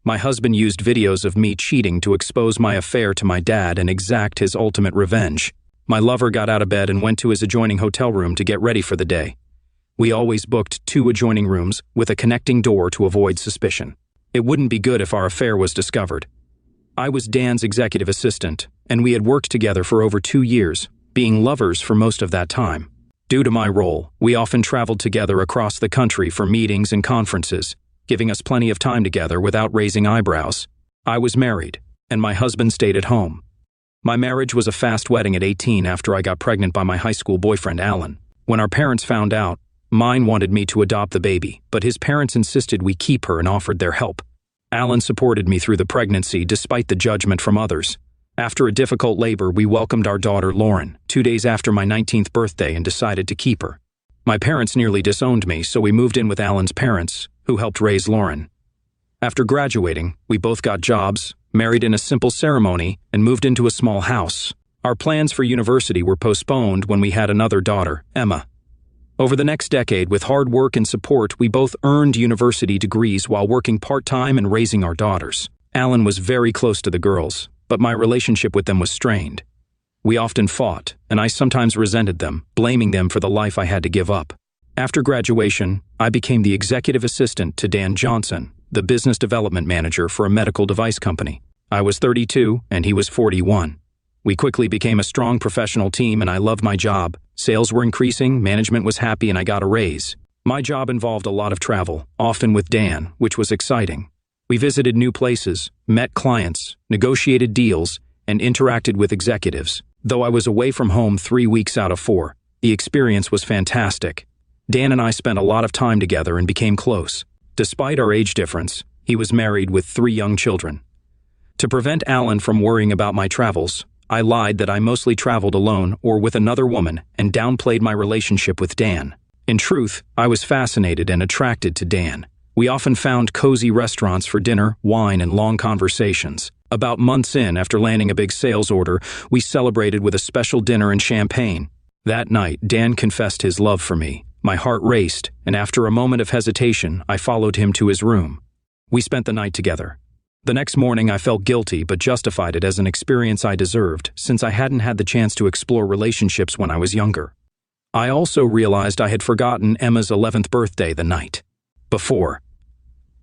My husband used videos of me cheating to expose my affair to my dad and exact his ultimate revenge. My lover got out of bed and went to his adjoining hotel room to get ready for the day. We always booked 2 adjoining rooms with a connecting door to avoid suspicion. It wouldn't be good if our affair was discovered. I was Dan's executive assistant, and we had worked together for over 2 years, being lovers for most of that time. Due to my role, we often traveled together across the country for meetings and conferences, giving us plenty of time together without raising eyebrows. I was married, and my husband stayed at home. My marriage was a fast wedding at 18 after I got pregnant by my high school boyfriend, Alan. When our parents found out, mine wanted me to adopt the baby, but his parents insisted we keep her and offered their help. Alan supported me through the pregnancy despite the judgment from others. After a difficult labor, we welcomed our daughter, Lauren, 2 days after my 19th birthday and decided to keep her. My parents nearly disowned me, so we moved in with Alan's parents, who helped raise Lauren. After graduating, we both got jobs, married in a simple ceremony, and moved into a small house. Our plans for university were postponed when we had another daughter, Emma. Over the next decade, with hard work and support, we both earned university degrees while working part-time and raising our daughters. Alan was very close to the girls, but my relationship with them was strained. We often fought, and I sometimes resented them, blaming them for the life I had to give up. After graduation, I became the executive assistant to Dan Johnson, the business development manager for a medical device company. I was 32, and he was 41. We quickly became a strong professional team, and I loved my job. Sales were increasing, management was happy, and I got a raise. My job involved a lot of travel, often with Dan, which was exciting. We visited new places, met clients, negotiated deals, and interacted with executives. Though I was away from home 3 weeks out of 4, the experience was fantastic. Dan and I spent a lot of time together and became close. Despite our age difference, he was married with 3 young children. To prevent Alan from worrying about my travels, I lied that I mostly traveled alone or with another woman and downplayed my relationship with Dan. In truth, I was fascinated and attracted to Dan. We often found cozy restaurants for dinner, wine, and long conversations. About months in, after landing a big sales order, we celebrated with a special dinner and champagne. That night, Dan confessed his love for me. My heart raced, and after a moment of hesitation, I followed him to his room. We spent the night together. The next morning, I felt guilty but justified it as an experience I deserved, since I hadn't had the chance to explore relationships when I was younger. I also realized I had forgotten Emma's 11th birthday the night before.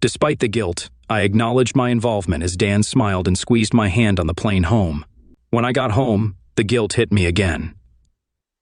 Despite the guilt, I acknowledged my involvement as Dan smiled and squeezed my hand on the plane home. When I got home, the guilt hit me again.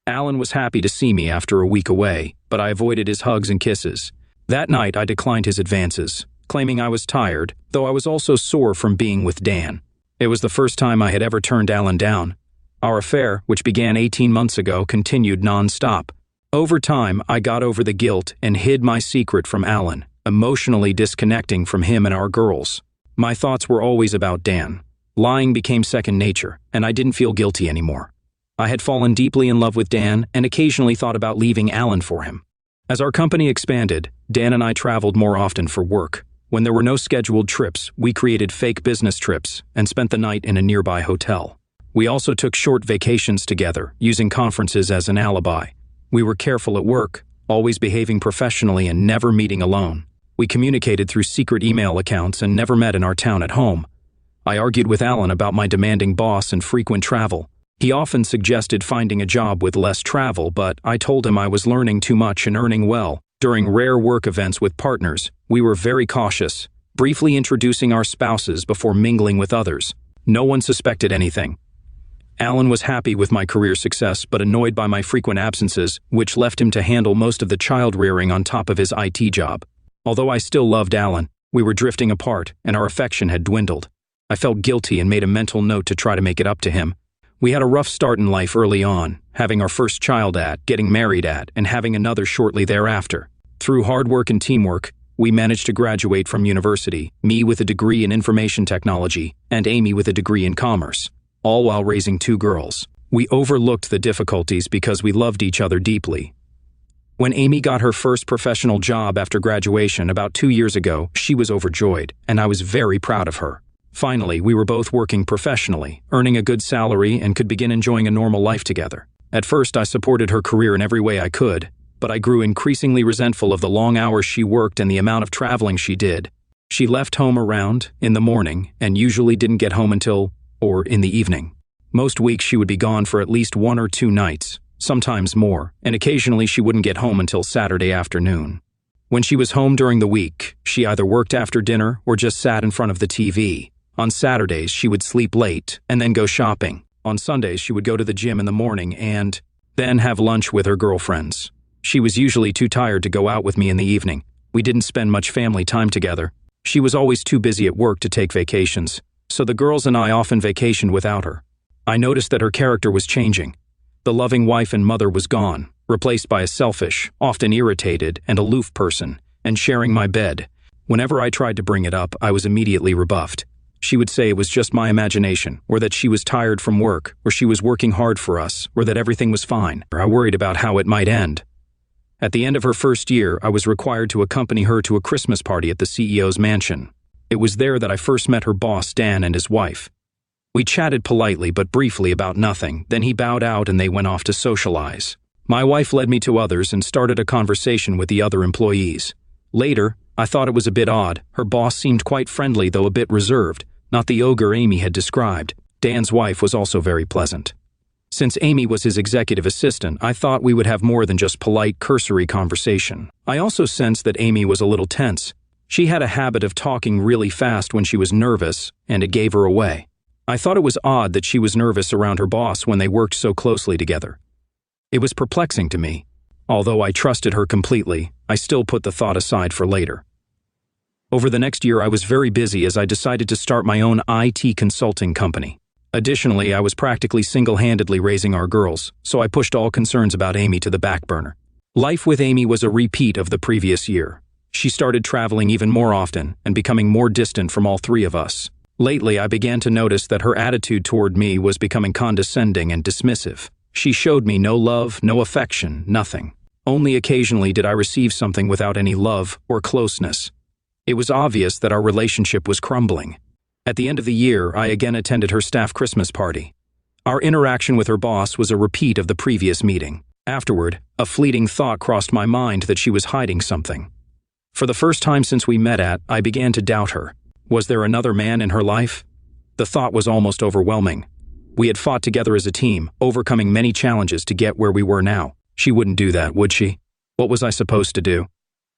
Alan was happy to see me after a week away, but I avoided his hugs and kisses. That night, I declined his advances, claiming I was tired, though I was also sore from being with Dan. It was the first time I had ever turned Alan down. Our affair, which began 18 months ago, continued non-stop. Over time, I got over the guilt and hid my secret from Alan, emotionally disconnecting from him and our girls. My thoughts were always about Dan. Lying became second nature, and I didn't feel guilty anymore. I had fallen deeply in love with Dan and occasionally thought about leaving Alan for him. As our company expanded, Dan and I traveled more often for work. When there were no scheduled trips, we created fake business trips and spent the night in a nearby hotel. We also took short vacations together, using conferences as an alibi. We were careful at work, always behaving professionally and never meeting alone. We communicated through secret email accounts and never met in our town at home. I argued with Alan about my demanding boss and frequent travel. He often suggested finding a job with less travel, but I told him I was learning too much and earning well. During rare work events with partners, we were very cautious, briefly introducing our spouses before mingling with others. No one suspected anything. Alan was happy with my career success but annoyed by my frequent absences, which left him to handle most of the child rearing on top of his IT job. Although I still loved Alan, we were drifting apart and our affection had dwindled. I felt guilty and made a mental note to try to make it up to him. We had a rough start in life early on, having our first child getting married and having another shortly thereafter. Through hard work and teamwork, we managed to graduate from university, me with a degree in information technology and Amy with a degree in commerce, all while raising 2 girls. We overlooked the difficulties because we loved each other deeply. When Amy got her first professional job after graduation about 2 years ago, she was overjoyed, and I was very proud of her. Finally, we were both working professionally, earning a good salary, and could begin enjoying a normal life together. At first, I supported her career in every way I could, but I grew increasingly resentful of the long hours she worked and the amount of traveling she did. She left home around in the morning and usually didn't get home until, or in the evening. Most weeks she would be gone for at least 1 or 2 nights, sometimes more, and occasionally she wouldn't get home until Saturday afternoon. When she was home during the week, she either worked after dinner or just sat in front of the TV. On Saturdays, she would sleep late and then go shopping. On Sundays, she would go to the gym in the morning and then have lunch with her girlfriends. She was usually too tired to go out with me in the evening. We didn't spend much family time together. She was always too busy at work to take vacations, so the girls and I often vacationed without her. I noticed that her character was changing. The loving wife and mother was gone, replaced by a selfish, often irritated, and aloof person, and sharing my bed. Whenever I tried to bring it up, I was immediately rebuffed. She would say it was just my imagination, or that she was tired from work, or she was working hard for us, or that everything was fine. I worried about how it might end. At the end of her first year, I was required to accompany her to a Christmas party at the CEO's mansion. It was there that I first met her boss, Dan, and his wife. We chatted politely but briefly about nothing, then he bowed out and they went off to socialize. My wife led me to others and started a conversation with the other employees. Later, I thought it was a bit odd. Her boss seemed quite friendly, though a bit reserved, not the ogre Amy had described. Dan's wife was also very pleasant. Since Amy was his executive assistant, I thought we would have more than just polite, cursory conversation. I also sensed that Amy was a little tense. She had a habit of talking really fast when she was nervous, and it gave her away. I thought it was odd that she was nervous around her boss when they worked so closely together. It was perplexing to me. Although I trusted her completely, I still put the thought aside for later. Over the next year, I was very busy as I decided to start my own IT consulting company. Additionally, I was practically single-handedly raising our girls, so I pushed all concerns about Amy to the back burner. Life with Amy was a repeat of the previous year. She started traveling even more often and becoming more distant from all 3 of us. Lately, I began to notice that her attitude toward me was becoming condescending and dismissive. She showed me no love, no affection, nothing. Only occasionally did I receive something without any love or closeness. It was obvious that our relationship was crumbling. At the end of the year, I again attended her staff Christmas party. Our interaction with her boss was a repeat of the previous meeting. Afterward, a fleeting thought crossed my mind that she was hiding something. For the first time since we met I began to doubt her. Was there another man in her life? The thought was almost overwhelming. We had fought together as a team, overcoming many challenges to get where we were now. She wouldn't do that, would she? What was I supposed to do?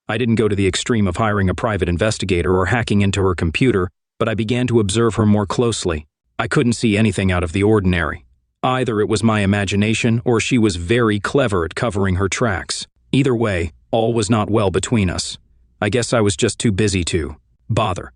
I didn't go to the extreme of hiring a private investigator or hacking into her computer, but I began to observe her more closely. I couldn't see anything out of the ordinary. Either it was my imagination or she was very clever at covering her tracks. Either way, all was not well between us. I guess I was just too busy to bother.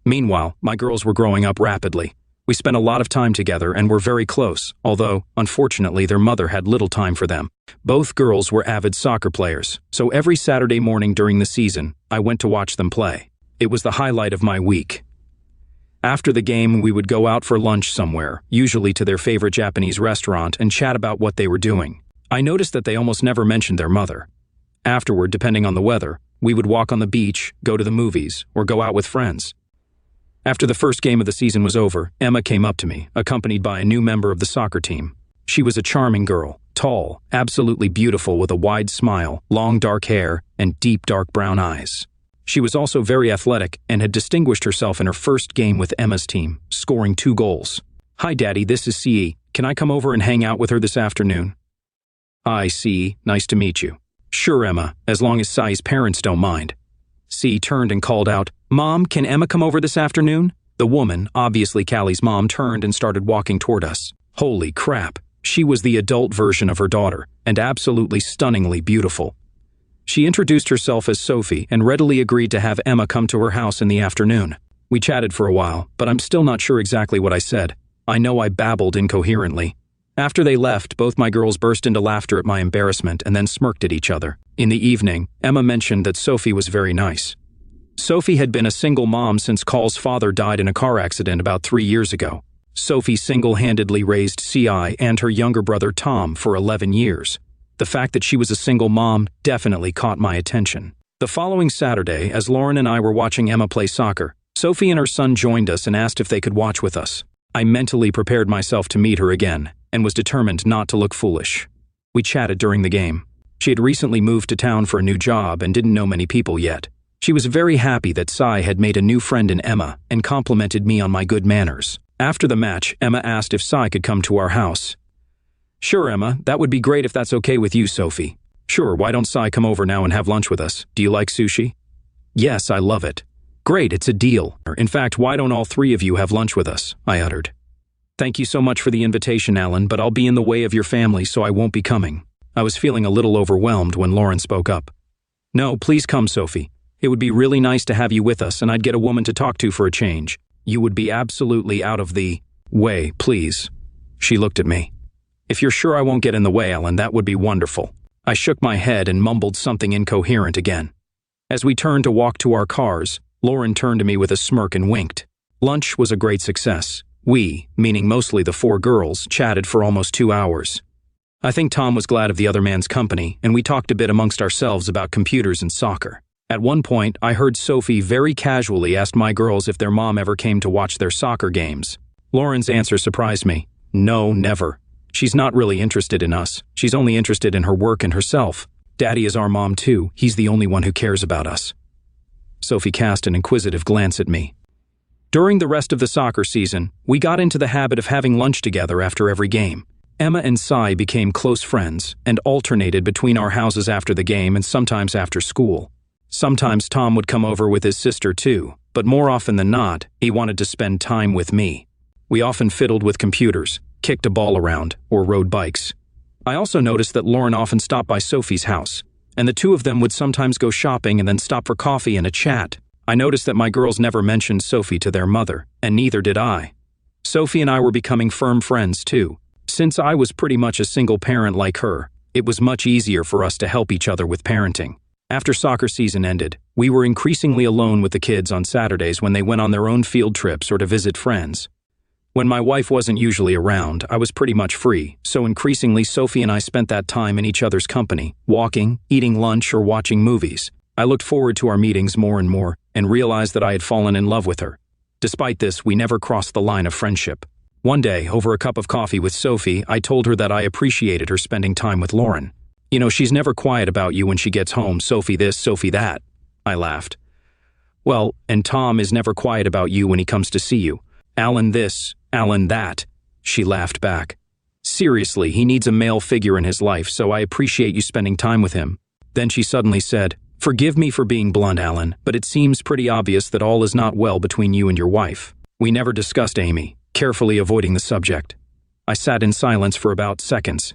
Meanwhile, my girls were growing up rapidly. We spent a lot of time together and were very close, although, unfortunately, their mother had little time for them. Both girls were avid soccer players, so every Saturday morning during the season, I went to watch them play. It was the highlight of my week. After the game, we would go out for lunch somewhere, usually to their favorite Japanese restaurant, and chat about what they were doing. I noticed that they almost never mentioned their mother. Afterward, depending on the weather, we would walk on the beach, go to the movies, or go out with friends. After the first game of the season was over, Emma came up to me, accompanied by a new member of the soccer team. She was a charming girl, tall, absolutely beautiful with a wide smile, long dark hair, and deep dark brown eyes. She was also very athletic and had distinguished herself in her first game with Emma's team, scoring 2 goals. "Hi, Daddy, this is C.E. Can I come over and hang out with her this afternoon?" "Hi, C.E. Nice to meet you." "Sure, Emma, as long as Sai's parents don't mind." C turned and called out, "Mom, can Emma come over this afternoon?" The woman, obviously Callie's mom, turned and started walking toward us. Holy crap, she was the adult version of her daughter, and absolutely stunningly beautiful. She introduced herself as Sophie and readily agreed to have Emma come to her house in the afternoon. We chatted for a while, but I'm still not sure exactly what I said. I know I babbled incoherently. After they left, both my girls burst into laughter at my embarrassment and then smirked at each other. In the evening, Emma mentioned that Sophie was very nice. Sophie had been a single mom since Call's father died in a car accident about 3 years ago. Sophie single-handedly raised CI and her younger brother Tom for 11 years. The fact that she was a single mom definitely caught my attention. The following Saturday, as Lauren and I were watching Emma play soccer, Sophie and her son joined us and asked if they could watch with us. I mentally prepared myself to meet her again and was determined not to look foolish. We chatted during the game. She had recently moved to town for a new job and didn't know many people yet. She was very happy that Sai had made a new friend in Emma and complimented me on my good manners. After the match, Emma asked if Sai could come to our house. "Sure, Emma, that would be great if that's okay with you, Sophie." "Sure, why don't Sai come over now and have lunch with us? Do you like sushi?" "Yes, I love it." "Great, it's a deal. In fact, why don't all three of you have lunch with us?" I uttered. "Thank you so much for the invitation, Alan, but I'll be in the way of your family, so I won't be coming." I was feeling a little overwhelmed when Lauren spoke up. "No, please come, Sophie. It would be really nice to have you with us, and I'd get a woman to talk to for a change. You would be absolutely out of the way, please." She looked at me. "If you're sure I won't get in the way, Alan, that would be wonderful." I shook my head and mumbled something incoherent again. As we turned to walk to our cars, Lauren turned to me with a smirk and winked. Lunch was a great success. We, meaning mostly the four girls, chatted for almost 2 hours. I think Tom was glad of the other man's company, and we talked a bit amongst ourselves about computers and soccer. At one point, I heard Sophie very casually ask my girls if their mom ever came to watch their soccer games. Lauren's answer surprised me. "No, never. She's not really interested in us. She's only interested in her work and herself. Daddy is our mom too. He's the only one who cares about us." Sophie cast an inquisitive glance at me. During the rest of the soccer season, we got into the habit of having lunch together after every game. Emma and Sai became close friends and alternated between our houses after the game and sometimes after school. Sometimes Tom would come over with his sister too, but more often than not, he wanted to spend time with me. We often fiddled with computers, kicked a ball around, or rode bikes. I also noticed that Lauren often stopped by Sophie's house, and the two of them would sometimes go shopping and then stop for coffee and a chat. I noticed that my girls never mentioned Sophie to their mother, and neither did I. Sophie and I were becoming firm friends too. Since I was pretty much a single parent like her, it was much easier for us to help each other with parenting. After soccer season ended, we were increasingly alone with the kids on Saturdays when they went on their own field trips or to visit friends. When my wife wasn't usually around, I was pretty much free, so increasingly Sophie and I spent that time in each other's company, walking, eating lunch, or watching movies. I looked forward to our meetings more and more, and realized that I had fallen in love with her. Despite this, we never crossed the line of friendship. One day, over a cup of coffee with Sophie, I told her that I appreciated her spending time with Lauren. "You know, she's never quiet about you when she gets home, Sophie this, Sophie that." I laughed. "Well, and Tom is never quiet about you when he comes to see you. Alan this, Alan that." She laughed back. "Seriously, he needs a male figure in his life, so I appreciate you spending time with him." Then she suddenly said, "Forgive me for being blunt, Alan, but it seems pretty obvious that all is not well between you and your wife." We never discussed Amy, carefully avoiding the subject. I sat in silence for about seconds.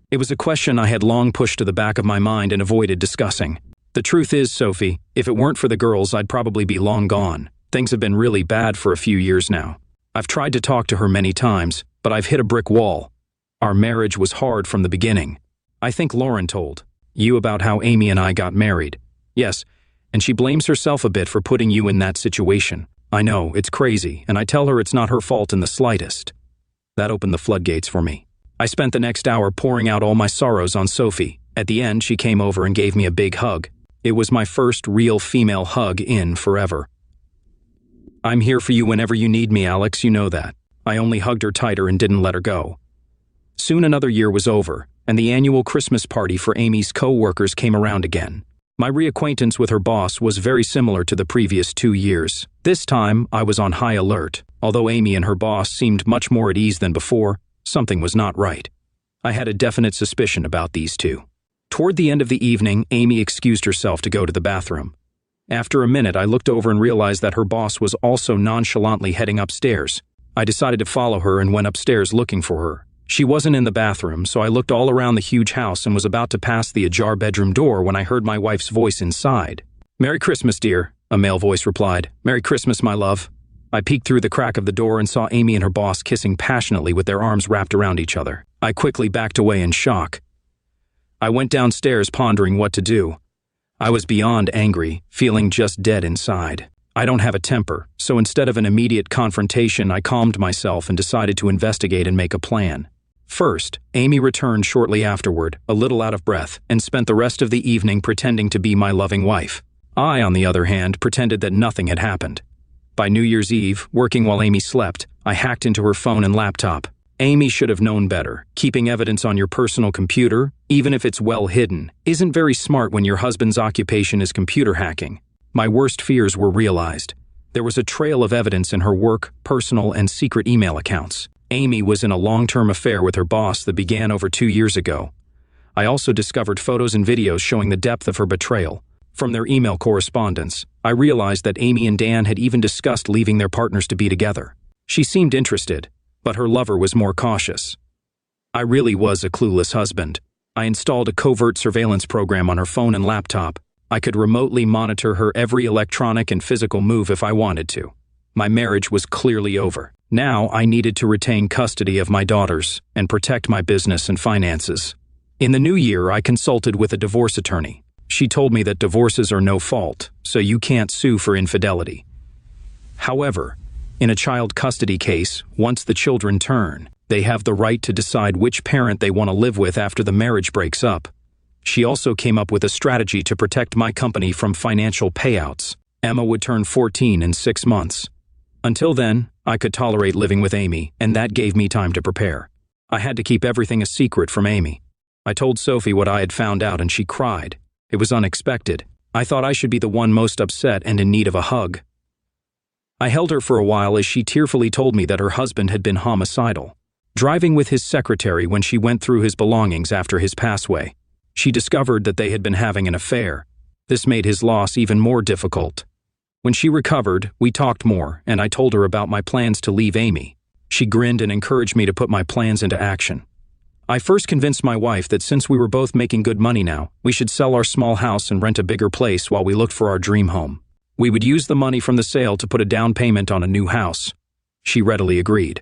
It was a question I had long pushed to the back of my mind and avoided discussing. "The truth is, Sophie, if it weren't for the girls, I'd probably be long gone. Things have been really bad for a few years now. I've tried to talk to her many times, but I've hit a brick wall. Our marriage was hard from the beginning. I think Lauren told you about how Amy and I got married." "Yes, and she blames herself a bit for putting you in that situation. I know, it's crazy, and I tell her it's not her fault in the slightest." That opened the floodgates for me. I spent the next hour pouring out all my sorrows on Sophie. At the end, she came over and gave me a big hug. It was my first real female hug in forever. "I'm here for you whenever you need me, Alex, you know that." I only hugged her tighter and didn't let her go. Soon another year was over, and the annual Christmas party for Amy's co-workers came around again. My reacquaintance with her boss was very similar to the previous 2 years. This time, I was on high alert. Although Amy and her boss seemed much more at ease than before, something was not right. I had a definite suspicion about these two. Toward the end of the evening, Amy excused herself to go to the bathroom. After a minute, I looked over and realized that her boss was also nonchalantly heading upstairs. I decided to follow her and went upstairs looking for her. She wasn't in the bathroom, so I looked all around the huge house and was about to pass the ajar bedroom door when I heard my wife's voice inside. "Merry Christmas, dear," a male voice replied. "Merry Christmas, my love." I peeked through the crack of the door and saw Amy and her boss kissing passionately with their arms wrapped around each other. I quickly backed away in shock. I went downstairs pondering what to do. I was beyond angry, feeling just dead inside. I don't have a temper, so instead of an immediate confrontation, I calmed myself and decided to investigate and make a plan. First, Amy returned shortly afterward, a little out of breath, and spent the rest of the evening pretending to be my loving wife. I, on the other hand, pretended that nothing had happened. By New Year's Eve, working while Amy slept, I hacked into her phone and laptop. Amy should have known better. Keeping evidence on your personal computer, even if it's well hidden, isn't very smart when your husband's occupation is computer hacking. My worst fears were realized. There was a trail of evidence in her work, personal, and secret email accounts. Amy was in a long-term affair with her boss that began over 2 years ago. I also discovered photos and videos showing the depth of her betrayal. From their email correspondence, I realized that Amy and Dan had even discussed leaving their partners to be together. She seemed interested, but her lover was more cautious. I really was a clueless husband. I installed a covert surveillance program on her phone and laptop. I could remotely monitor her every electronic and physical move if I wanted to. My marriage was clearly over. Now I needed to retain custody of my daughters and protect my business and finances. In the new year, I consulted with a divorce attorney. She told me that divorces are no fault, so you can't sue for infidelity. However, in a child custody case, once the children turn, they have the right to decide which parent they want to live with after the marriage breaks up. She also came up with a strategy to protect my company from financial payouts. Emma would turn 14 in 6 months. Until then, I could tolerate living with Amy, and that gave me time to prepare. I had to keep everything a secret from Amy. I told Sophie what I had found out and she cried. It was unexpected. I thought I should be the one most upset and in need of a hug. I held her for a while as she tearfully told me that her husband had been homicidal, driving with his secretary when she went through his belongings after his passway. She discovered that they had been having an affair. This made his loss even more difficult. When she recovered, we talked more, and I told her about my plans to leave Amy. She grinned and encouraged me to put my plans into action. I first convinced my wife that since we were both making good money now, we should sell our small house and rent a bigger place while we looked for our dream home. We would use the money from the sale to put a down payment on a new house. She readily agreed.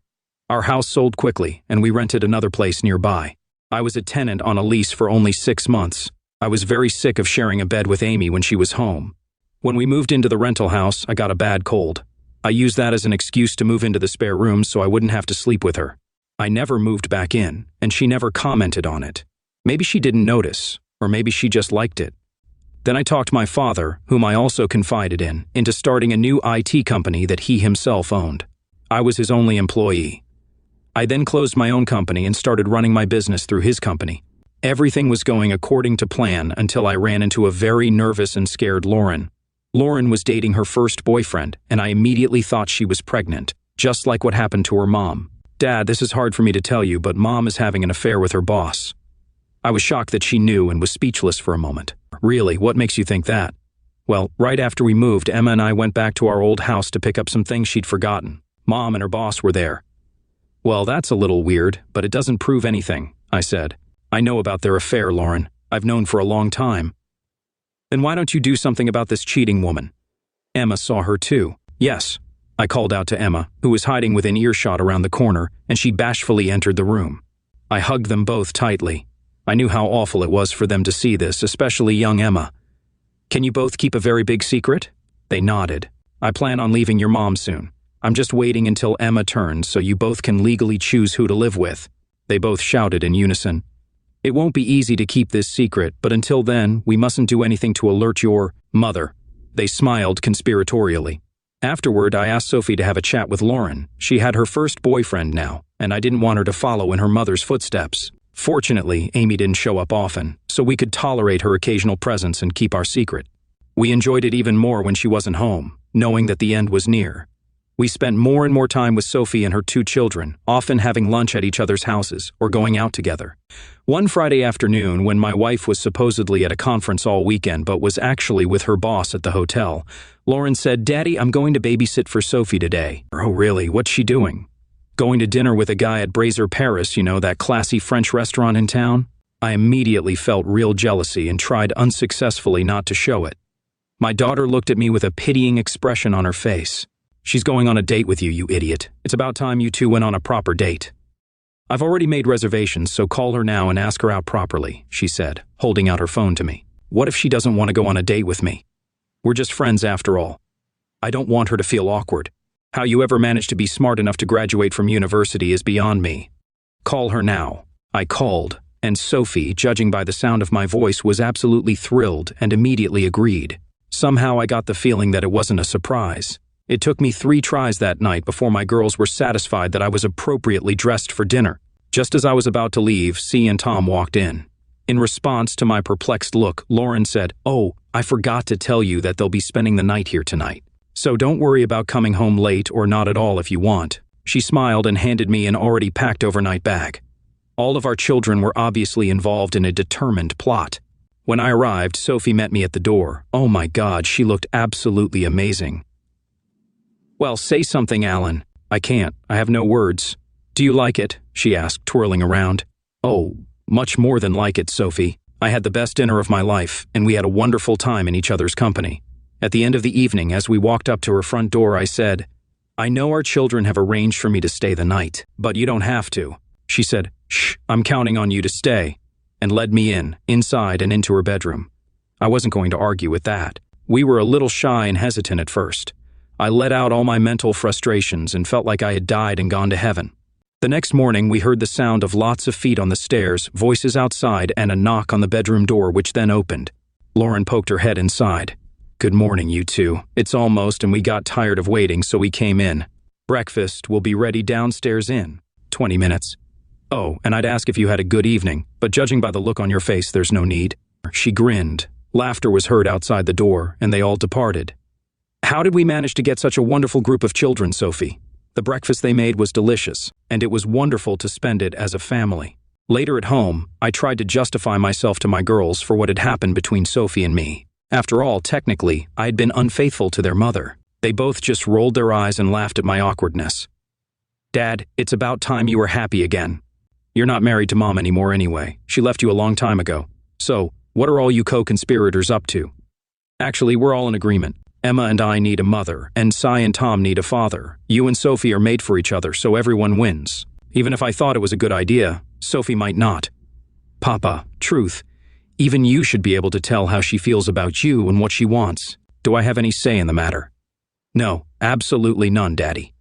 Our house sold quickly, and we rented another place nearby. I was a tenant on a lease for only 6 months. I was very sick of sharing a bed with Amy when she was home. When we moved into the rental house, I got a bad cold. I used that as an excuse to move into the spare room so I wouldn't have to sleep with her. I never moved back in, and she never commented on it. Maybe she didn't notice, or maybe she just liked it. Then I talked my father, whom I also confided in, into starting a new IT company that he himself owned. I was his only employee. I then closed my own company and started running my business through his company. Everything was going according to plan until I ran into a very nervous and scared Lauren. Lauren was dating her first boyfriend, and I immediately thought she was pregnant, just like what happened to her mom. Dad, this is hard for me to tell you, but Mom is having an affair with her boss. I was shocked that she knew and was speechless for a moment. Really, what makes you think that? Well, right after we moved, Emma and I went back to our old house to pick up some things she'd forgotten. Mom and her boss were there. Well, that's a little weird, but it doesn't prove anything, I said. I know about their affair, Lauren. I've known for a long time. Then why don't you do something about this cheating woman? Emma saw her too. Yes. I called out to Emma, who was hiding within earshot around the corner, and she bashfully entered the room. I hugged them both tightly. I knew how awful it was for them to see this, especially young Emma. Can you both keep a very big secret? They nodded. I plan on leaving your mom soon. I'm just waiting until Emma turns so you both can legally choose who to live with. They both shouted in unison. It won't be easy to keep this secret, but until then, we mustn't do anything to alert your mother. They smiled conspiratorially. Afterward, I asked Sophie to have a chat with Lauren. She had her first boyfriend now, and I didn't want her to follow in her mother's footsteps. Fortunately, Amy didn't show up often, so we could tolerate her occasional presence and keep our secret. We enjoyed it even more when she wasn't home, knowing that the end was near. We spent more and more time with Sophie and her 2 children, often having lunch at each other's houses or going out together. One Friday afternoon, when my wife was supposedly at a conference all weekend but was actually with her boss at the hotel, Lauren said, "Daddy, I'm going to babysit for Sophie today." Oh, really? What's she doing? Going to dinner with a guy at Brazier Paris, you know, that classy French restaurant in town? I immediately felt real jealousy and tried unsuccessfully not to show it. My daughter looked at me with a pitying expression on her face. "She's going on a date with you, you idiot. It's about time you two went on a proper date." "I've already made reservations, so call her now and ask her out properly," she said, holding out her phone to me. "What if she doesn't want to go on a date with me? We're just friends after all. I don't want her to feel awkward. How you ever managed to be smart enough to graduate from university is beyond me. Call her now." I called, and Sophie, judging by the sound of my voice, was absolutely thrilled and immediately agreed. Somehow I got the feeling that it wasn't a surprise. It took me 3 tries that night before my girls were satisfied that I was appropriately dressed for dinner. Just as I was about to leave, C and Tom walked in. In response to my perplexed look, Lauren said, "Oh, I forgot to tell you that they'll be spending the night here tonight. So don't worry about coming home late or not at all if you want." She smiled and handed me an already packed overnight bag. All of our children were obviously involved in a determined plot. When I arrived, Sophie met me at the door. Oh my God, she looked absolutely amazing. "Well, say something, Alan." "I can't. I have no words." "Do you like it?" she asked, twirling around. "Oh, much more than like it, Sophie. I had the best dinner of my life, and we had a wonderful time in each other's company." At the end of the evening, as we walked up to her front door, I said, "I know our children have arranged for me to stay the night, but you don't have to." She said, "Shh, I'm counting on you to stay," and led me inside and into her bedroom. I wasn't going to argue with that. We were a little shy and hesitant at first. I let out all my mental frustrations and felt like I had died and gone to heaven. The next morning, we heard the sound of lots of feet on the stairs, voices outside, and a knock on the bedroom door, which then opened. Lauren poked her head inside. "Good morning, you two. It's almost, and we got tired of waiting, so we came in. Breakfast will be ready downstairs in 20 minutes. Oh, and I'd ask if you had a good evening, but judging by the look on your face, there's no need." She grinned. Laughter was heard outside the door, and they all departed. "How did we manage to get such a wonderful group of children, Sophie?" The breakfast they made was delicious, and it was wonderful to spend it as a family. Later at home, I tried to justify myself to my girls for what had happened between Sophie and me. After all, technically, I had been unfaithful to their mother. They both just rolled their eyes and laughed at my awkwardness. "Dad, it's about time you were happy again. You're not married to Mom anymore anyway. She left you a long time ago. So, what are all you co-conspirators up to?" "Actually, we're all in agreement. Emma and I need a mother, and Cy and Tom need a father. You and Sophie are made for each other, so everyone wins. Even if I thought it was a good idea, Sophie might not." "Papa, truth. Even you should be able to tell how she feels about you and what she wants. Do I have any say in the matter?" "No, absolutely none, Daddy."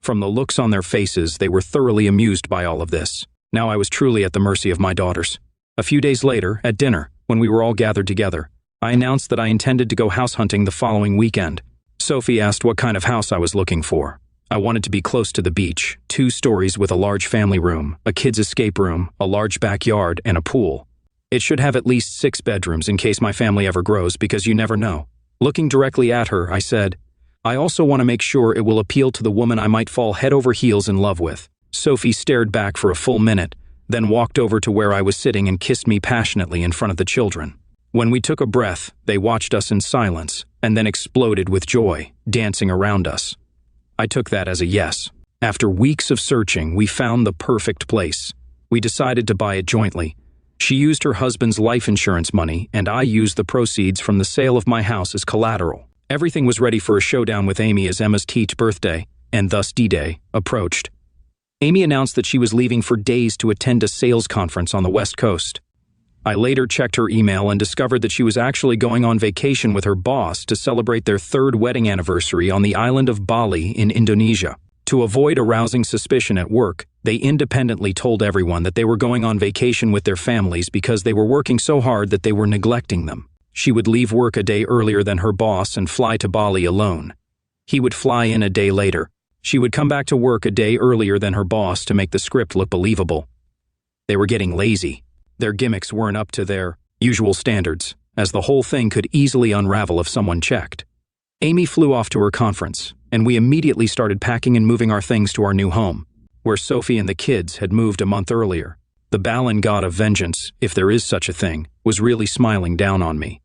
From the looks on their faces, they were thoroughly amused by all of this. Now I was truly at the mercy of my daughters. A few days later, at dinner, when we were all gathered together, I announced that I intended to go house hunting the following weekend. Sophie asked what kind of house I was looking for. I wanted to be close to the beach, 2 stories with a large family room, a kid's escape room, a large backyard, and a pool. It should have at least 6 bedrooms in case my family ever grows, because you never know. Looking directly at her, I said, "I also want to make sure it will appeal to the woman I might fall head over heels in love with." Sophie stared back for a full minute, then walked over to where I was sitting and kissed me passionately in front of the children. When we took a breath, they watched us in silence, and then exploded with joy, dancing around us. I took that as a yes. After weeks of searching, we found the perfect place. We decided to buy it jointly. She used her husband's life insurance money, and I used the proceeds from the sale of my house as collateral. Everything was ready for a showdown with Amy as Emma's teach birthday, and thus D-Day, approached. Amy announced that she was leaving for days to attend a sales conference on the West Coast. I later checked her email and discovered that she was actually going on vacation with her boss to celebrate their 3rd wedding anniversary on the island of Bali in Indonesia. To avoid arousing suspicion at work, they independently told everyone that they were going on vacation with their families because they were working so hard that they were neglecting them. She would leave work a day earlier than her boss and fly to Bali alone. He would fly in a day later. She would come back to work a day earlier than her boss to make the script look believable. They were getting lazy. Their gimmicks weren't up to their usual standards, as the whole thing could easily unravel if someone checked. Amy flew off to her conference, and we immediately started packing and moving our things to our new home, where Sophie and the kids had moved a month earlier. The Balan god of vengeance, if there is such a thing, was really smiling down on me.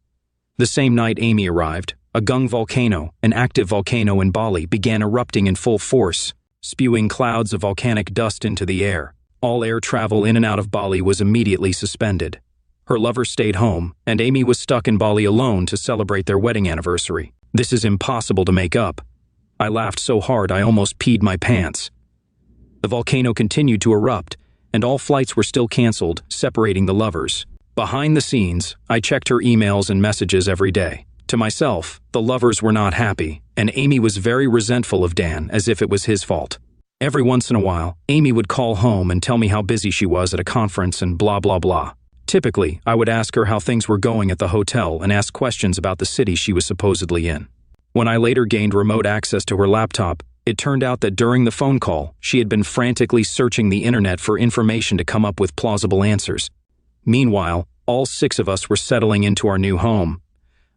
The same night Amy arrived, a Gung volcano, an active volcano in Bali, began erupting in full force, spewing clouds of volcanic dust into the air. All air travel in and out of Bali was immediately suspended. Her lover stayed home, and Amy was stuck in Bali alone to celebrate their wedding anniversary. This is impossible to make up. I laughed so hard I almost peed my pants. The volcano continued to erupt, and all flights were still canceled, separating the lovers. Behind the scenes, I checked her emails and messages every day. To myself, the lovers were not happy, and Amy was very resentful of Dan, as if it was his fault. Every once in a while, Amy would call home and tell me how busy she was at a conference and blah blah blah. Typically, I would ask her how things were going at the hotel and ask questions about the city she was supposedly in. When I later gained remote access to her laptop, it turned out that during the phone call, she had been frantically searching the internet for information to come up with plausible answers. Meanwhile, all 6 of us were settling into our new home.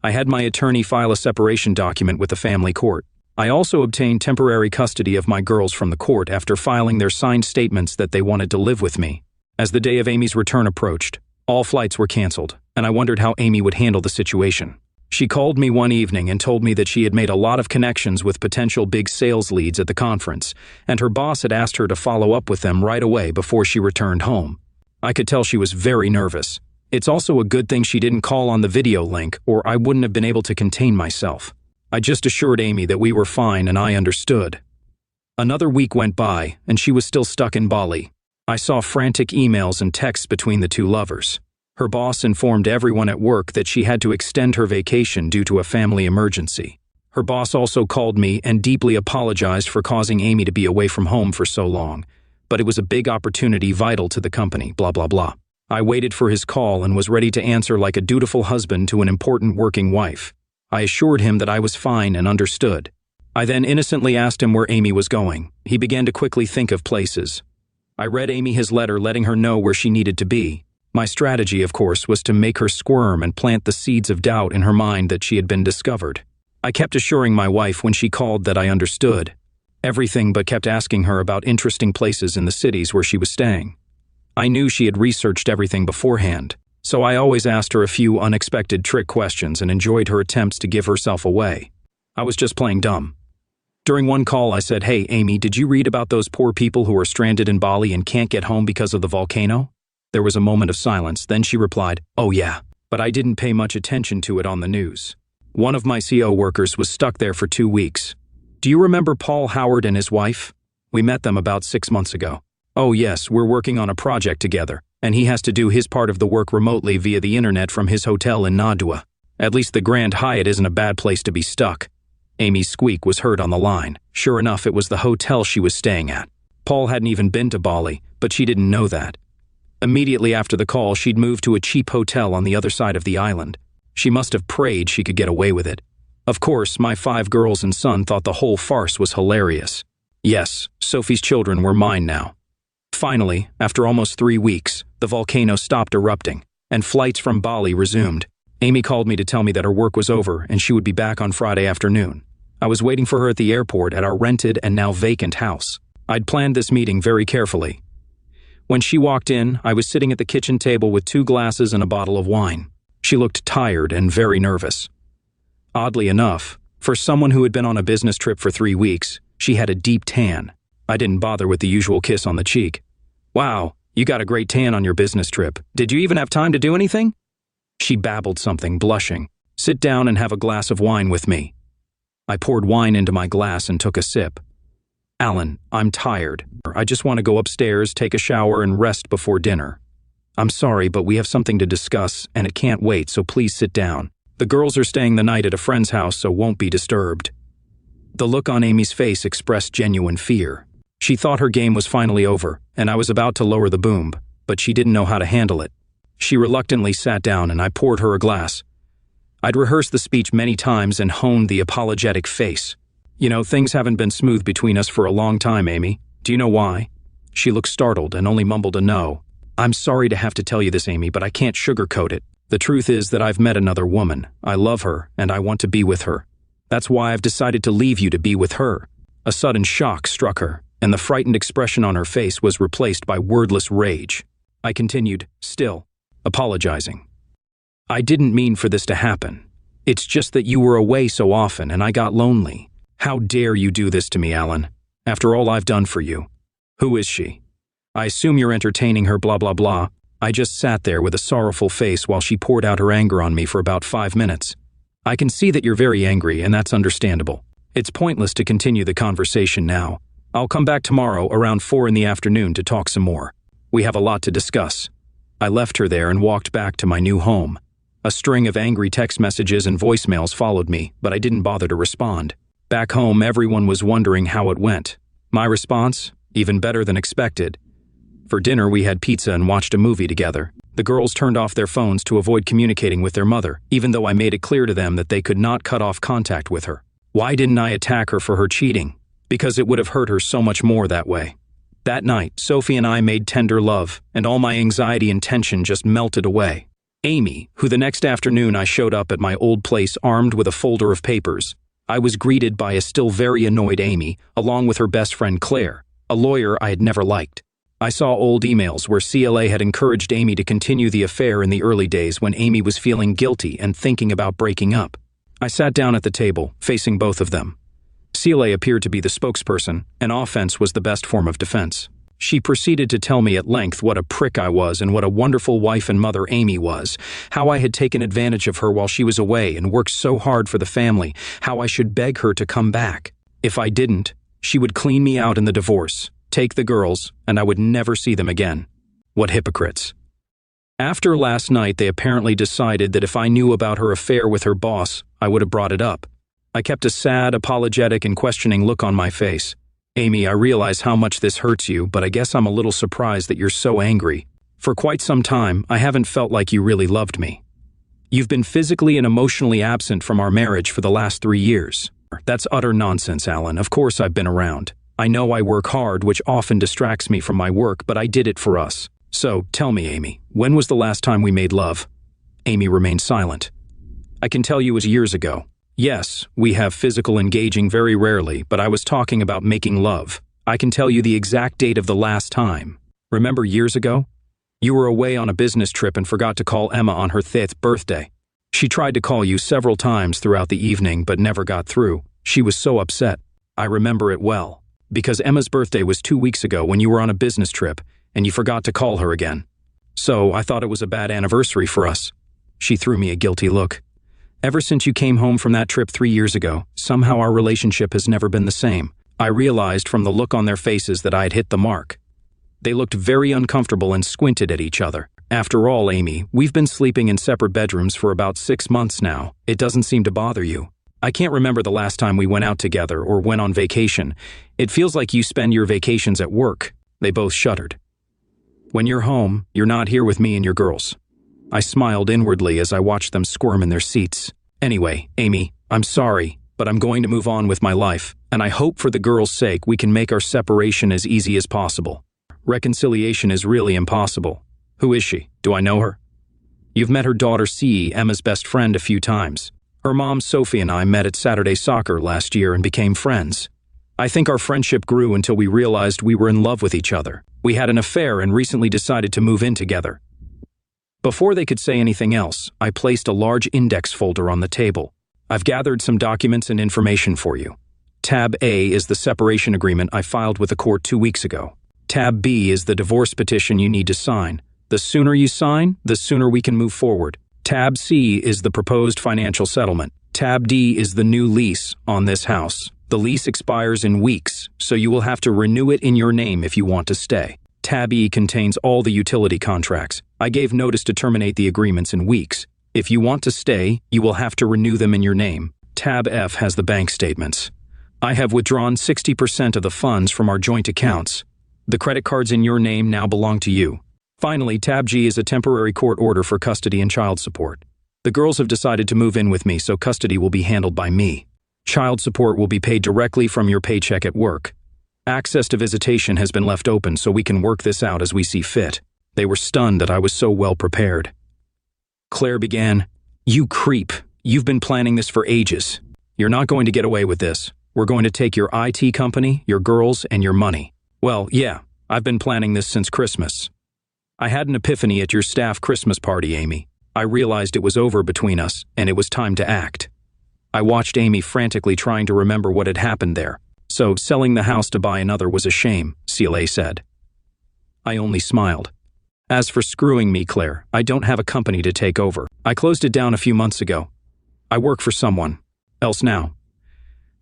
I had my attorney file a separation document with the family court. I also obtained temporary custody of my girls from the court after filing their signed statements that they wanted to live with me. As the day of Amy's return approached, all flights were canceled, and I wondered how Amy would handle the situation. She called me one evening and told me that she had made a lot of connections with potential big sales leads at the conference, and her boss had asked her to follow up with them right away before she returned home. I could tell she was very nervous. It's also a good thing she didn't call on the video link, or I wouldn't have been able to contain myself. I just assured Amy that we were fine and I understood. Another week went by, and she was still stuck in Bali. I saw frantic emails and texts between the 2 lovers. Her boss informed everyone at work that she had to extend her vacation due to a family emergency. Her boss also called me and deeply apologized for causing Amy to be away from home for so long, but it was a big opportunity vital to the company, blah blah blah. I waited for his call and was ready to answer like a dutiful husband to an important working wife. I assured him that I was fine and understood. I then innocently asked him where Amy was going. He began to quickly think of places. I read Amy his letter letting her know where she needed to be. My strategy, of course, was to make her squirm and plant the seeds of doubt in her mind that she had been discovered. I kept assuring my wife when she called that I understood everything, but kept asking her about interesting places in the cities where she was staying. I knew she had researched everything beforehand, so I always asked her a few unexpected trick questions and enjoyed her attempts to give herself away. I was just playing dumb. During one call, I said, "Hey, Amy, did you read about those poor people who are stranded in Bali and can't get home because of the volcano?" There was a moment of silence, then she replied, "Oh yeah, but I didn't pay much attention to it on the news. One of my CO workers was stuck there for 2 weeks. Do you remember Paul Howard and his wife? We met them about 6 months ago. Oh yes, we're working on a project together, and he has to do his part of the work remotely via the internet from his hotel in Nadua. At least the Grand Hyatt isn't a bad place to be stuck." Amy's squeak was heard on the line. Sure enough, it was the hotel she was staying at. Paul hadn't even been to Bali, but she didn't know that. Immediately after the call, she'd moved to a cheap hotel on the other side of the island. She must have prayed she could get away with it. Of course, my 5 girls and son thought the whole farce was hilarious. Yes, Sophie's children were mine now. Finally, after almost 3 weeks, the volcano stopped erupting, and flights from Bali resumed. Amy called me to tell me that her work was over and she would be back on Friday afternoon. I was waiting for her at the airport at our rented and now vacant house. I'd planned this meeting very carefully. When she walked in, I was sitting at the kitchen table with 2 glasses and a bottle of wine. She looked tired and very nervous. Oddly enough, for someone who had been on a business trip for 3 weeks, she had a deep tan. I didn't bother with the usual kiss on the cheek. "Wow, you got a great tan on your business trip. Did you even have time to do anything?" She babbled something, blushing. "Sit down and have a glass of wine with me." I poured wine into my glass and took a sip. "Alan, I'm tired. I just want to go upstairs, take a shower, and rest before dinner. I'm sorry, but we have something to discuss, and it can't wait, so please sit down. The girls are staying the night at a friend's house, so won't be disturbed." The look on Amy's face expressed genuine fear. She thought her game was finally over, and I was about to lower the boom, but she didn't know how to handle it. She reluctantly sat down, and I poured her a glass. I'd rehearsed the speech many times and honed the apologetic face. "You know, things haven't been smooth between us for a long time, Amy. Do you know why?" She looked startled and only mumbled a no. "I'm sorry to have to tell you this, Amy, but I can't sugarcoat it. The truth is that I've met another woman. I love her, and I want to be with her. That's why I've decided to leave you to be with her." A sudden shock struck her, and the frightened expression on her face was replaced by wordless rage. I continued, still apologizing. "I didn't mean for this to happen. It's just that you were away so often, and I got lonely. How dare you do this to me, Alan? After all I've done for you. Who is she? I assume you're entertaining her, blah blah blah." I just sat there with a sorrowful face while she poured out her anger on me for about 5 minutes. "I can see that you're very angry, and that's understandable. It's pointless to continue the conversation now. I'll come back tomorrow around 4 in the afternoon to talk some more. We have a lot to discuss." I left her there and walked back to my new home. A string of angry text messages and voicemails followed me, but I didn't bother to respond. Back home, everyone was wondering how it went. My response? Even better than expected. For dinner, we had pizza and watched a movie together. The girls turned off their phones to avoid communicating with their mother, even though I made it clear to them that they could not cut off contact with her. Why didn't I attack her for her cheating? Because it would have hurt her so much more that way. That night, Sophie and I made tender love, and all my anxiety and tension just melted away. Amy, who the next afternoon I showed up at my old place armed with a folder of papers. I was greeted by a still very annoyed Amy, along with her best friend Claire, a lawyer I had never liked. I saw old emails where CLA had encouraged Amy to continue the affair in the early days when Amy was feeling guilty and thinking about breaking up. I sat down at the table, facing both of them. CLA appeared to be the spokesperson, and offense was the best form of defense. She proceeded to tell me at length what a prick I was and what a wonderful wife and mother Amy was, how I had taken advantage of her while she was away and worked so hard for the family, how I should beg her to come back. If I didn't, she would clean me out in the divorce, take the girls, and I would never see them again. What hypocrites. After last night, they apparently decided that if I knew about her affair with her boss, I would have brought it up. I kept a sad, apologetic, and questioning look on my face. Amy, I realize how much this hurts you, but I guess I'm a little surprised that you're so angry. For quite some time, I haven't felt like you really loved me. You've been physically and emotionally absent from our marriage for the last 3 years. That's utter nonsense, Alan. Of course I've been around. I know I work hard, which often distracts me from my work, but I did it for us. So, tell me, Amy, when was the last time we made love? Amy remained silent. I can tell you it was years ago. Yes, we have physical engaging very rarely, but I was talking about making love. I can tell you the exact date of the last time. Remember years ago? You were away on a business trip and forgot to call Emma on her 5th birthday. She tried to call you several times throughout the evening but never got through. She was so upset. I remember it well. Because Emma's birthday was 2 weeks ago when you were on a business trip and you forgot to call her again. So I thought it was a bad anniversary for us. She threw me a guilty look. Ever since you came home from that trip 3 years ago, somehow our relationship has never been the same. I realized from the look on their faces that I had hit the mark. They looked very uncomfortable and squinted at each other. After all, Amy, we've been sleeping in separate bedrooms for about 6 months now. It doesn't seem to bother you. I can't remember the last time we went out together or went on vacation. It feels like you spend your vacations at work. They both shuddered. When you're home, you're not here with me and your girls. I smiled inwardly as I watched them squirm in their seats. Anyway, Amy, I'm sorry, but I'm going to move on with my life, and I hope for the girls' sake we can make our separation as easy as possible. Reconciliation is really impossible. Who is she? Do I know her? You've met her daughter C, Emma's best friend, a few times. Her mom Sophie and I met at Saturday soccer last year and became friends. I think our friendship grew until we realized we were in love with each other. We had an affair and recently decided to move in together. Before they could say anything else, I placed a large index folder on the table. I've gathered some documents and information for you. Tab A is the separation agreement I filed with the court 2 weeks ago. Tab B is the divorce petition you need to sign. The sooner you sign, the sooner we can move forward. Tab C is the proposed financial settlement. Tab D is the new lease on this house. The lease expires in weeks, so you will have to renew it in your name if you want to stay. Tab E contains all the utility contracts. I gave notice to terminate the agreements in weeks. If you want to stay, you will have to renew them in your name. Tab F has the bank statements. I have withdrawn 60% of the funds from our joint accounts. The credit cards in your name now belong to you. Finally, Tab G is a temporary court order for custody and child support. The girls have decided to move in with me, so custody will be handled by me. Child support will be paid directly from your paycheck at work. Access to visitation has been left open so we can work this out as we see fit. They were stunned that I was so well prepared. Claire began, "You creep. You've been planning this for ages. You're not going to get away with this. We're going to take your IT company, your girls, and your money." Well, yeah, I've been planning this since Christmas. I had an epiphany at your staff Christmas party, Amy. I realized it was over between us, and it was time to act. I watched Amy frantically trying to remember what had happened there. So, selling the house to buy another was a shame, CLA said. I only smiled. As for screwing me, Claire, I don't have a company to take over. I closed it down a few months ago. I work for someone else now.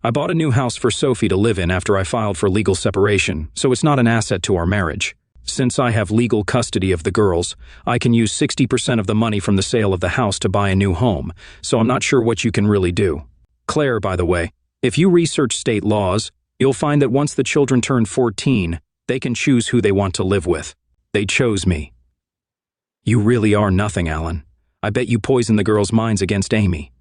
I bought a new house for Sophie to live in after I filed for legal separation, so it's not an asset to our marriage. Since I have legal custody of the girls, I can use 60% of the money from the sale of the house to buy a new home, so I'm not sure what you can really do. Claire, by the way, if you research state laws, you'll find that once the children turn 14, they can choose who they want to live with. They chose me. You really are nothing, Alan. I bet you poisoned the girls' minds against Amy.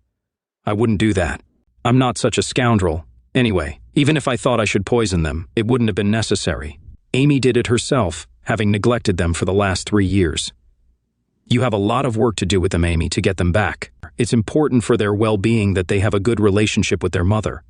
I wouldn't do that. I'm not such a scoundrel. Anyway, even if I thought I should poison them, it wouldn't have been necessary. Amy did it herself, having neglected them for the last 3 years. You have a lot of work to do with them, Amy, to get them back. It's important for their well-being that they have a good relationship with their mother.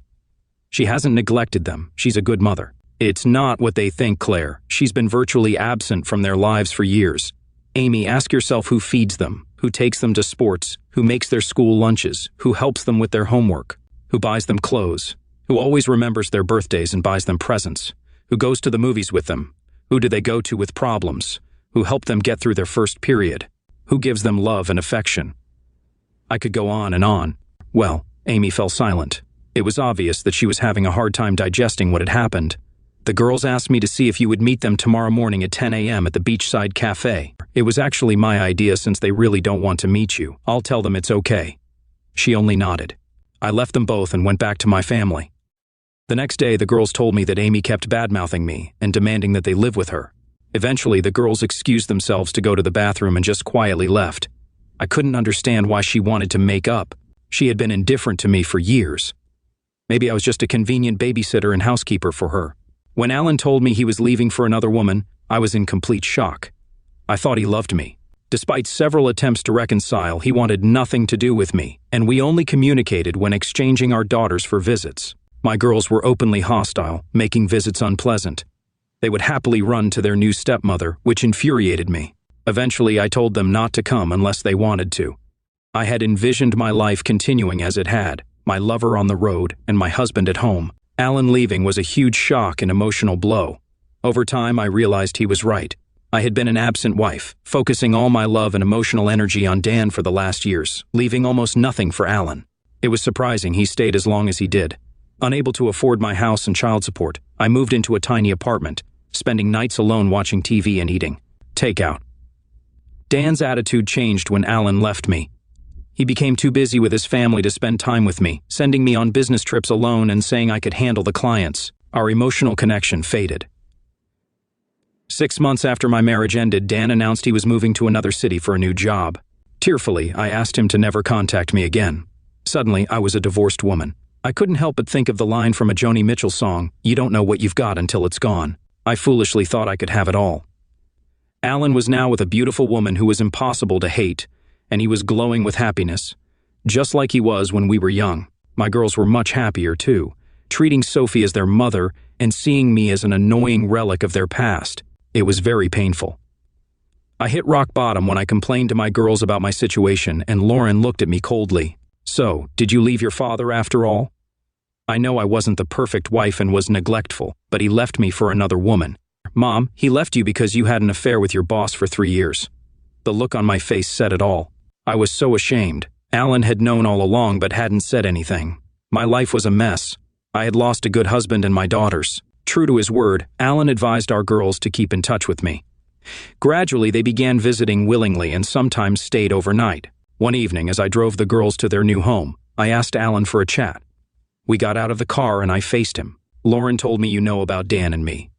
She hasn't neglected them. She's a good mother. It's not what they think, Claire. She's been virtually absent from their lives for years. Amy, ask yourself who feeds them, who takes them to sports, who makes their school lunches, who helps them with their homework, who buys them clothes, who always remembers their birthdays and buys them presents, who goes to the movies with them, who do they go to with problems, who help them get through their first period, who gives them love and affection. I could go on and on. Well, Amy fell silent. It was obvious that she was having a hard time digesting what had happened. The girls asked me to see if you would meet them tomorrow morning at 10 a.m. at the Beachside Cafe. It was actually my idea since they really don't want to meet you. I'll tell them it's okay. She only nodded. I left them both and went back to my family. The next day, the girls told me that Amy kept bad-mouthing me and demanding that they live with her. Eventually, the girls excused themselves to go to the bathroom and just quietly left. I couldn't understand why she wanted to make up. She had been indifferent to me for years. Maybe I was just a convenient babysitter and housekeeper for her. When Alan told me he was leaving for another woman, I was in complete shock. I thought he loved me. Despite several attempts to reconcile, he wanted nothing to do with me, and we only communicated when exchanging our daughters for visits. My girls were openly hostile, making visits unpleasant. They would happily run to their new stepmother, which infuriated me. Eventually, I told them not to come unless they wanted to. I had envisioned my life continuing as it had, my lover on the road and my husband at home. Alan leaving was a huge shock and emotional blow. Over time, I realized he was right. I had been an absent wife, focusing all my love and emotional energy on Dan for the last years, leaving almost nothing for Alan. It was surprising he stayed as long as he did. Unable to afford my house and child support, I moved into a tiny apartment, spending nights alone watching TV and eating takeout. Dan's attitude changed when Alan left me. He became too busy with his family to spend time with me, sending me on business trips alone and saying I could handle the clients. Our emotional connection faded. 6 months after my marriage ended, Dan announced he was moving to another city for a new job. Tearfully, I asked him to never contact me again. Suddenly, I was a divorced woman. I couldn't help but think of the line from a Joni Mitchell song, "You don't know what you've got until it's gone." I foolishly thought I could have it all. Alan was now with a beautiful woman who was impossible to hate, and he was glowing with happiness, just like he was when we were young. My girls were much happier, too, treating Sophie as their mother and seeing me as an annoying relic of their past. It was very painful. I hit rock bottom when I complained to my girls about my situation, and Lauren looked at me coldly. "So, did you leave your father after all?" I know I wasn't the perfect wife and was neglectful, but he left me for another woman. "Mom, he left you because you had an affair with your boss for 3 years. The look on my face said it all. I was so ashamed. Alan had known all along but hadn't said anything. My life was a mess. I had lost a good husband and my daughters. True to his word, Alan advised our girls to keep in touch with me. Gradually, they began visiting willingly and sometimes stayed overnight. One evening, as I drove the girls to their new home, I asked Alan for a chat. We got out of the car and I faced him. "Lauren told me you know about Dan and me."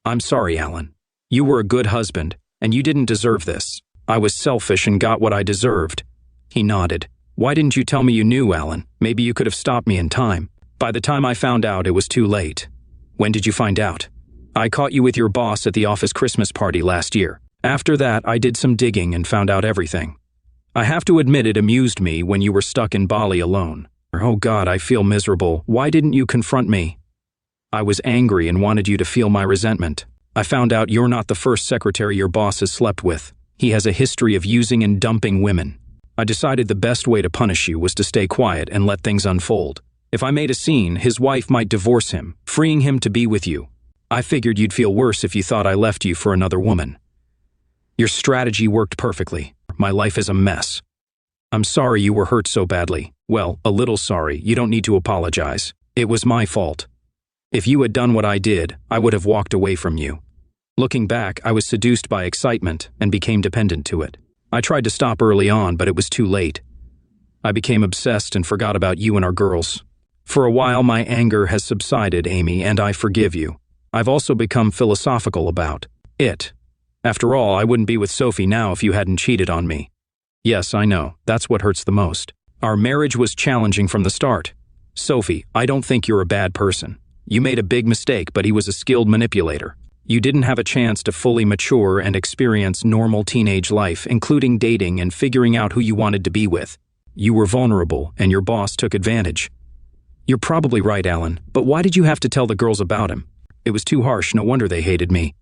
"I'm sorry, Alan. You were a good husband, and you didn't deserve this. I was selfish and got what I deserved." He nodded. "Why didn't you tell me you knew, Alan? Maybe you could have stopped me in time." "By the time I found out, it was too late." "When did you find out?" "I caught you with your boss at the office Christmas party last year. After that, I did some digging and found out everything. I have to admit it amused me when you were stuck in Bali alone. Oh God, I feel miserable. Why didn't you confront me?" "I was angry and wanted you to feel my resentment. I found out you're not the first secretary your boss has slept with. He has a history of using and dumping women. I decided the best way to punish you was to stay quiet and let things unfold. If I made a scene, his wife might divorce him, freeing him to be with you. I figured you'd feel worse if you thought I left you for another woman. Your strategy worked perfectly. My life is a mess. I'm sorry you were hurt so badly. Well, a little sorry. You don't need to apologize. It was my fault. If you had done what I did, I would have walked away from you. Looking back, I was seduced by excitement and became dependent to it. I tried to stop early on, but it was too late. I became obsessed and forgot about you and our girls. For a while, my anger has subsided, Amy, and I forgive you. I've also become philosophical about it. After all, I wouldn't be with Sophie now if you hadn't cheated on me. Yes, I know. That's what hurts the most. Our marriage was challenging from the start. Sophie, I don't think you're a bad person. You made a big mistake, but he was a skilled manipulator. You didn't have a chance to fully mature and experience normal teenage life, including dating and figuring out who you wanted to be with. You were vulnerable, and your boss took advantage. You're probably right, Alan, but why did you have to tell the girls about him? It was too harsh, no wonder they hated me.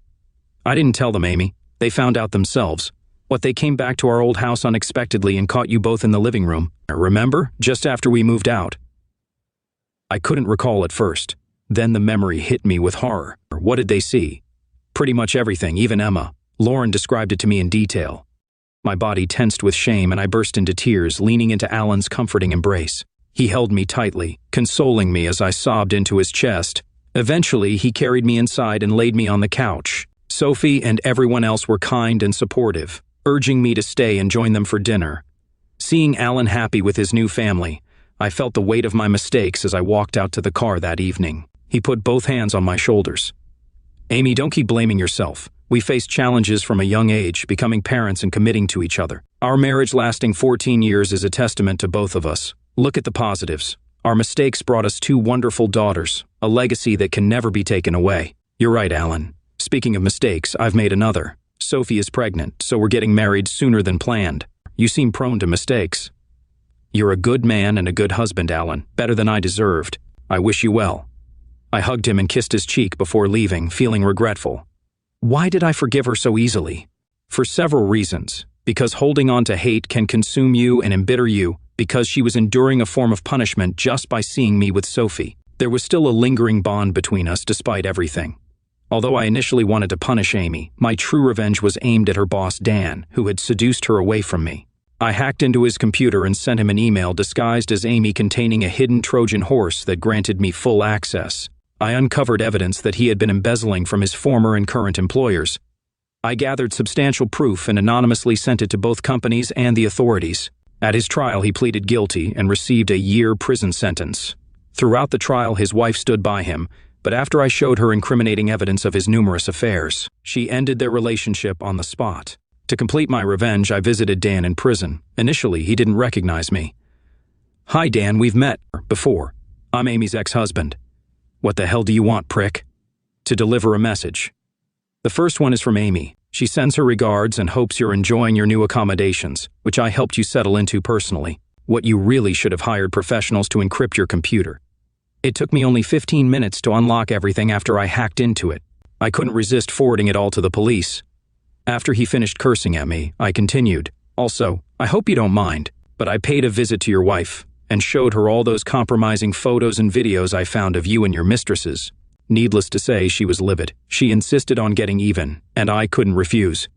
I didn't tell them, Amy. They found out themselves. What, they came back to our old house unexpectedly and caught you both in the living room. Remember? Just after we moved out. I couldn't recall at first. Then the memory hit me with horror. What did they see? Pretty much everything, even Emma. Lauren described it to me in detail. My body tensed with shame and I burst into tears, leaning into Alan's comforting embrace. He held me tightly, consoling me as I sobbed into his chest. Eventually, he carried me inside and laid me on the couch. Sophie and everyone else were kind and supportive, urging me to stay and join them for dinner. Seeing Alan happy with his new family, I felt the weight of my mistakes as I walked out to the car that evening. He put both hands on my shoulders. Amy, don't keep blaming yourself. We faced challenges from a young age, becoming parents and committing to each other. Our marriage lasting 14 years is a testament to both of us. Look at the positives. Our mistakes brought us 2 wonderful daughters, a legacy that can never be taken away. You're right, Alan. Speaking of mistakes, I've made another. Sophie is pregnant, so we're getting married sooner than planned. You seem prone to mistakes. You're a good man and a good husband, Alan. Better than I deserved. I wish you well. I hugged him and kissed his cheek before leaving, feeling regretful. Why did I forgive her so easily? For several reasons. Because holding on to hate can consume you and embitter you, because she was enduring a form of punishment just by seeing me with Sophie. There was still a lingering bond between us despite everything. Although I initially wanted to punish Amy, my true revenge was aimed at her boss Dan, who had seduced her away from me. I hacked into his computer and sent him an email disguised as Amy containing a hidden Trojan horse that granted me full access. I uncovered evidence that he had been embezzling from his former and current employers. I gathered substantial proof and anonymously sent it to both companies and the authorities. At his trial, he pleaded guilty and received a 1-year prison sentence. Throughout the trial, his wife stood by him, but after I showed her incriminating evidence of his numerous affairs, she ended their relationship on the spot. To complete my revenge, I visited Dan in prison. Initially, he didn't recognize me. Hi, Dan, we've met before. I'm Amy's ex-husband. What the hell do you want, prick? To deliver a message. The first one is from Amy. She sends her regards and hopes you're enjoying your new accommodations, which I helped you settle into personally. What you really should have hired professionals to encrypt your computer. It took me only 15 minutes to unlock everything after I hacked into it. I couldn't resist forwarding it all to the police. After he finished cursing at me, I continued. Also, I hope you don't mind, but I paid a visit to your wife and showed her all those compromising photos and videos I found of you and your mistresses. Needless to say, she was livid. She insisted on getting even, and I couldn't refuse.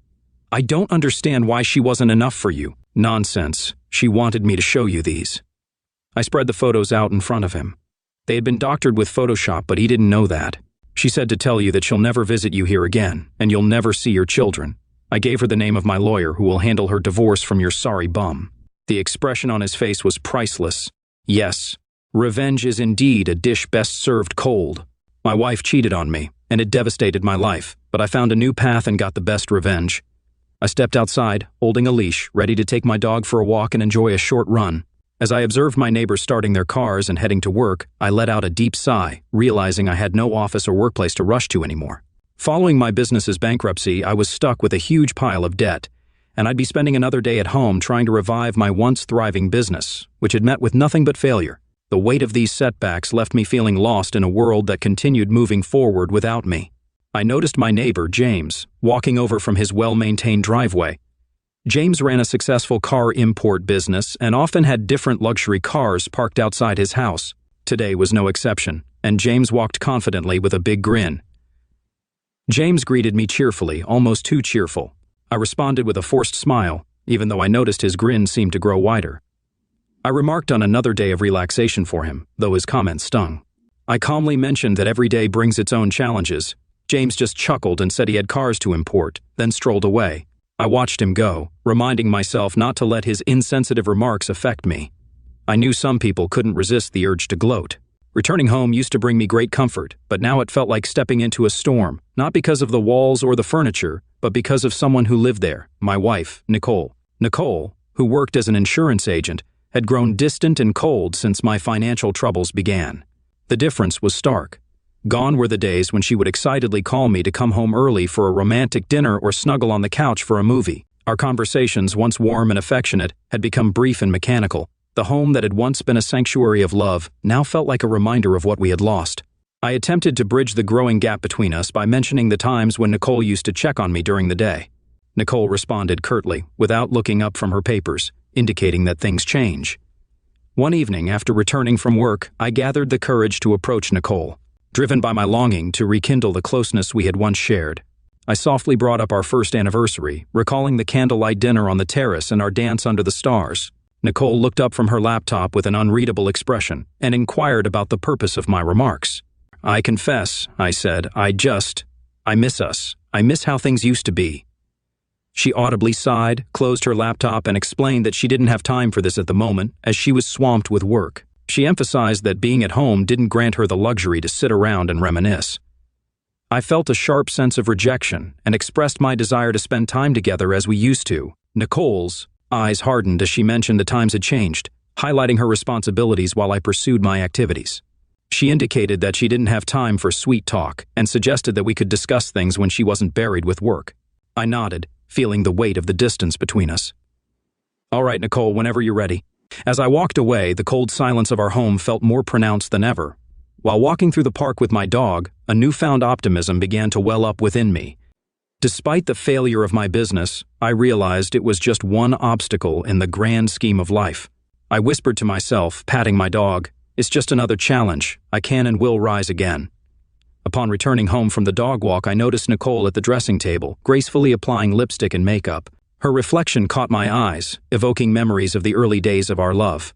I don't understand why she wasn't enough for you. Nonsense. She wanted me to show you these. I spread the photos out in front of him. They had been doctored with Photoshop, but he didn't know that. She said to tell you that she'll never visit you here again, and you'll never see your children. I gave her the name of my lawyer who will handle her divorce from your sorry bum. The expression on his face was priceless. Yes, revenge is indeed a dish best served cold. My wife cheated on me, and it devastated my life, but I found a new path and got the best revenge. I stepped outside, holding a leash, ready to take my dog for a walk and enjoy a short run. As I observed my neighbors starting their cars and heading to work, I let out a deep sigh, realizing I had no office or workplace to rush to anymore. Following my business's bankruptcy, I was stuck with a huge pile of debt, and I'd be spending another day at home trying to revive my once thriving business, which had met with nothing but failure. The weight of these setbacks left me feeling lost in a world that continued moving forward without me. I noticed my neighbor, James, walking over from his well-maintained driveway. James ran a successful car import business and often had different luxury cars parked outside his house. Today was no exception, and James walked confidently with a big grin. James greeted me cheerfully, almost too cheerful. I responded with a forced smile, even though I noticed his grin seemed to grow wider. I remarked on another day of relaxation for him, though his comments stung. I calmly mentioned that every day brings its own challenges. James just chuckled and said he had cars to import, then strolled away. I watched him go, reminding myself not to let his insensitive remarks affect me. I knew some people couldn't resist the urge to gloat. Returning home used to bring me great comfort, but now it felt like stepping into a storm, not because of the walls or the furniture, but because of someone who lived there, my wife, Nicole. Nicole, who worked as an insurance agent, had grown distant and cold since my financial troubles began. The difference was stark. Gone were the days when she would excitedly call me to come home early for a romantic dinner or snuggle on the couch for a movie. Our conversations, once warm and affectionate, had become brief and mechanical. The home that had once been a sanctuary of love now felt like a reminder of what we had lost. I attempted to bridge the growing gap between us by mentioning the times when Nicole used to check on me during the day. Nicole responded curtly, without looking up from her papers, indicating that things change. One evening, after returning from work, I gathered the courage to approach Nicole, driven by my longing to rekindle the closeness we had once shared. I softly brought up our first anniversary, recalling the candlelight dinner on the terrace and our dance under the stars. Nicole looked up from her laptop with an unreadable expression and inquired about the purpose of my remarks. I confess, I said, I miss us. I miss how things used to be. She audibly sighed, closed her laptop, and explained that she didn't have time for this at the moment, as she was swamped with work. She emphasized that being at home didn't grant her the luxury to sit around and reminisce. I felt a sharp sense of rejection and expressed my desire to spend time together as we used to. Nicole's eyes hardened as she mentioned the times had changed, highlighting her responsibilities while I pursued my activities. She indicated that she didn't have time for sweet talk and suggested that we could discuss things when she wasn't buried with work. I nodded, feeling the weight of the distance between us. All right, Nicole, whenever you're ready. As I walked away, the cold silence of our home felt more pronounced than ever. While walking through the park with my dog, a newfound optimism began to well up within me. Despite the failure of my business, I realized it was just one obstacle in the grand scheme of life. I whispered to myself, patting my dog, "It's just another challenge. I can and will rise again." Upon returning home from the dog walk, I noticed Nicole at the dressing table, gracefully applying lipstick and makeup. Her reflection caught my eyes, evoking memories of the early days of our love.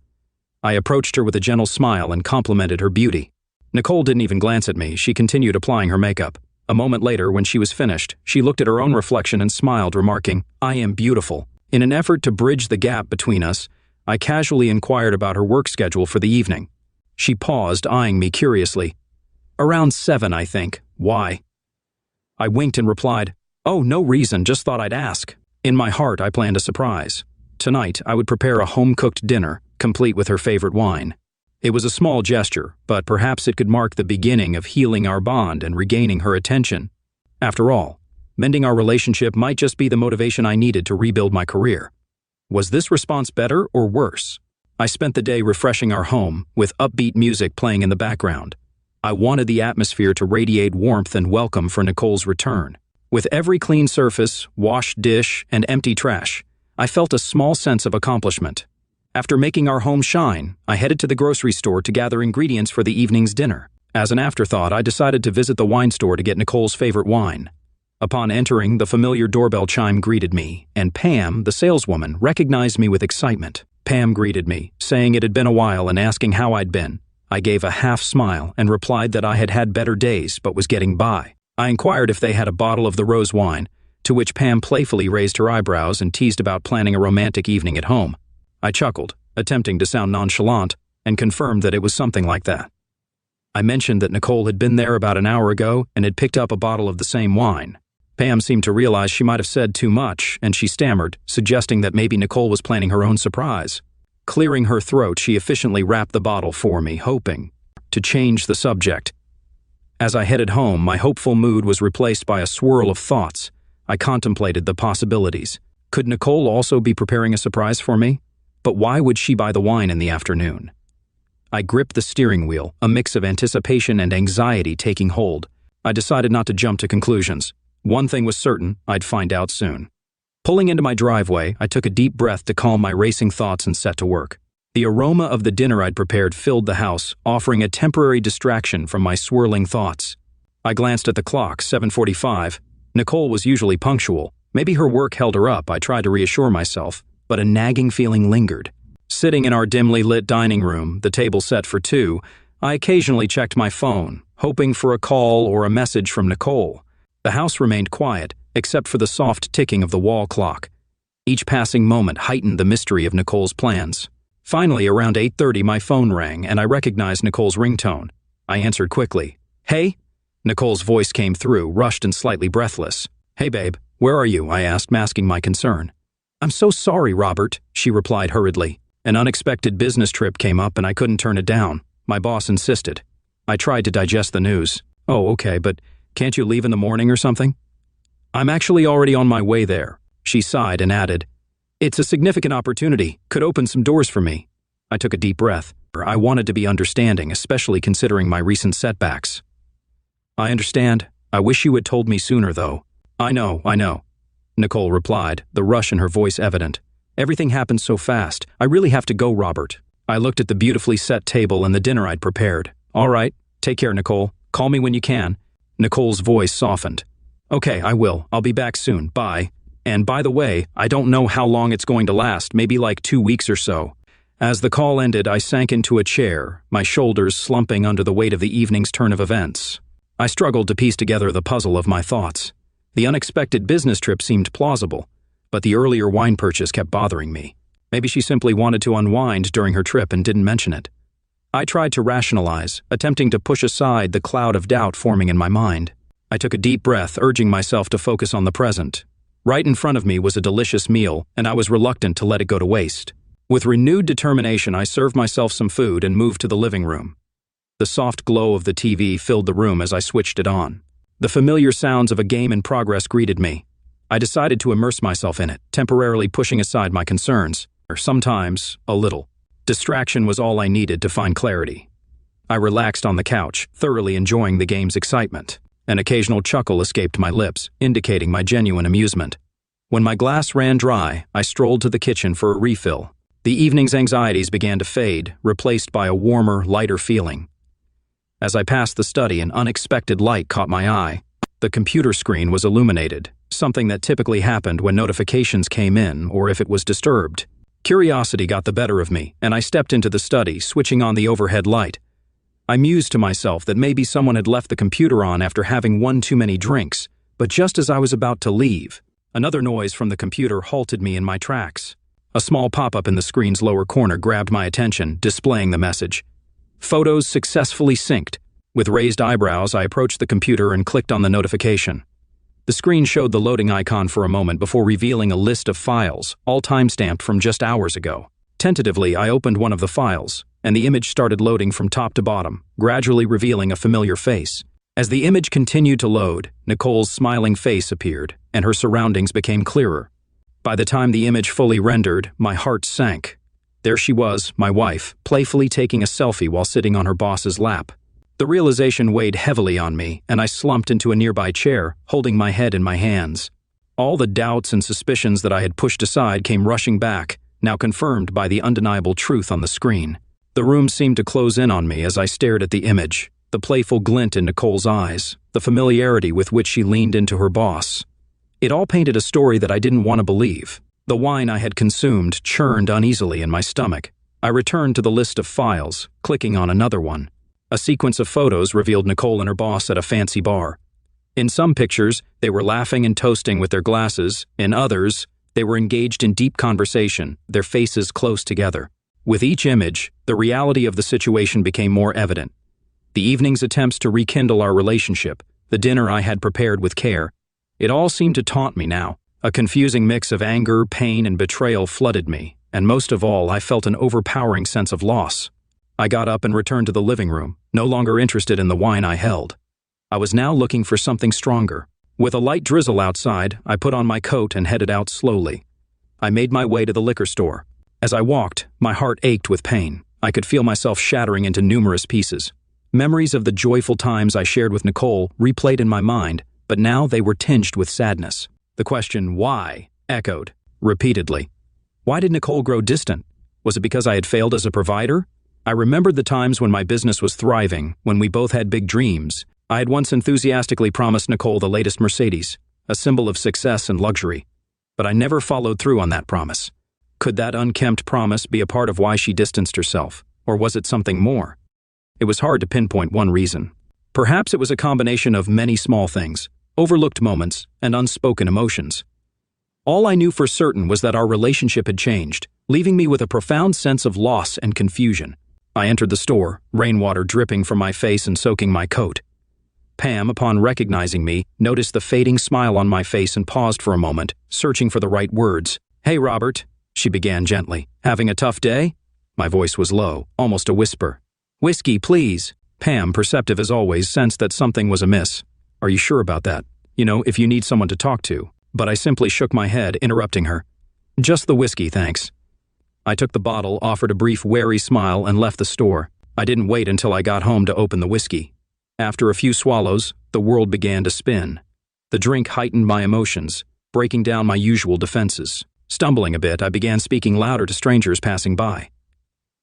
I approached her with a gentle smile and complimented her beauty. Nicole didn't even glance at me. She continued applying her makeup. A moment later, when she was finished, she looked at her own reflection and smiled, remarking, "I am beautiful." In an effort to bridge the gap between us, I casually inquired about her work schedule for the evening. She paused, eyeing me curiously. "Around 7, I think. Why?" I winked and replied, "Oh, no reason, just thought I'd ask." In my heart, I planned a surprise. Tonight, I would prepare a home-cooked dinner, complete with her favorite wine. It was a small gesture, but perhaps it could mark the beginning of healing our bond and regaining her attention. After all, mending our relationship might just be the motivation I needed to rebuild my career. Was this response better or worse? I spent the day refreshing our home, with upbeat music playing in the background. I wanted the atmosphere to radiate warmth and welcome for Nicole's return. With every clean surface, washed dish, and empty trash, I felt a small sense of accomplishment. After making our home shine, I headed to the grocery store to gather ingredients for the evening's dinner. As an afterthought, I decided to visit the wine store to get Nicole's favorite wine. Upon entering, the familiar doorbell chime greeted me, and Pam, the saleswoman, recognized me with excitement. Pam greeted me, saying it had been a while and asking how I'd been. I gave a half smile and replied that I had had better days but was getting by. I inquired if they had a bottle of the rose wine, to which Pam playfully raised her eyebrows and teased about planning a romantic evening at home. I chuckled, attempting to sound nonchalant, and confirmed that it was something like that. I mentioned that Nicole had been there about an hour ago and had picked up a bottle of the same wine. Pam seemed to realize she might have said too much, and she stammered, suggesting that maybe Nicole was planning her own surprise. Clearing her throat, she efficiently wrapped the bottle for me, hoping to change the subject. As I headed home, my hopeful mood was replaced by a swirl of thoughts. I contemplated the possibilities. Could Nicole also be preparing a surprise for me? But why would she buy the wine in the afternoon? I gripped the steering wheel, a mix of anticipation and anxiety taking hold. I decided not to jump to conclusions. One thing was certain, I'd find out soon. Pulling into my driveway, I took a deep breath to calm my racing thoughts and set to work. The aroma of the dinner I'd prepared filled the house, offering a temporary distraction from my swirling thoughts. I glanced at the clock, 7:45. Nicole was usually punctual. Maybe her work held her up, I tried to reassure myself, but a nagging feeling lingered. Sitting in our dimly lit dining room, the table set for 2, I occasionally checked my phone, hoping for a call or a message from Nicole. The house remained quiet, except for the soft ticking of the wall clock. Each passing moment heightened the mystery of Nicole's plans. Finally, around 8:30, my phone rang, and I recognized Nicole's ringtone. I answered quickly. "Hey?" Nicole's voice came through, rushed and slightly breathless. "Hey, babe, where are you?" I asked, masking my concern. "I'm so sorry, Robert," she replied hurriedly. "An unexpected business trip came up and I couldn't turn it down. My boss insisted." I tried to digest the news. Oh, okay, but can't you leave in the morning or something? I'm actually already on my way there. She sighed and added, It's a significant opportunity, could open some doors for me. I took a deep breath. I wanted to be understanding, especially considering my recent setbacks. I understand. I wish you had told me sooner, though. I know, Nicole replied, the rush in her voice evident. Everything happened so fast. I really have to go, Robert. I looked at the beautifully set table and the dinner I'd prepared. All right, take care, Nicole. Call me when you can. Nicole's voice softened. Okay, I will. I'll be back soon. Bye. And by the way, I don't know how long it's going to last, maybe like 2 weeks or so. As the call ended, I sank into a chair, my shoulders slumping under the weight of the evening's turn of events. I struggled to piece together the puzzle of my thoughts. The unexpected business trip seemed plausible, but the earlier wine purchase kept bothering me. Maybe she simply wanted to unwind during her trip and didn't mention it. I tried to rationalize, attempting to push aside the cloud of doubt forming in my mind. I took a deep breath, urging myself to focus on the present. Right in front of me was a delicious meal, and I was reluctant to let it go to waste. With renewed determination, I served myself some food and moved to the living room. The soft glow of the TV filled the room as I switched it on. The familiar sounds of a game in progress greeted me. I decided to immerse myself in it, temporarily pushing aside my concerns, or sometimes a little. Distraction was all I needed to find clarity. I relaxed on the couch, thoroughly enjoying the game's excitement. An occasional chuckle escaped my lips, indicating my genuine amusement. When my glass ran dry, I strolled to the kitchen for a refill. The evening's anxieties began to fade, replaced by a warmer, lighter feeling. As I passed the study, an unexpected light caught my eye. The computer screen was illuminated, something that typically happened when notifications came in or if it was disturbed. Curiosity got the better of me, and I stepped into the study, switching on the overhead light. I mused to myself that maybe someone had left the computer on after having one too many drinks, but just as I was about to leave, another noise from the computer halted me in my tracks. A small pop-up in the screen's lower corner grabbed my attention, displaying the message. Photos successfully synced. With raised eyebrows, I approached the computer and clicked on the notification. The screen showed the loading icon for a moment before revealing a list of files, all timestamped from just hours ago. Tentatively, I opened one of the files, and the image started loading from top to bottom, gradually revealing a familiar face. As the image continued to load, Nicole's smiling face appeared, and her surroundings became clearer. By the time the image fully rendered, my heart sank. There she was, my wife, playfully taking a selfie while sitting on her boss's lap. The realization weighed heavily on me, and I slumped into a nearby chair, holding my head in my hands. All the doubts and suspicions that I had pushed aside came rushing back, now confirmed by the undeniable truth on the screen. The room seemed to close in on me as I stared at the image, the playful glint in Nicole's eyes, the familiarity with which she leaned into her boss. It all painted a story that I didn't want to believe. The wine I had consumed churned uneasily in my stomach. I returned to the list of files, clicking on another one. A sequence of photos revealed Nicole and her boss at a fancy bar. In some pictures, they were laughing and toasting with their glasses. In others, they were engaged in deep conversation, their faces close together. With each image, the reality of the situation became more evident. The evening's attempts to rekindle our relationship, the dinner I had prepared with care, it all seemed to taunt me now. A confusing mix of anger, pain, and betrayal flooded me, and most of all, I felt an overpowering sense of loss. I got up and returned to the living room, no longer interested in the wine I held. I was now looking for something stronger. With a light drizzle outside, I put on my coat and headed out slowly. I made my way to the liquor store. As I walked, my heart ached with pain. I could feel myself shattering into numerous pieces. Memories of the joyful times I shared with Nicole replayed in my mind, but now they were tinged with sadness. The question, why, echoed repeatedly. Why did Nicole grow distant? Was it because I had failed as a provider? I remembered the times when my business was thriving, when we both had big dreams. I had once enthusiastically promised Nicole the latest Mercedes, a symbol of success and luxury. But I never followed through on that promise. Could that unkempt promise be a part of why she distanced herself, or was it something more? It was hard to pinpoint one reason. Perhaps it was a combination of many small things, overlooked moments, and unspoken emotions. All I knew for certain was that our relationship had changed, leaving me with a profound sense of loss and confusion. I entered the store, rainwater dripping from my face and soaking my coat. Pam, upon recognizing me, noticed the fading smile on my face and paused for a moment, searching for the right words. "Hey, Robert," she began gently. "Having a tough day?" My voice was low, almost a whisper. "Whiskey, please." Pam, perceptive as always, sensed that something was amiss. "Are you sure about that? You know, if you need someone to talk to." But I simply shook my head, interrupting her. "Just the whiskey, thanks." I took the bottle, offered a brief wary smile, and left the store. I didn't wait until I got home to open the whiskey. After a few swallows, the world began to spin. The drink heightened my emotions, breaking down my usual defenses. Stumbling a bit, I began speaking louder to strangers passing by.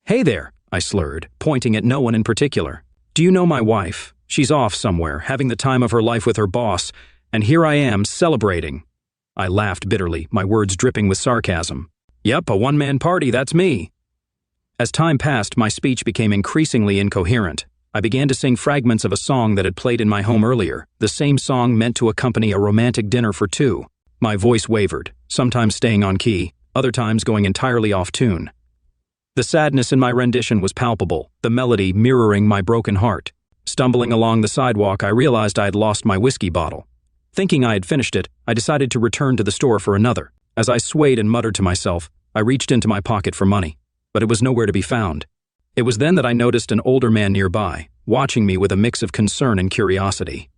"Hey there," I slurred, pointing at no one in particular. "Do you know my wife? She's off somewhere, having the time of her life with her boss, and here I am, celebrating." I laughed bitterly, my words dripping with sarcasm. "Yep, a one-man party, that's me." As time passed, my speech became increasingly incoherent. I began to sing fragments of a song that had played in my home earlier, the same song meant to accompany a romantic dinner for two. My voice wavered, sometimes staying on key, other times going entirely off tune. The sadness in my rendition was palpable, the melody mirroring my broken heart. Stumbling along the sidewalk, I realized I had lost my whiskey bottle. Thinking I had finished it, I decided to return to the store for another. As I swayed and muttered to myself, I reached into my pocket for money, but it was nowhere to be found. It was then that I noticed an older man nearby, watching me with a mix of concern and curiosity.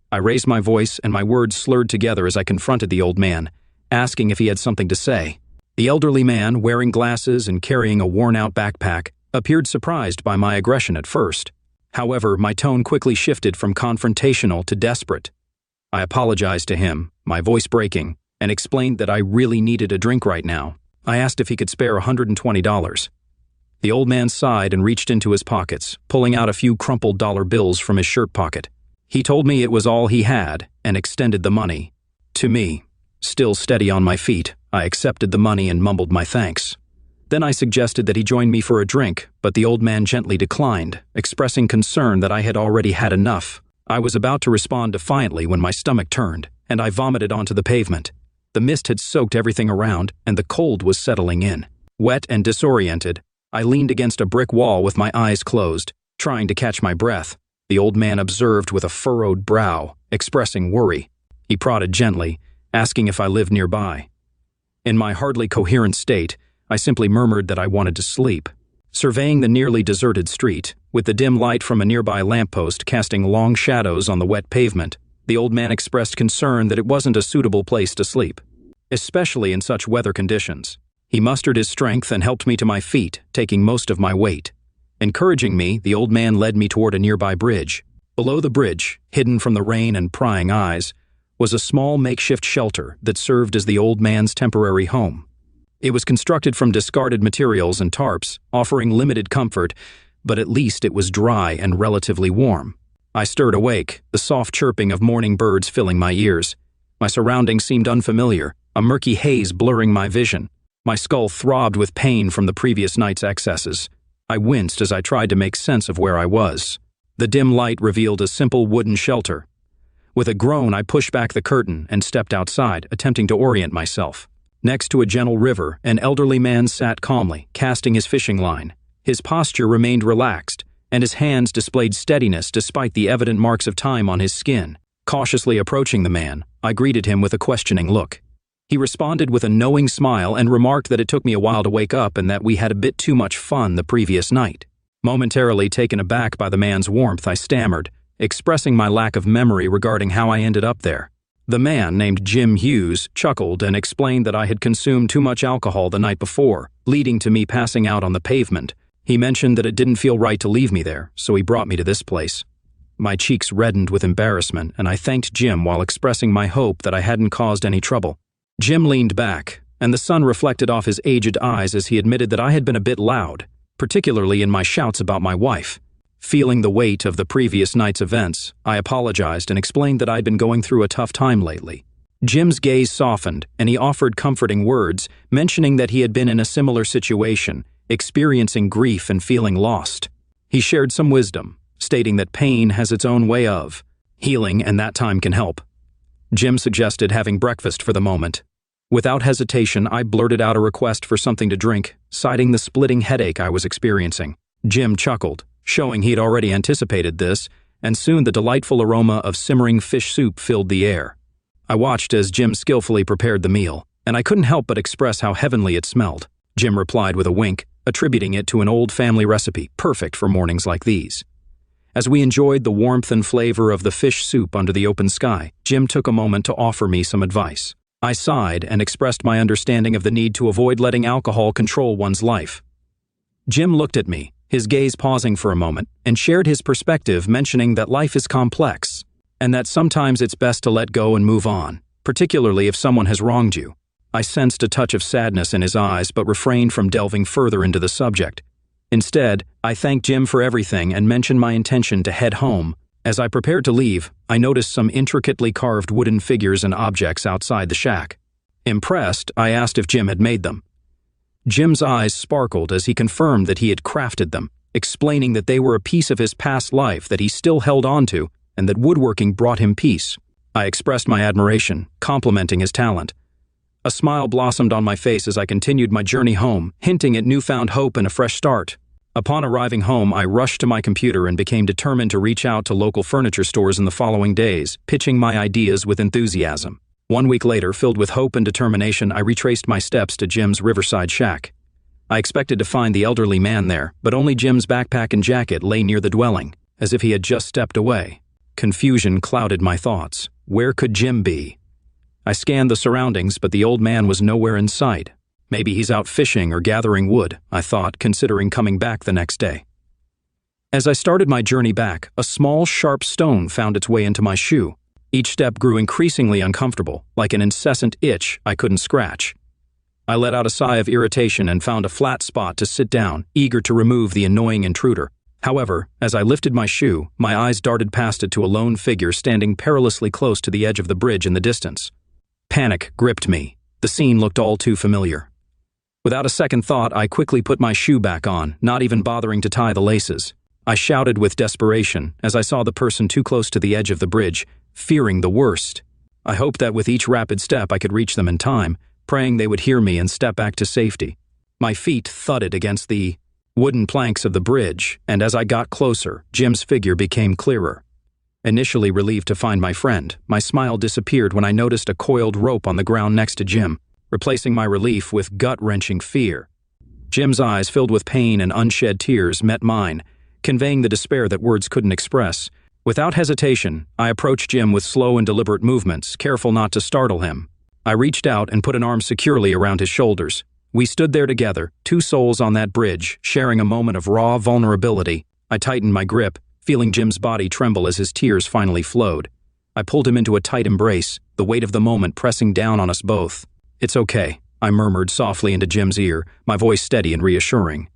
I raised my voice and my words slurred together as I confronted the old man, asking if he had something to say. The elderly man, wearing glasses and carrying a worn-out backpack, appeared surprised by my aggression at first. However, my tone quickly shifted from confrontational to desperate. I apologized to him, my voice breaking, and explained that I really needed a drink right now. I asked if he could spare $120. The old man sighed and reached into his pockets, pulling out a few crumpled dollar bills from his shirt pocket. He told me it was all he had and extended the money. To me, still steady on my feet, I accepted the money and mumbled my thanks. Then I suggested that he join me for a drink, but the old man gently declined, expressing concern that I had already had enough. I was about to respond defiantly when my stomach turned, and I vomited onto the pavement. The mist had soaked everything around, and the cold was settling in. Wet and disoriented, I leaned against a brick wall with my eyes closed, trying to catch my breath. The old man observed with a furrowed brow, expressing worry. He prodded gently, asking if I lived nearby. In my hardly coherent state, I simply murmured that I wanted to sleep. Surveying the nearly deserted street, with the dim light from a nearby lamppost casting long shadows on the wet pavement, the old man expressed concern that it wasn't a suitable place to sleep, especially in such weather conditions. He mustered his strength and helped me to my feet, taking most of my weight. Encouraging me, the old man led me toward a nearby bridge. Below the bridge, hidden from the rain and prying eyes, was a small makeshift shelter that served as the old man's temporary home. It was constructed from discarded materials and tarps, offering limited comfort, but at least it was dry and relatively warm. I stirred awake, the soft chirping of morning birds filling my ears. My surroundings seemed unfamiliar, a murky haze blurring my vision. My skull throbbed with pain from the previous night's excesses. I winced as I tried to make sense of where I was. The dim light revealed a simple wooden shelter. With a groan, I pushed back the curtain and stepped outside, attempting to orient myself. Next to a gentle river, an elderly man sat calmly, casting his fishing line. His posture remained relaxed, and his hands displayed steadiness despite the evident marks of time on his skin. Cautiously approaching the man, I greeted him with a questioning look. He responded with a knowing smile and remarked that it took me a while to wake up and that we had a bit too much fun the previous night. Momentarily taken aback by the man's warmth, I stammered, expressing my lack of memory regarding how I ended up there. The man, named Jim Hughes, chuckled and explained that I had consumed too much alcohol the night before, leading to me passing out on the pavement. He mentioned that it didn't feel right to leave me there, so he brought me to this place. My cheeks reddened with embarrassment, and I thanked Jim while expressing my hope that I hadn't caused any trouble. Jim leaned back, and the sun reflected off his aged eyes as he admitted that I had been a bit loud, particularly in my shouts about my wife. Feeling the weight of the previous night's events, I apologized and explained that I'd been going through a tough time lately. Jim's gaze softened, and he offered comforting words, mentioning that he had been in a similar situation, experiencing grief and feeling lost. He shared some wisdom, stating that pain has its own way of healing and that time can help. Jim suggested having breakfast for the moment. Without hesitation, I blurted out a request for something to drink, citing the splitting headache I was experiencing. Jim chuckled, showing he'd already anticipated this, and soon the delightful aroma of simmering fish soup filled the air. I watched as Jim skillfully prepared the meal, and I couldn't help but express how heavenly it smelled. Jim replied with a wink, attributing it to an old family recipe perfect for mornings like these. As we enjoyed the warmth and flavor of the fish soup under the open sky, Jim took a moment to offer me some advice. I sighed and expressed my understanding of the need to avoid letting alcohol control one's life. Jim looked at me, his gaze pausing for a moment, and shared his perspective, mentioning that life is complex, and that sometimes it's best to let go and move on, particularly if someone has wronged you. I sensed a touch of sadness in his eyes, but refrained from delving further into the subject. Instead, I thanked Jim for everything and mentioned my intention to head home. As I prepared to leave, I noticed some intricately carved wooden figures and objects outside the shack. Impressed, I asked if Jim had made them. Jim's eyes sparkled as he confirmed that he had crafted them, explaining that they were a piece of his past life that he still held on to and that woodworking brought him peace. I expressed my admiration, complimenting his talent. A smile blossomed on my face as I continued my journey home, hinting at newfound hope and a fresh start. Upon arriving home, I rushed to my computer and became determined to reach out to local furniture stores in the following days, pitching my ideas with enthusiasm. 1 week later, filled with hope and determination, I retraced my steps to Jim's riverside shack. I expected to find the elderly man there, but only Jim's backpack and jacket lay near the dwelling, as if he had just stepped away. Confusion clouded my thoughts. Where could Jim be? I scanned the surroundings, but the old man was nowhere in sight. Maybe he's out fishing or gathering wood, I thought, considering coming back the next day. As I started my journey back, a small, sharp stone found its way into my shoe. Each step grew increasingly uncomfortable, like an incessant itch I couldn't scratch. I let out a sigh of irritation and found a flat spot to sit down, eager to remove the annoying intruder. However, as I lifted my shoe, my eyes darted past it to a lone figure standing perilously close to the edge of the bridge in the distance. Panic gripped me. The scene looked all too familiar. Without a second thought, I quickly put my shoe back on, not even bothering to tie the laces. I shouted with desperation as I saw the person too close to the edge of the bridge, fearing the worst. I hoped that with each rapid step I could reach them in time, praying they would hear me and step back to safety. My feet thudded against the wooden planks of the bridge, and as I got closer, Jim's figure became clearer. Initially relieved to find my friend, my smile disappeared when I noticed a coiled rope on the ground next to Jim, replacing my relief with gut-wrenching fear. Jim's eyes, filled with pain and unshed tears, met mine, conveying the despair that words couldn't express. Without hesitation, I approached Jim with slow and deliberate movements, careful not to startle him. I reached out and put an arm securely around his shoulders. We stood there together, two souls on that bridge, sharing a moment of raw vulnerability. I tightened my grip, feeling Jim's body tremble as his tears finally flowed. I pulled him into a tight embrace, the weight of the moment pressing down on us both. "It's okay," I murmured softly into Jim's ear, my voice steady and reassuring.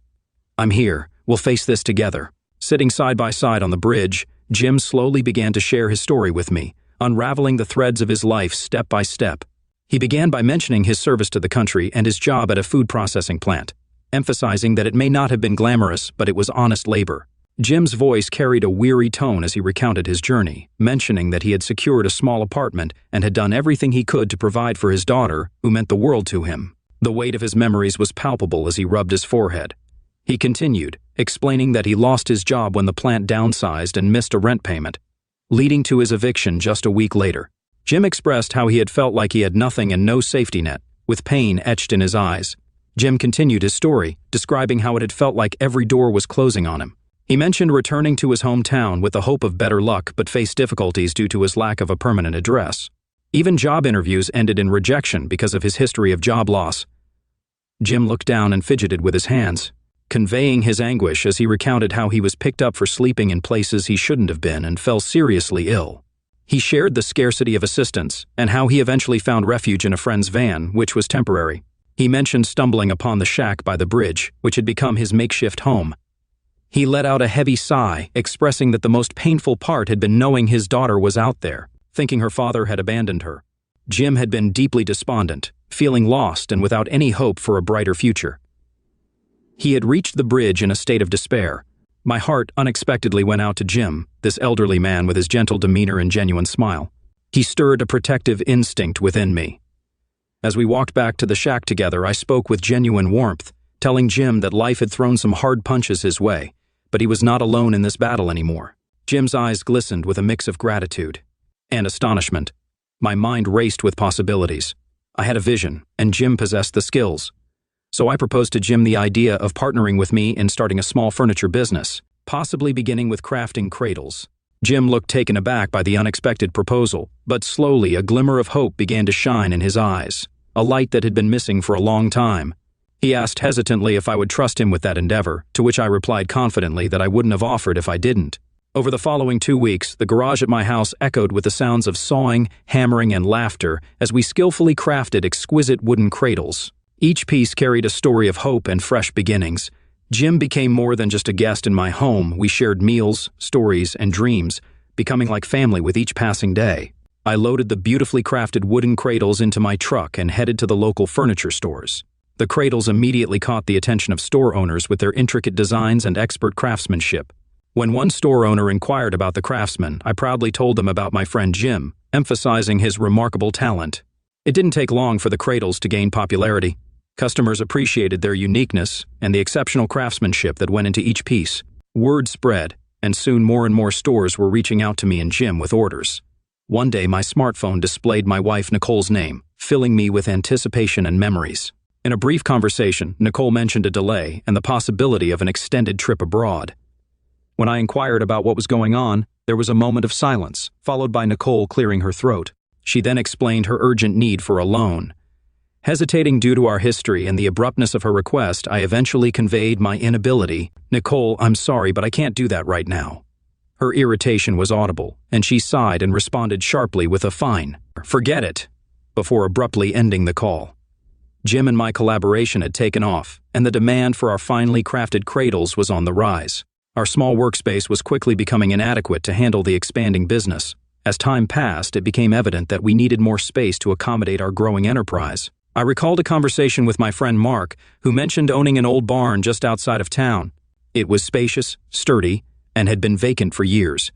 "I'm here. We'll face this together." Sitting side by side on the bridge, Jim slowly began to share his story with me, unraveling the threads of his life step by step. He began by mentioning his service to the country and his job at a food processing plant, emphasizing that it may not have been glamorous, but it was honest labor. Jim's voice carried a weary tone as he recounted his journey, mentioning that he had secured a small apartment and had done everything he could to provide for his daughter, who meant the world to him. The weight of his memories was palpable as he rubbed his forehead. He continued, explaining that he lost his job when the plant downsized and missed a rent payment, leading to his eviction just a week later. Jim expressed how he had felt like he had nothing and no safety net, with pain etched in his eyes. Jim continued his story, describing how it had felt like every door was closing on him. He mentioned returning to his hometown with the hope of better luck but faced difficulties due to his lack of a permanent address. Even job interviews ended in rejection because of his history of job loss. Jim looked down and fidgeted with his hands, conveying his anguish as he recounted how he was picked up for sleeping in places he shouldn't have been and fell seriously ill. He shared the scarcity of assistance and how he eventually found refuge in a friend's van, which was temporary. He mentioned stumbling upon the shack by the bridge, which had become his makeshift home. He let out a heavy sigh, expressing that the most painful part had been knowing his daughter was out there, thinking her father had abandoned her. Jim had been deeply despondent, feeling lost and without any hope for a brighter future. He had reached the bridge in a state of despair. My heart unexpectedly went out to Jim, this elderly man with his gentle demeanor and genuine smile. He stirred a protective instinct within me. As we walked back to the shack together, I spoke with genuine warmth, telling Jim that life had thrown some hard punches his way, but he was not alone in this battle anymore. Jim's eyes glistened with a mix of gratitude and astonishment. My mind raced with possibilities. I had a vision, and Jim possessed the skills. So I proposed to Jim the idea of partnering with me in starting a small furniture business. possibly beginning with crafting cradles. Jim looked taken aback by the unexpected proposal, but slowly a glimmer of hope began to shine in his eyes, a light that had been missing for a long time. He asked hesitantly if I would trust him with that endeavor, to which I replied confidently that I wouldn't have offered if I didn't. Over the following 2 weeks, the garage at my house echoed with the sounds of sawing, hammering, and laughter as we skillfully crafted exquisite wooden cradles. Each piece carried a story of hope and fresh beginnings. Jim became more than just a guest in my home. We shared meals, stories, and dreams, becoming like family with each passing day. I loaded the beautifully crafted wooden cradles into my truck and headed to the local furniture stores. The cradles immediately caught the attention of store owners with their intricate designs and expert craftsmanship. When one store owner inquired about the craftsman, I proudly told them about my friend Jim, emphasizing his remarkable talent. It didn't take long for the cradles to gain popularity. Customers appreciated their uniqueness and the exceptional craftsmanship that went into each piece. Word spread, and soon more and more stores were reaching out to me and Jim with orders. One day, my smartphone displayed my wife Nicole's name, filling me with anticipation and memories. In a brief conversation, Nicole mentioned a delay and the possibility of an extended trip abroad. When I inquired about what was going on, there was a moment of silence, followed by Nicole clearing her throat. She then explained her urgent need for a loan. Hesitating due to our history and the abruptness of her request, I eventually conveyed my inability. "Nicole, I'm sorry, but I can't do that right now." Her irritation was audible, and she sighed and responded sharply with a "Fine, forget it," before abruptly ending the call. Jim and my collaboration had taken off, and the demand for our finely crafted cradles was on the rise. Our small workspace was quickly becoming inadequate to handle the expanding business. As time passed, it became evident that we needed more space to accommodate our growing enterprise. I recalled a conversation with my friend Mark, who mentioned owning an old barn just outside of town. It was spacious, sturdy, and had been vacant for years.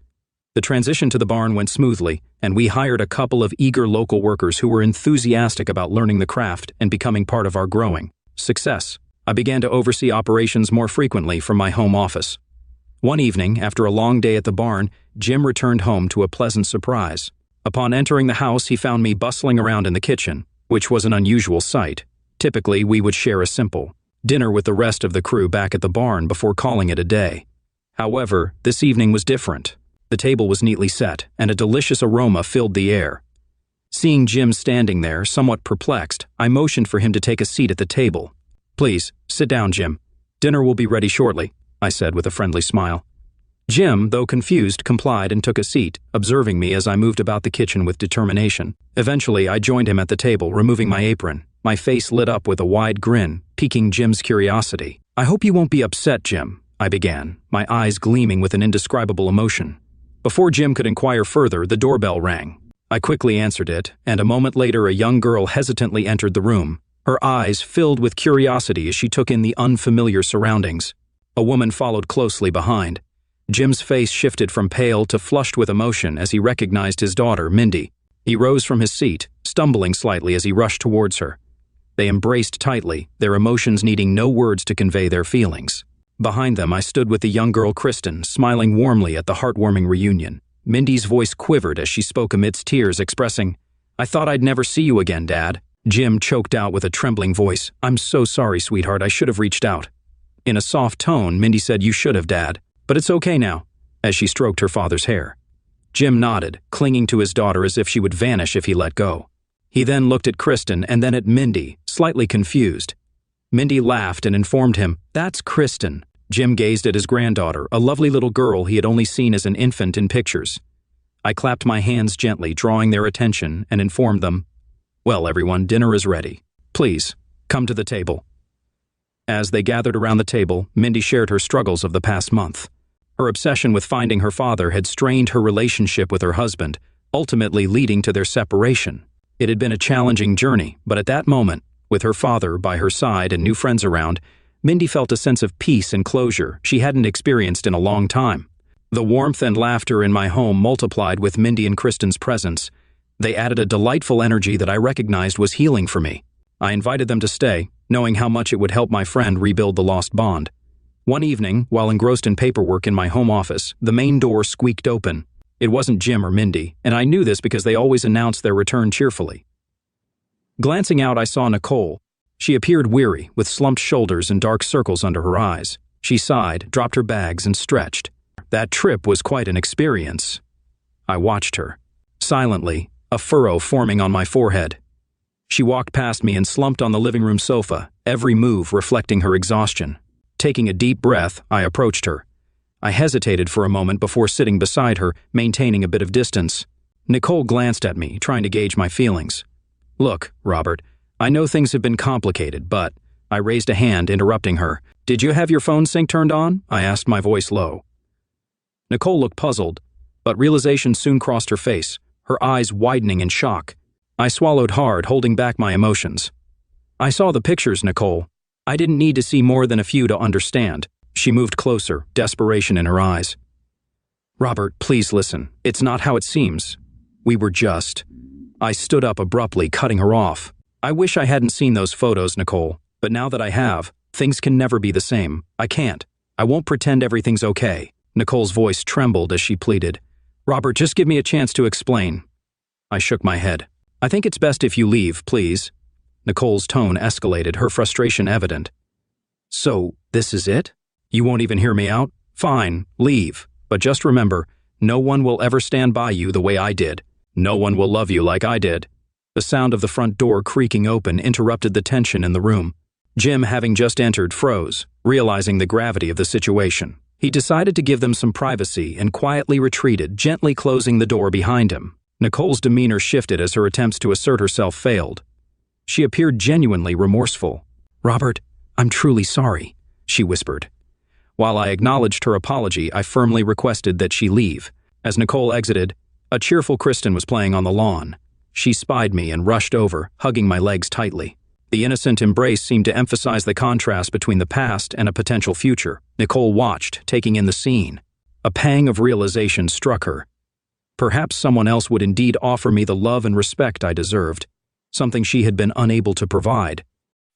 The transition to the barn went smoothly, and we hired a couple of eager local workers who were enthusiastic about learning the craft and becoming part of our growing success. I began to oversee operations more frequently from my home office. One evening, after a long day at the barn, Jim returned home to a pleasant surprise. Upon entering the house, he found me bustling around in the kitchen, which was an unusual sight. Typically, we would share a simple dinner with the rest of the crew back at the barn before calling it a day. However, this evening was different. The table was neatly set, and a delicious aroma filled the air. Seeing Jim standing there, somewhat perplexed, I motioned for him to take a seat at the table. "Please, sit down, Jim. Dinner will be ready shortly," I said with a friendly smile. Jim, though confused, complied and took a seat, observing me as I moved about the kitchen with determination. Eventually, I joined him at the table, removing my apron. My face lit up with a wide grin, piquing Jim's curiosity. "I hope you won't be upset, Jim," I began, my eyes gleaming with an indescribable emotion. Before Jim could inquire further, the doorbell rang. I quickly answered it, and a moment later a young girl hesitantly entered the room, her eyes filled with curiosity as she took in the unfamiliar surroundings. A woman followed closely behind. Jim's face shifted from pale to flushed with emotion as he recognized his daughter, Mindy. He rose from his seat, stumbling slightly as he rushed towards her. They embraced tightly, their emotions needing no words to convey their feelings. Behind them, I stood with the young girl, Kristen, smiling warmly at the heartwarming reunion. Mindy's voice quivered as she spoke amidst tears, expressing, "I thought I'd never see you again, Dad." Jim choked out with a trembling voice, "I'm so sorry, sweetheart, I should have reached out." In a soft tone, Mindy said, "You should have, Dad. But it's okay now," as she stroked her father's hair. Jim nodded, clinging to his daughter as if she would vanish if he let go. He then looked at Kristen and then at Mindy, slightly confused. Mindy laughed and informed him, "That's Kristen." Jim gazed at his granddaughter, a lovely little girl he had only seen as an infant in pictures. I clapped my hands gently, drawing their attention, and informed them, "Well, everyone, dinner is ready. Please, come to the table." As they gathered around the table, Mindy shared her struggles of the past month. Her obsession with finding her father had strained her relationship with her husband, ultimately leading to their separation. It had been a challenging journey, but at that moment, with her father by her side and new friends around, Mindy felt a sense of peace and closure she hadn't experienced in a long time. The warmth and laughter in my home multiplied with Mindy and Kristen's presence. They added a delightful energy that I recognized was healing for me. I invited them to stay, knowing how much it would help my friend rebuild the lost bond. One evening, while engrossed in paperwork in my home office, the main door squeaked open. It wasn't Jim or Mindy, and I knew this because they always announced their return cheerfully. Glancing out, I saw Nicole. She appeared weary, with slumped shoulders and dark circles under her eyes. She sighed, dropped her bags, and stretched. That trip was quite an experience. I watched her. Silently, a furrow forming on my forehead. She walked past me and slumped on the living room sofa, every move reflecting her exhaustion. Taking a deep breath, I approached her. I hesitated for a moment before sitting beside her, maintaining a bit of distance. Nicole glanced at me, trying to gauge my feelings. Look, Robert, I know things have been complicated, but... I raised a hand, interrupting her. Did you have your phone sync turned on? I asked, my voice low. Nicole looked puzzled, but realization soon crossed her face, her eyes widening in shock. I swallowed hard, holding back my emotions. I saw the pictures, Nicole. I didn't need to see more than a few to understand. She moved closer, desperation in her eyes. Robert, please listen. It's not how it seems. We were just... I stood up abruptly, cutting her off. I wish I hadn't seen those photos, Nicole, but now that I have, things can never be the same. I can't. I won't pretend everything's okay. Nicole's voice trembled as she pleaded. Robert, just give me a chance to explain. I shook my head. I think it's best if you leave, please. Nicole's tone escalated, her frustration evident. So, this is it? You won't even hear me out? Fine, leave. But just remember, no one will ever stand by you the way I did. No one will love you like I did. The sound of the front door creaking open interrupted the tension in the room. Jim, having just entered, froze, realizing the gravity of the situation. He decided to give them some privacy and quietly retreated, gently closing the door behind him. Nicole's demeanor shifted as her attempts to assert herself failed. She appeared genuinely remorseful. Robert, I'm truly sorry, she whispered. While I acknowledged her apology, I firmly requested that she leave. As Nicole exited, a cheerful Kristen was playing on the lawn. She spied me and rushed over, hugging my legs tightly. The innocent embrace seemed to emphasize the contrast between the past and a potential future. Nicole watched, taking in the scene. A pang of realization struck her. Perhaps someone else would indeed offer me the love and respect I deserved, something she had been unable to provide.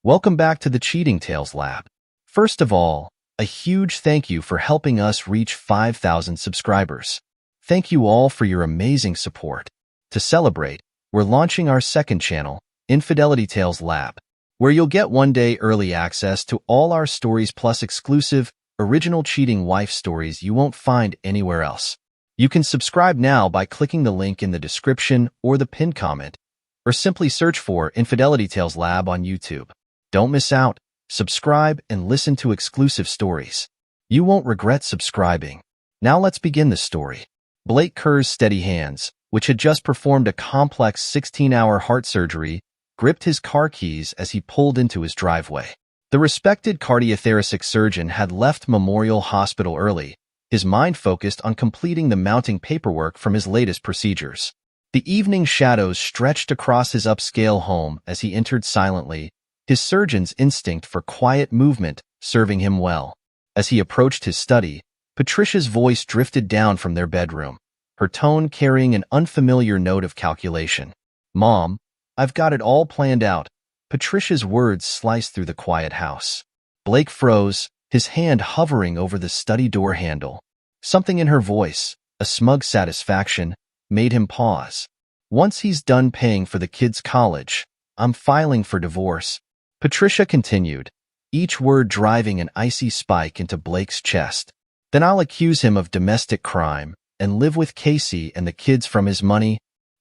Welcome back to the Cheating Tales Lab. First of all, a huge thank you for helping us reach 5,000 subscribers. Thank you all for your amazing support. To celebrate, we're launching our second channel, Infidelity Tales Lab, where you'll get one-day early access to all our stories plus exclusive, original cheating wife stories you won't find anywhere else. You can subscribe now by clicking the link in the description or the pinned comment, or simply search for Infidelity Tales Lab on YouTube. Don't miss out. Subscribe and listen to exclusive stories. You won't regret subscribing. Now let's begin the story. Blake Kerr's steady hands, which had just performed a complex 16-hour heart surgery, gripped his car keys as he pulled into his driveway. The respected cardiothoracic surgeon had left Memorial Hospital early, his mind focused on completing the mounting paperwork from his latest procedures. The evening shadows stretched across his upscale home as he entered silently, his surgeon's instinct for quiet movement serving him well. As he approached his study, Patricia's voice drifted down from their bedroom, her tone carrying an unfamiliar note of calculation. Mom, I've got it all planned out. Patricia's words sliced through the quiet house. Blake froze, his hand hovering over the study door handle. Something in her voice, a smug satisfaction, made him pause. Once he's done paying for the kids' college, I'm filing for divorce. Patricia continued, each word driving an icy spike into Blake's chest. Then I'll accuse him of domestic crime and live with Casey and the kids from his money.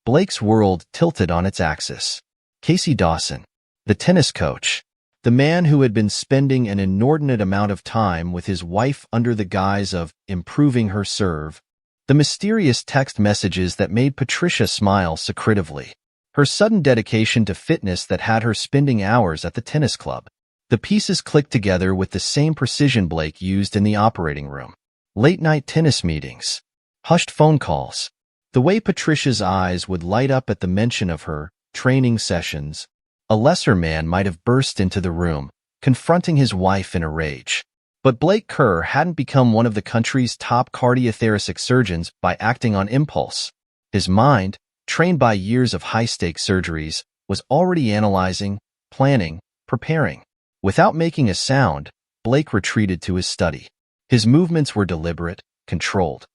Blake's world tilted on its axis. Casey Dawson, the tennis coach, the man who had been spending an inordinate amount of time with his wife under the guise of improving her serve, the mysterious text messages that made Patricia smile secretively, her sudden dedication to fitness that had her spending hours at the tennis club. The pieces clicked together with the same precision Blake used in the operating room. Late-night tennis meetings, hushed phone calls, the way Patricia's eyes would light up at the mention of her training sessions. A lesser man might have burst into the room, confronting his wife in a rage. But Blake Kerr hadn't become one of the country's top cardiothoracic surgeons by acting on impulse. His mind, trained by years of high-stakes surgeries, was already analyzing, planning, preparing. Without making a sound, Blake retreated to his study. His movements were deliberate, controlled,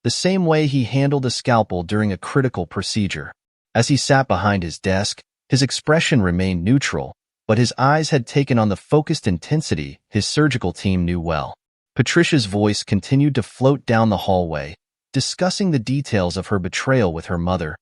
the same way he handled a scalpel during a critical procedure. As he sat behind his desk, his expression remained neutral, but his eyes had taken on the focused intensity his surgical team knew well. Patricia's voice continued to float down the hallway, discussing the details of her betrayal with her mother,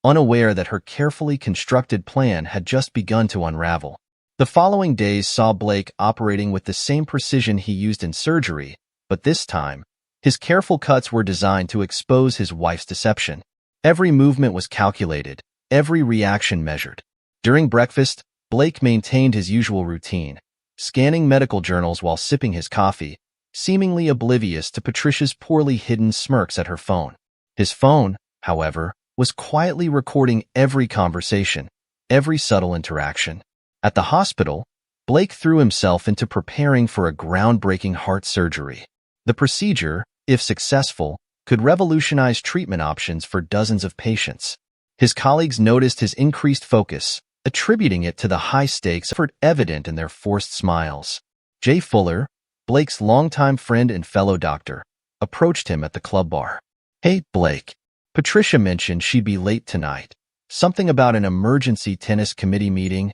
unaware that her carefully constructed plan had just begun to unravel. The following days saw Blake operating with the same precision he used in surgery, but this time, his careful cuts were designed to expose his wife's deception. Every movement was calculated, every reaction measured. During breakfast, Blake maintained his usual routine, scanning medical journals while sipping his coffee, seemingly oblivious to Patricia's poorly hidden smirks at her phone. His phone, however, was quietly recording every conversation, every subtle interaction. At the hospital, Blake threw himself into preparing for a groundbreaking heart surgery. The procedure, if successful, could revolutionize treatment options for dozens of patients. His colleagues noticed his increased focus, attributing it to the high stakes evident in their forced smiles. Jay Fuller, Blake's longtime friend and fellow doctor, approached him at the club bar. "Hey, Blake. Patricia mentioned she'd be late tonight. Something about an emergency tennis committee meeting."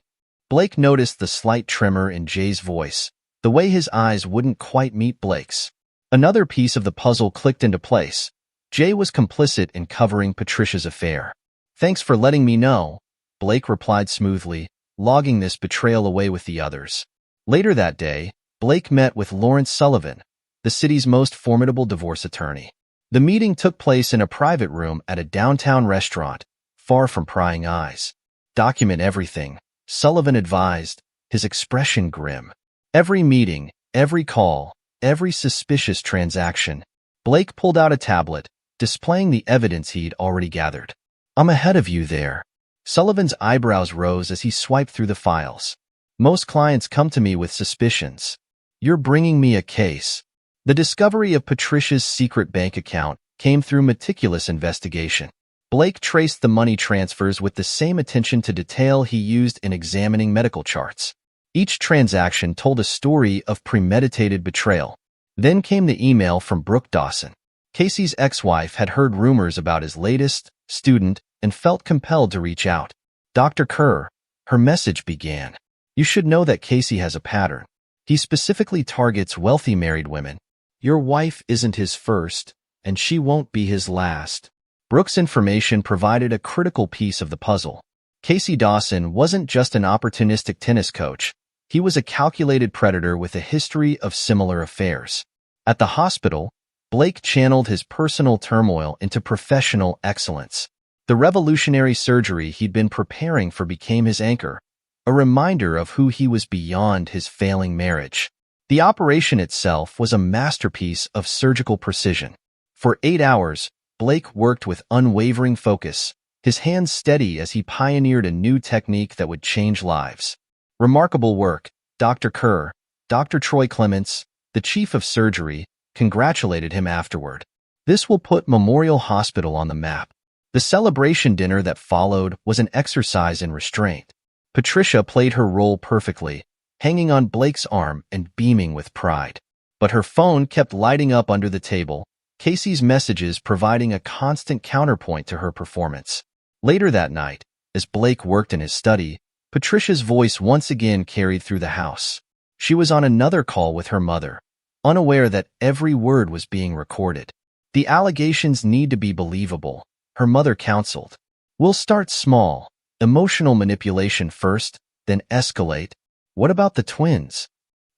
Blake noticed the slight tremor in Jay's voice, the way his eyes wouldn't quite meet Blake's. Another piece of the puzzle clicked into place. Jay was complicit in covering Patricia's affair. "Thanks for letting me know," Blake replied smoothly, logging this betrayal away with the others. Later that day, Blake met with Lawrence Sullivan, the city's most formidable divorce attorney. The meeting took place in a private room at a downtown restaurant, far from prying eyes. "Document everything," Sullivan advised, his expression grim. "Every meeting, every call, every suspicious transaction." Blake pulled out a tablet, displaying the evidence he'd already gathered. "I'm ahead of you there." Sullivan's eyebrows rose as he swiped through the files. "Most clients come to me with suspicions. You're bringing me a case." The discovery of Patricia's secret bank account came through meticulous investigation. Blake traced the money transfers with the same attention to detail he used in examining medical charts. Each transaction told a story of premeditated betrayal. Then came the email from Brooke Dawson. Casey's ex-wife had heard rumors about his latest student and felt compelled to reach out. "Dr. Kerr," her message began, "you should know that Casey has a pattern. He specifically targets wealthy married women. Your wife isn't his first, and she won't be his last." Brooke's information provided a critical piece of the puzzle. Casey Dawson wasn't just an opportunistic tennis coach. He was a calculated predator with a history of similar affairs. At the hospital, Blake channeled his personal turmoil into professional excellence. The revolutionary surgery he'd been preparing for became his anchor, a reminder of who he was beyond his failing marriage. The operation itself was a masterpiece of surgical precision. For 8 hours, Blake worked with unwavering focus, his hands steady as he pioneered a new technique that would change lives. "Remarkable work, Dr. Kerr." Dr. Troy Clements, the chief of surgery, congratulated him afterward. "This will put Memorial Hospital on the map." The celebration dinner that followed was an exercise in restraint. Patricia played her role perfectly, hanging on Blake's arm and beaming with pride. But her phone kept lighting up under the table, Casey's messages providing a constant counterpoint to her performance. Later that night, as Blake worked in his study, Patricia's voice once again carried through the house. She was on another call with her mother, unaware that every word was being recorded. "The allegations need to be believable," her mother counseled. "We'll start small, emotional manipulation first, then escalate." "What about the twins?"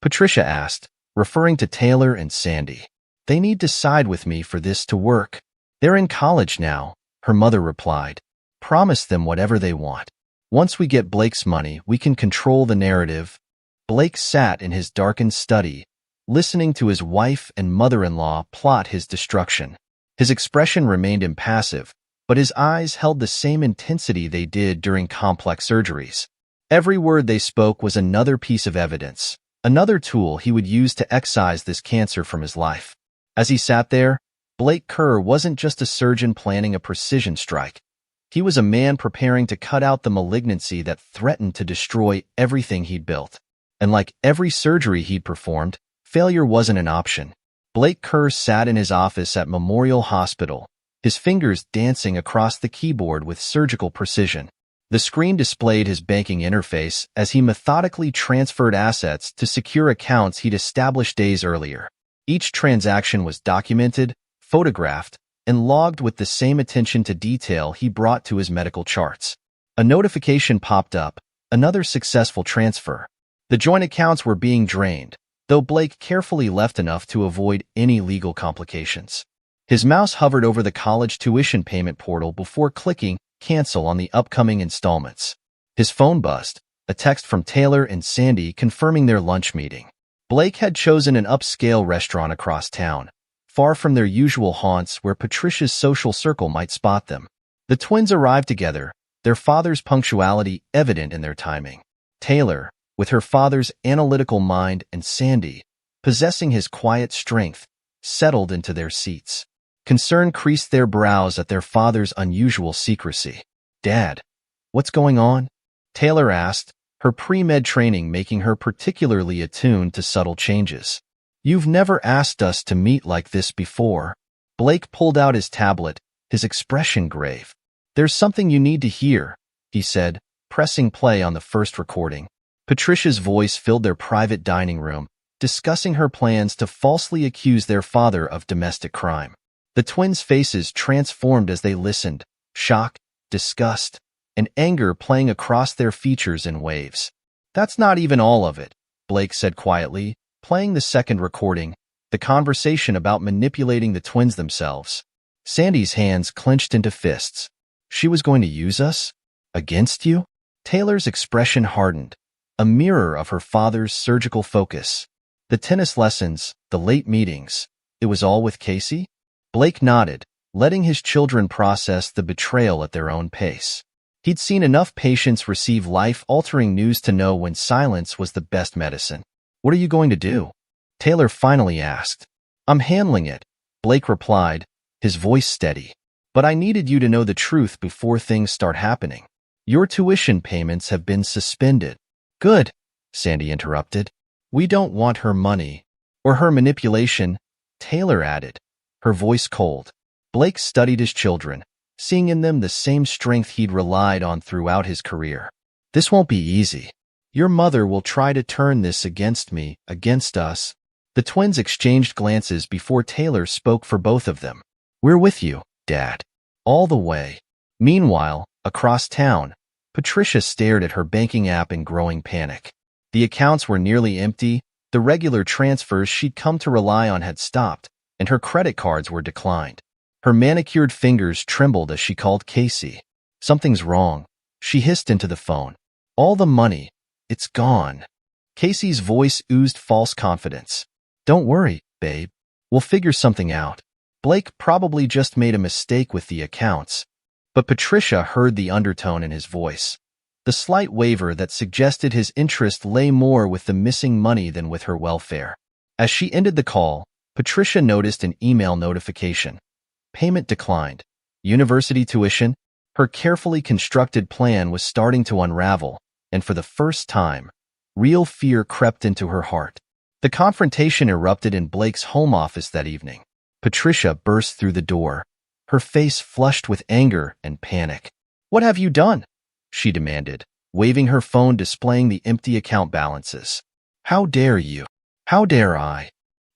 Patricia asked, referring to Taylor and Sandy. "They need to side with me for this to work." "They're in college now," her mother replied. "Promise them whatever they want. Once we get Blake's money, we can control the narrative." Blake sat in his darkened study, listening to his wife and mother-in-law plot his destruction. His expression remained impassive, but his eyes held the same intensity they did during complex surgeries. Every word they spoke was another piece of evidence, another tool he would use to excise this cancer from his life. As he sat there, Blake Kerr wasn't just a surgeon planning a precision strike. He was a man preparing to cut out the malignancy that threatened to destroy everything he'd built. And like every surgery he'd performed, failure wasn't an option. Blake Kerr sat in his office at Memorial Hospital, his fingers dancing across the keyboard with surgical precision. The screen displayed his banking interface as he methodically transferred assets to secure accounts he'd established days earlier. Each transaction was documented, photographed, and logged with the same attention to detail he brought to his medical charts. A notification popped up, another successful transfer. The joint accounts were being drained, though Blake carefully left enough to avoid any legal complications. His mouse hovered over the college tuition payment portal before clicking cancel on the upcoming installments. His phone buzzed, a text from Taylor and Sandy confirming their lunch meeting. Blake had chosen an upscale restaurant across town, far from their usual haunts where Patricia's social circle might spot them. The twins arrived together, their father's punctuality evident in their timing. Taylor, with her father's analytical mind, and Sandy, possessing his quiet strength, settled into their seats. Concern creased their brows at their father's unusual secrecy. "Dad, what's going on?" Taylor asked, her pre-med training making her particularly attuned to subtle changes. "You've never asked us to meet like this before." Blake pulled out his tablet, his expression grave. "There's something you need to hear," he said, pressing play on the first recording. Patricia's voice filled their private dining room, discussing her plans to falsely accuse their father of domestic crime. The twins' faces transformed as they listened, shock, disgust, and anger playing across their features in waves. "That's not even all of it," Blake said quietly, playing the second recording, the conversation about manipulating the twins themselves. Sandy's hands clenched into fists. "She was going to use us? Against you?" Taylor's expression hardened, a mirror of her father's surgical focus. "The tennis lessons, the late meetings, it was all with Casey?" Blake nodded, letting his children process the betrayal at their own pace. He'd seen enough patients receive life-altering news to know when silence was the best medicine. "What are you going to do?" Taylor finally asked. "I'm handling it," Blake replied, his voice steady. "But I needed you to know the truth before things start happening. Your tuition payments have been suspended." "Good," Sandy interrupted. "We don't want her money. Or her manipulation," Taylor added, her voice cold. Blake studied his children, seeing in them the same strength he'd relied on throughout his career. "This won't be easy. Your mother will try to turn this against me, against us." The twins exchanged glances before Taylor spoke for both of them. "We're with you, Dad. All the way." Meanwhile, across town, Patricia stared at her banking app in growing panic. The accounts were nearly empty, the regular transfers she'd come to rely on had stopped, and her credit cards were declined. Her manicured fingers trembled as she called Casey. "Something's wrong," she hissed into the phone. "All the money, it's gone." Casey's voice oozed false confidence. "Don't worry, babe. We'll figure something out." Blake probably just made a mistake with the accounts, but Patricia heard the undertone in his voice, the slight waver that suggested his interest lay more with the missing money than with her welfare. As she ended the call, Patricia noticed an email notification. Payment declined. University tuition? Her carefully constructed plan was starting to unravel, and for the first time, real fear crept into her heart. The confrontation erupted in Blake's home office that evening. Patricia burst through the door, her face flushed with anger and panic. "What have you done?" she demanded, waving her phone displaying the empty account balances. "How dare you? How dare I?"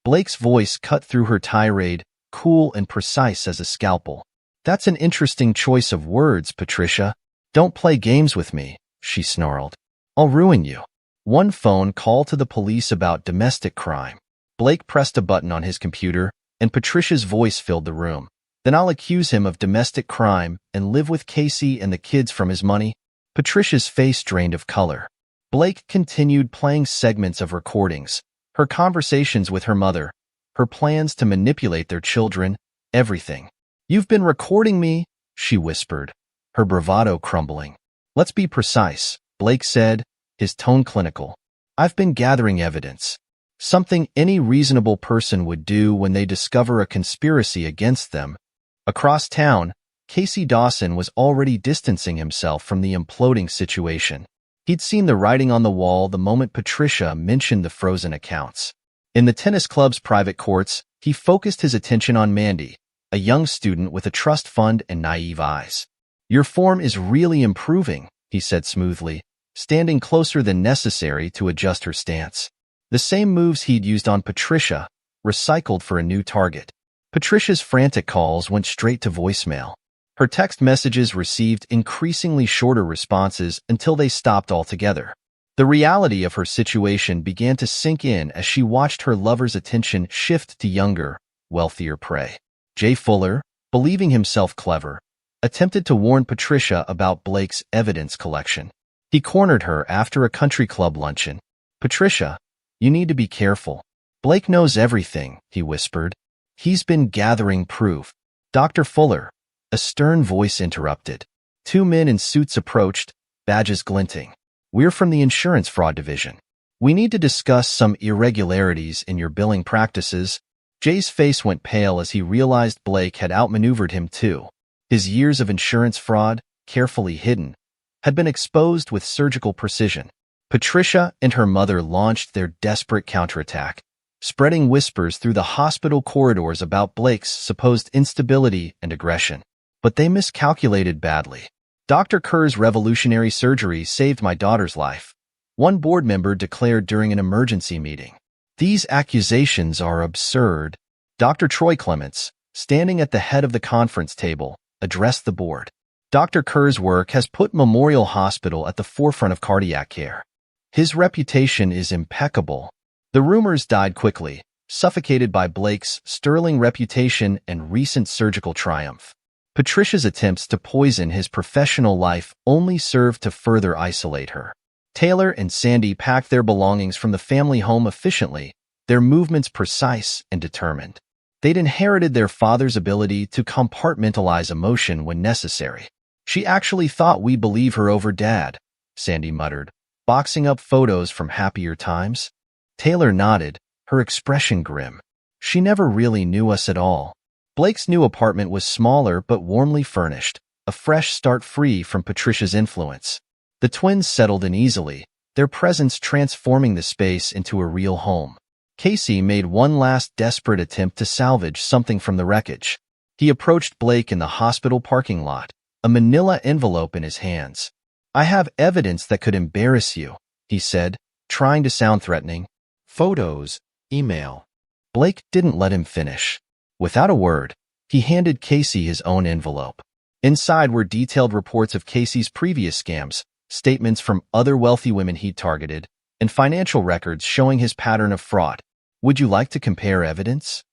Blake's voice cut through her tirade, cool and precise as a scalpel. "That's an interesting choice of words, Patricia. Don't play games with me," she snarled. "I'll ruin you." One phone call to the police about domestic crime. Blake pressed a button on his computer, and Patricia's voice filled the room. "Then I'll accuse him of domestic crime and live with Casey and the kids from his money." Patricia's face drained of color. Blake continued playing segments of recordings, her conversations with her mother, her plans to manipulate their children, everything. "You've been recording me," she whispered, her bravado crumbling. "Let's be precise," Blake said, his tone clinical. "I've been gathering evidence. Something any reasonable person would do when they discover a conspiracy against them." Across town, Casey Dawson was already distancing himself from the imploding situation. He'd seen the writing on the wall the moment Patricia mentioned the frozen accounts. In the tennis club's private courts, he focused his attention on Mandy, a young student with a trust fund and naive eyes. "Your form is really improving," he said smoothly, standing closer than necessary to adjust her stance. The same moves he'd used on Patricia, recycled for a new target. Patricia's frantic calls went straight to voicemail. Her text messages received increasingly shorter responses until they stopped altogether. The reality of her situation began to sink in as she watched her lover's attention shift to younger, wealthier prey. Jay Fuller, believing himself clever, attempted to warn Patricia about Blake's evidence collection. He cornered her after a country club luncheon. "Patricia, you need to be careful. Blake knows everything," he whispered. "He's been gathering proof." "Dr. Fuller," a stern voice interrupted. Two men in suits approached, badges glinting. "We're from the insurance fraud division. We need to discuss some irregularities in your billing practices." Jay's face went pale as he realized Blake had outmaneuvered him too. His years of insurance fraud, carefully hidden, had been exposed with surgical precision. Patricia and her mother launched their desperate counterattack, spreading whispers through the hospital corridors about Blake's supposed instability and aggression. But they miscalculated badly. "Dr. Kerr's revolutionary surgery saved my daughter's life," one board member declared during an emergency meeting. "These accusations are absurd." Dr. Troy Clements, standing at the head of the conference table, addressed the board. "Dr. Kerr's work has put Memorial Hospital at the forefront of cardiac care. His reputation is impeccable." The rumors died quickly, suffocated by Blake's sterling reputation and recent surgical triumph. Patricia's attempts to poison his professional life only served to further isolate her. Taylor and Sandy packed their belongings from the family home efficiently, their movements precise and determined. They'd inherited their father's ability to compartmentalize emotion when necessary. "She actually thought we'd believe her over Dad," Sandy muttered, boxing up photos from happier times. Taylor nodded, her expression grim. "She never really knew us at all." Blake's new apartment was smaller but warmly furnished, a fresh start free from Patricia's influence. The twins settled in easily, their presence transforming the space into a real home. Casey made one last desperate attempt to salvage something from the wreckage. He approached Blake in the hospital parking lot, a manila envelope in his hands. "I have evidence that could embarrass you," he said, trying to sound threatening. "Photos, email." Blake didn't let him finish. Without a word, he handed Casey his own envelope. Inside were detailed reports of Casey's previous scams, statements from other wealthy women he'd targeted, and financial records showing his pattern of fraud. "Would you like to compare evidence?"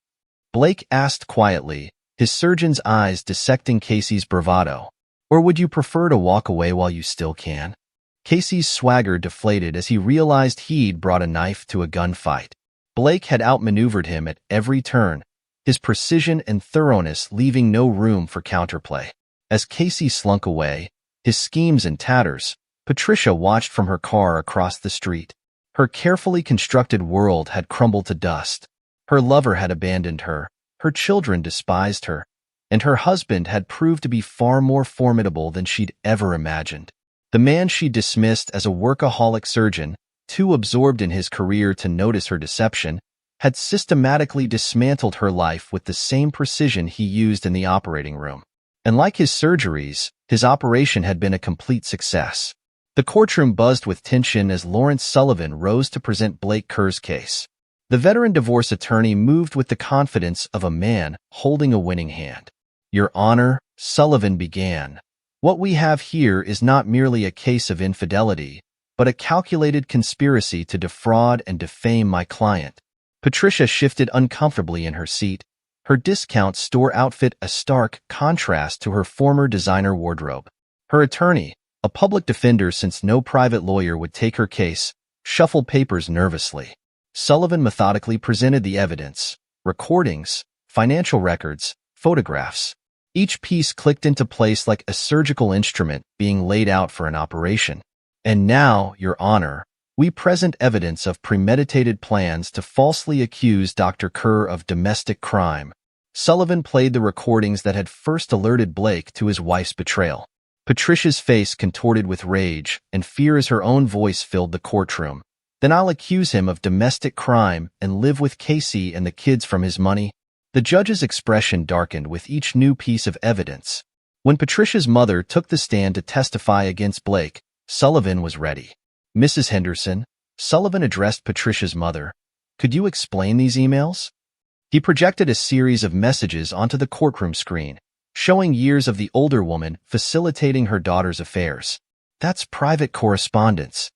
Blake asked quietly, his surgeon's eyes dissecting Casey's bravado. "Or would you prefer to walk away while you still can?" Casey's swagger deflated as he realized he'd brought a knife to a gunfight. Blake had outmaneuvered him at every turn, his precision and thoroughness leaving no room for counterplay. As Casey slunk away, his schemes in tatters, Patricia watched from her car across the street. Her carefully constructed world had crumbled to dust. Her lover had abandoned her, her children despised her, and her husband had proved to be far more formidable than she'd ever imagined. The man she dismissed as a workaholic surgeon, too absorbed in his career to notice her deception, had systematically dismantled her life with the same precision he used in the operating room. And like his surgeries, his operation had been a complete success. The courtroom buzzed with tension as Lawrence Sullivan rose to present Blake Kerr's case. The veteran divorce attorney moved with the confidence of a man holding a winning hand. "Your Honor," Sullivan began, "what we have here is not merely a case of infidelity, but a calculated conspiracy to defraud and defame my client." Patricia shifted uncomfortably in her seat, her discount store outfit a stark contrast to her former designer wardrobe. Her attorney, a public defender since no private lawyer would take her case, shuffled papers nervously. Sullivan methodically presented the evidence, recordings, financial records, photographs. Each piece clicked into place like a surgical instrument being laid out for an operation. "And now, Your Honor, we present evidence of premeditated plans to falsely accuse Dr. Kerr of domestic crime." Sullivan played the recordings that had first alerted Blake to his wife's betrayal. Patricia's face contorted with rage and fear as her own voice filled the courtroom. "Then I'll accuse him of domestic crime and live with Casey and the kids from his money." The judge's expression darkened with each new piece of evidence. When Patricia's mother took the stand to testify against Blake, Sullivan was ready. "Mrs. Henderson," Sullivan addressed Patricia's mother, "could you explain these emails?" He projected a series of messages onto the courtroom screen, showing years of the older woman facilitating her daughter's affairs. That's private correspondence.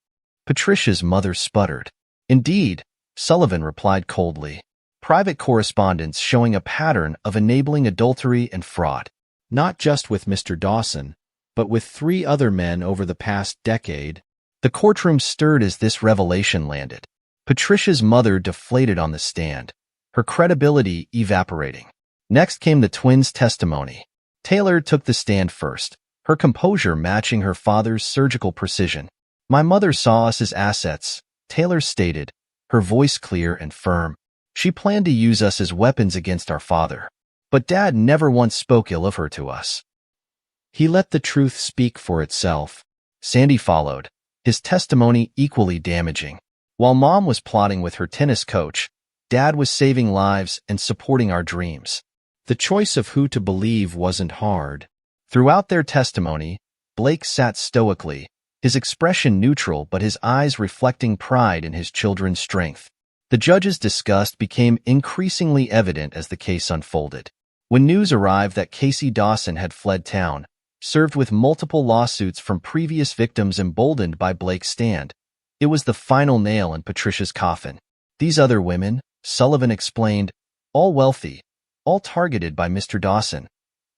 Patricia's mother sputtered. Indeed, Sullivan replied coldly. Private correspondence showing a pattern of enabling adultery and fraud. Not just with Mr. Dawson, but with 3 other men over the past decade. The courtroom stirred as this revelation landed. Patricia's mother deflated on the stand, her credibility evaporating. Next came the twins' testimony. Taylor took the stand first, her composure matching her father's surgical precision. My mother saw us as assets, Taylor stated, her voice clear and firm. She planned to use us as weapons against our father. But Dad never once spoke ill of her to us. He let the truth speak for itself. Sandy followed, his testimony equally damaging. While Mom was plotting with her tennis coach, Dad was saving lives and supporting our dreams. The choice of who to believe wasn't hard. Throughout their testimony, Blake sat stoically, his expression neutral but his eyes reflecting pride in his children's strength. The judge's disgust became increasingly evident as the case unfolded. When news arrived that Casey Dawson had fled town, served with multiple lawsuits from previous victims emboldened by Blake's stand, it was the final nail in Patricia's coffin. These other women, Sullivan explained, all wealthy, all targeted by Mr. Dawson,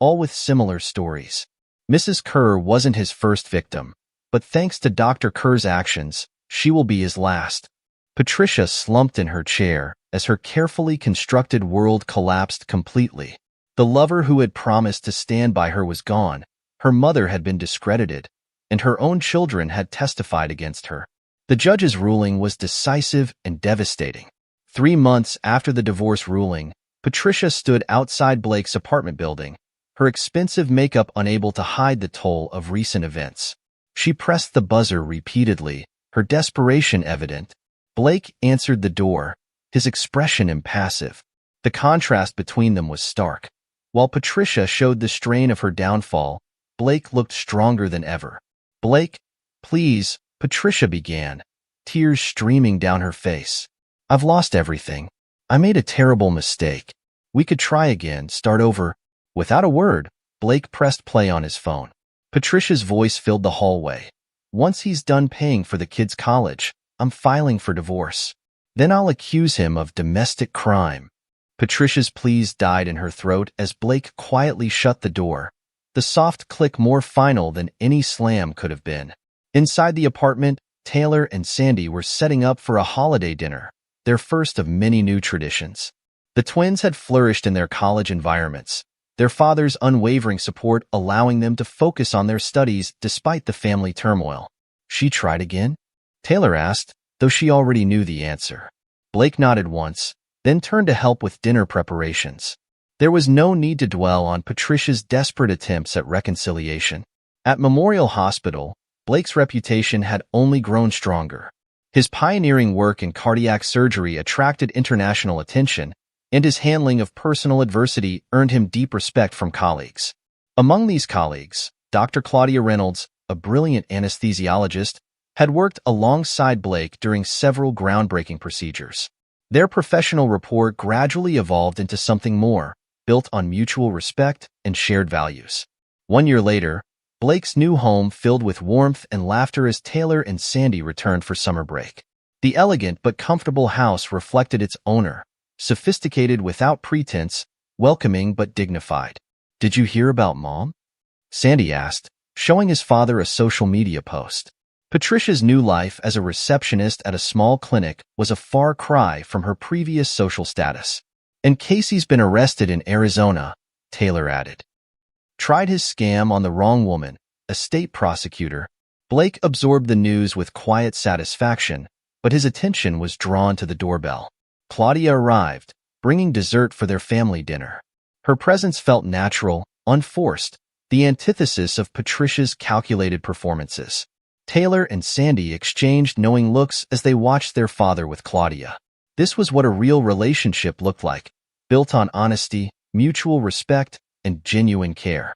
all with similar stories. Mrs. Kerr wasn't his first victim, but thanks to Dr. Kerr's actions, she will be his last. Patricia slumped in her chair as her carefully constructed world collapsed completely. The lover who had promised to stand by her was gone, her mother had been discredited, and her own children had testified against her. The judge's ruling was decisive and devastating. 3 months after the divorce ruling, Patricia stood outside Blake's apartment building, her expensive makeup unable to hide the toll of recent events. She pressed the buzzer repeatedly, her desperation evident. Blake answered the door, his expression impassive. The contrast between them was stark. While Patricia showed the strain of her downfall, Blake looked stronger than ever. Blake, please, Patricia began, tears streaming down her face. I've lost everything. I made a terrible mistake. We could try again, start over. Without a word, Blake pressed play on his phone. Patricia's voice filled the hallway. Once he's done paying for the kid's college, I'm filing for divorce. Then I'll accuse him of domestic crime. Patricia's pleas died in her throat as Blake quietly shut the door, the soft click more final than any slam could have been. Inside the apartment, Taylor and Sandy were setting up for a holiday dinner, their first of many new traditions. The twins had flourished in their college environments, their father's unwavering support allowing them to focus on their studies despite the family turmoil. She tried again? Taylor asked, though she already knew the answer. Blake nodded once, then turned to help with dinner preparations. There was no need to dwell on Patricia's desperate attempts at reconciliation. At Memorial Hospital, Blake's reputation had only grown stronger. His pioneering work in cardiac surgery attracted international attention, and his handling of personal adversity earned him deep respect from colleagues. Among these colleagues, Dr. Claudia Reynolds, a brilliant anesthesiologist, had worked alongside Blake during several groundbreaking procedures. Their professional rapport gradually evolved into something more, built on mutual respect and shared values. 1 year later, Blake's new home filled with warmth and laughter as Taylor and Sandy returned for summer break. The elegant but comfortable house reflected its owner, sophisticated without pretense, welcoming but dignified. Did you hear about Mom? Sandy asked, showing his father a social media post. Patricia's new life as a receptionist at a small clinic was a far cry from her previous social status. And Casey's been arrested in Arizona, Taylor added. Tried his scam on the wrong woman, a state prosecutor. Blake absorbed the news with quiet satisfaction, but his attention was drawn to the doorbell. Claudia arrived, bringing dessert for their family dinner. Her presence felt natural, unforced, the antithesis of Patricia's calculated performances. Taylor and Sandy exchanged knowing looks as they watched their father with Claudia. This was what a real relationship looked like, built on honesty, mutual respect, and genuine care.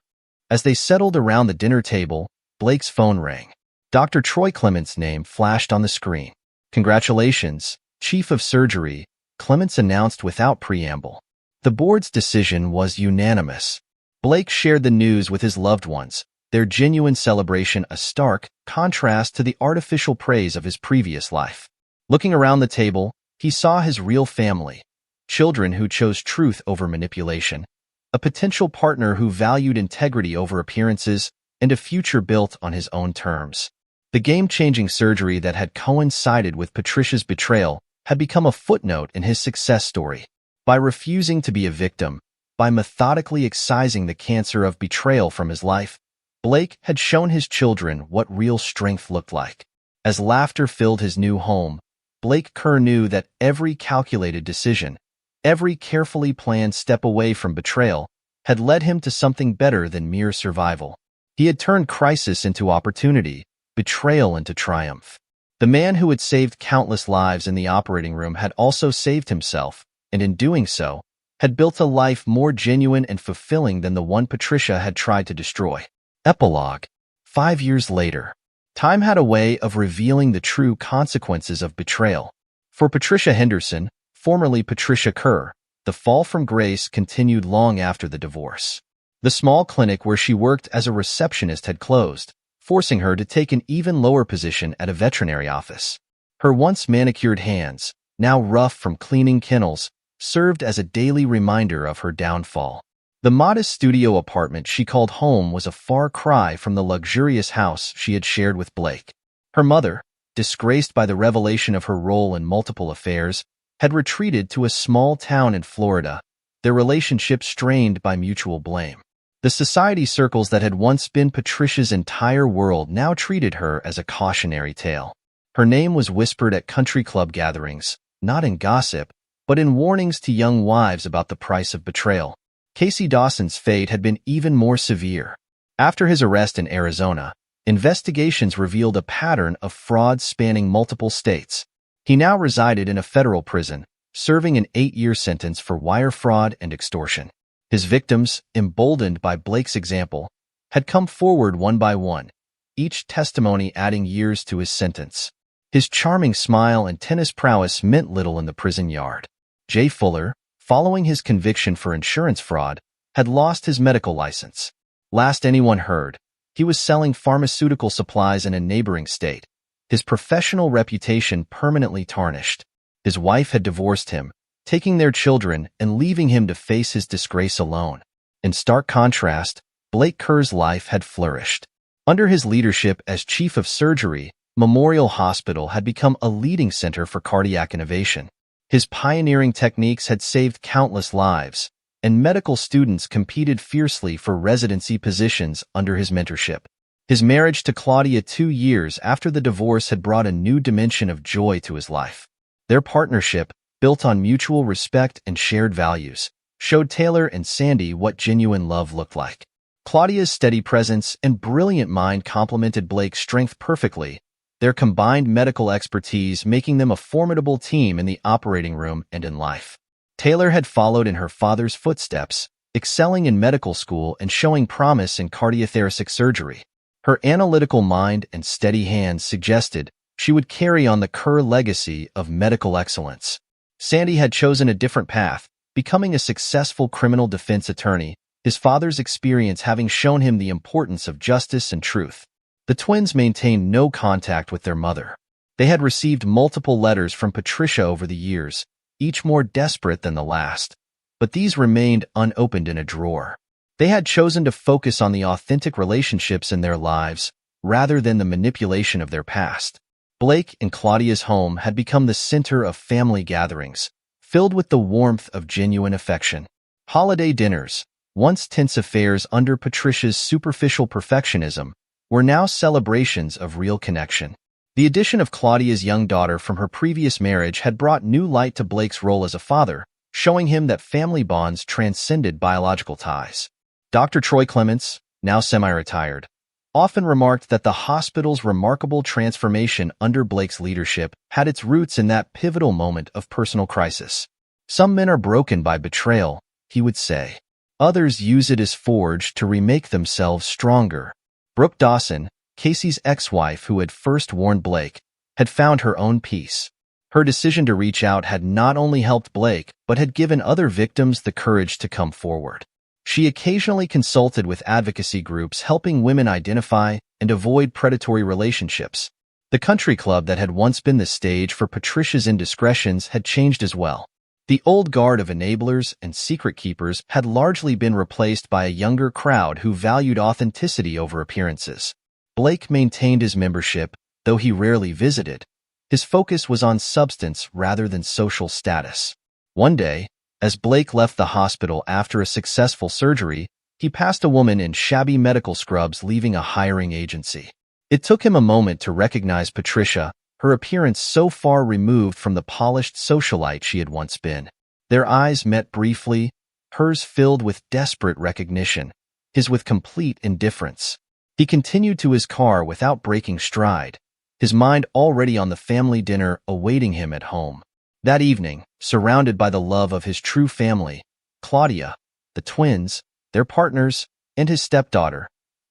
As they settled around the dinner table, Blake's phone rang. Dr. Troy Clement's name flashed on the screen. Congratulations, Chief of Surgery, Clements announced without preamble. The board's decision was unanimous. Blake shared the news with his loved ones, their genuine celebration a stark contrast to the artificial praise of his previous life. Looking around the table, he saw his real family, children who chose truth over manipulation, a potential partner who valued integrity over appearances, and a future built on his own terms. The game-changing surgery that had coincided with Patricia's betrayal had become a footnote in his success story. By refusing to be a victim, by methodically excising the cancer of betrayal from his life, Blake had shown his children what real strength looked like. As laughter filled his new home, Blake Kerr knew that every calculated decision, every carefully planned step away from betrayal, had led him to something better than mere survival. He had turned crisis into opportunity, betrayal into triumph. The man who had saved countless lives in the operating room had also saved himself, and in doing so, had built a life more genuine and fulfilling than the one Patricia had tried to destroy. Epilogue. 5 years later. Time had a way of revealing the true consequences of betrayal. For Patricia Henderson, formerly Patricia Kerr, the fall from grace continued long after the divorce. The small clinic where she worked as a receptionist had closed, forcing her to take an even lower position at a veterinary office. Her once manicured hands, now rough from cleaning kennels, served as a daily reminder of her downfall. The modest studio apartment she called home was a far cry from the luxurious house she had shared with Blake. Her mother, disgraced by the revelation of her role in multiple affairs, had retreated to a small town in Florida, their relationship strained by mutual blame. The society circles that had once been Patricia's entire world now treated her as a cautionary tale. Her name was whispered at country club gatherings, not in gossip, but in warnings to young wives about the price of betrayal. Casey Dawson's fate had been even more severe. After his arrest in Arizona, investigations revealed a pattern of fraud spanning multiple states. He now resided in a federal prison, serving an 8-year sentence for wire fraud and extortion. His victims, emboldened by Blake's example, had come forward one by one, each testimony adding years to his sentence. His charming smile and tennis prowess meant little in the prison yard. Jay Fuller, following his conviction for insurance fraud, had lost his medical license. Last anyone heard, he was selling pharmaceutical supplies in a neighboring state, his professional reputation permanently tarnished. His wife had divorced him, taking their children and leaving him to face his disgrace alone. In stark contrast, Blake Kerr's life had flourished. Under his leadership as chief of surgery, Memorial Hospital had become a leading center for cardiac innovation. His pioneering techniques had saved countless lives, and medical students competed fiercely for residency positions under his mentorship. His marriage to Claudia 2 years after the divorce had brought a new dimension of joy to his life. Their partnership, built on mutual respect and shared values, showed Taylor and Sandy what genuine love looked like. Claudia's steady presence and brilliant mind complemented Blake's strength perfectly, their combined medical expertise making them a formidable team in the operating room and in life. Taylor had followed in her father's footsteps, excelling in medical school and showing promise in cardiothoracic surgery. Her analytical mind and steady hands suggested she would carry on the Kerr legacy of medical excellence. Sandy had chosen a different path, becoming a successful criminal defense attorney, his father's experience having shown him the importance of justice and truth. The twins maintained no contact with their mother. They had received multiple letters from Patricia over the years, each more desperate than the last, but these remained unopened in a drawer. They had chosen to focus on the authentic relationships in their lives, rather than the manipulation of their past. Blake and Claudia's home had become the center of family gatherings, filled with the warmth of genuine affection. Holiday dinners, once tense affairs under Patricia's superficial perfectionism, were now celebrations of real connection. The addition of Claudia's young daughter from her previous marriage had brought new light to Blake's role as a father, showing him that family bonds transcended biological ties. Dr. Troy Clements, now semi-retired, often remarked that the hospital's remarkable transformation under Blake's leadership had its roots in that pivotal moment of personal crisis. Some men are broken by betrayal, he would say. Others use it as forge to remake themselves stronger. Brooke Dawson, Casey's ex-wife who had first warned Blake, had found her own peace. Her decision to reach out had not only helped Blake, but had given other victims the courage to come forward. She occasionally consulted with advocacy groups helping women identify and avoid predatory relationships. The country club that had once been the stage for Patricia's indiscretions had changed as well. The old guard of enablers and secret keepers had largely been replaced by a younger crowd who valued authenticity over appearances. Blake maintained his membership, though he rarely visited. His focus was on substance rather than social status. One day, as Blake left the hospital after a successful surgery, he passed a woman in shabby medical scrubs leaving a hiring agency. It took him a moment to recognize Patricia, her appearance so far removed from the polished socialite she had once been. Their eyes met briefly, hers filled with desperate recognition, his with complete indifference. He continued to his car without breaking stride, his mind already on the family dinner awaiting him at home. That evening, surrounded by the love of his true family, Claudia, the twins, their partners, and his stepdaughter,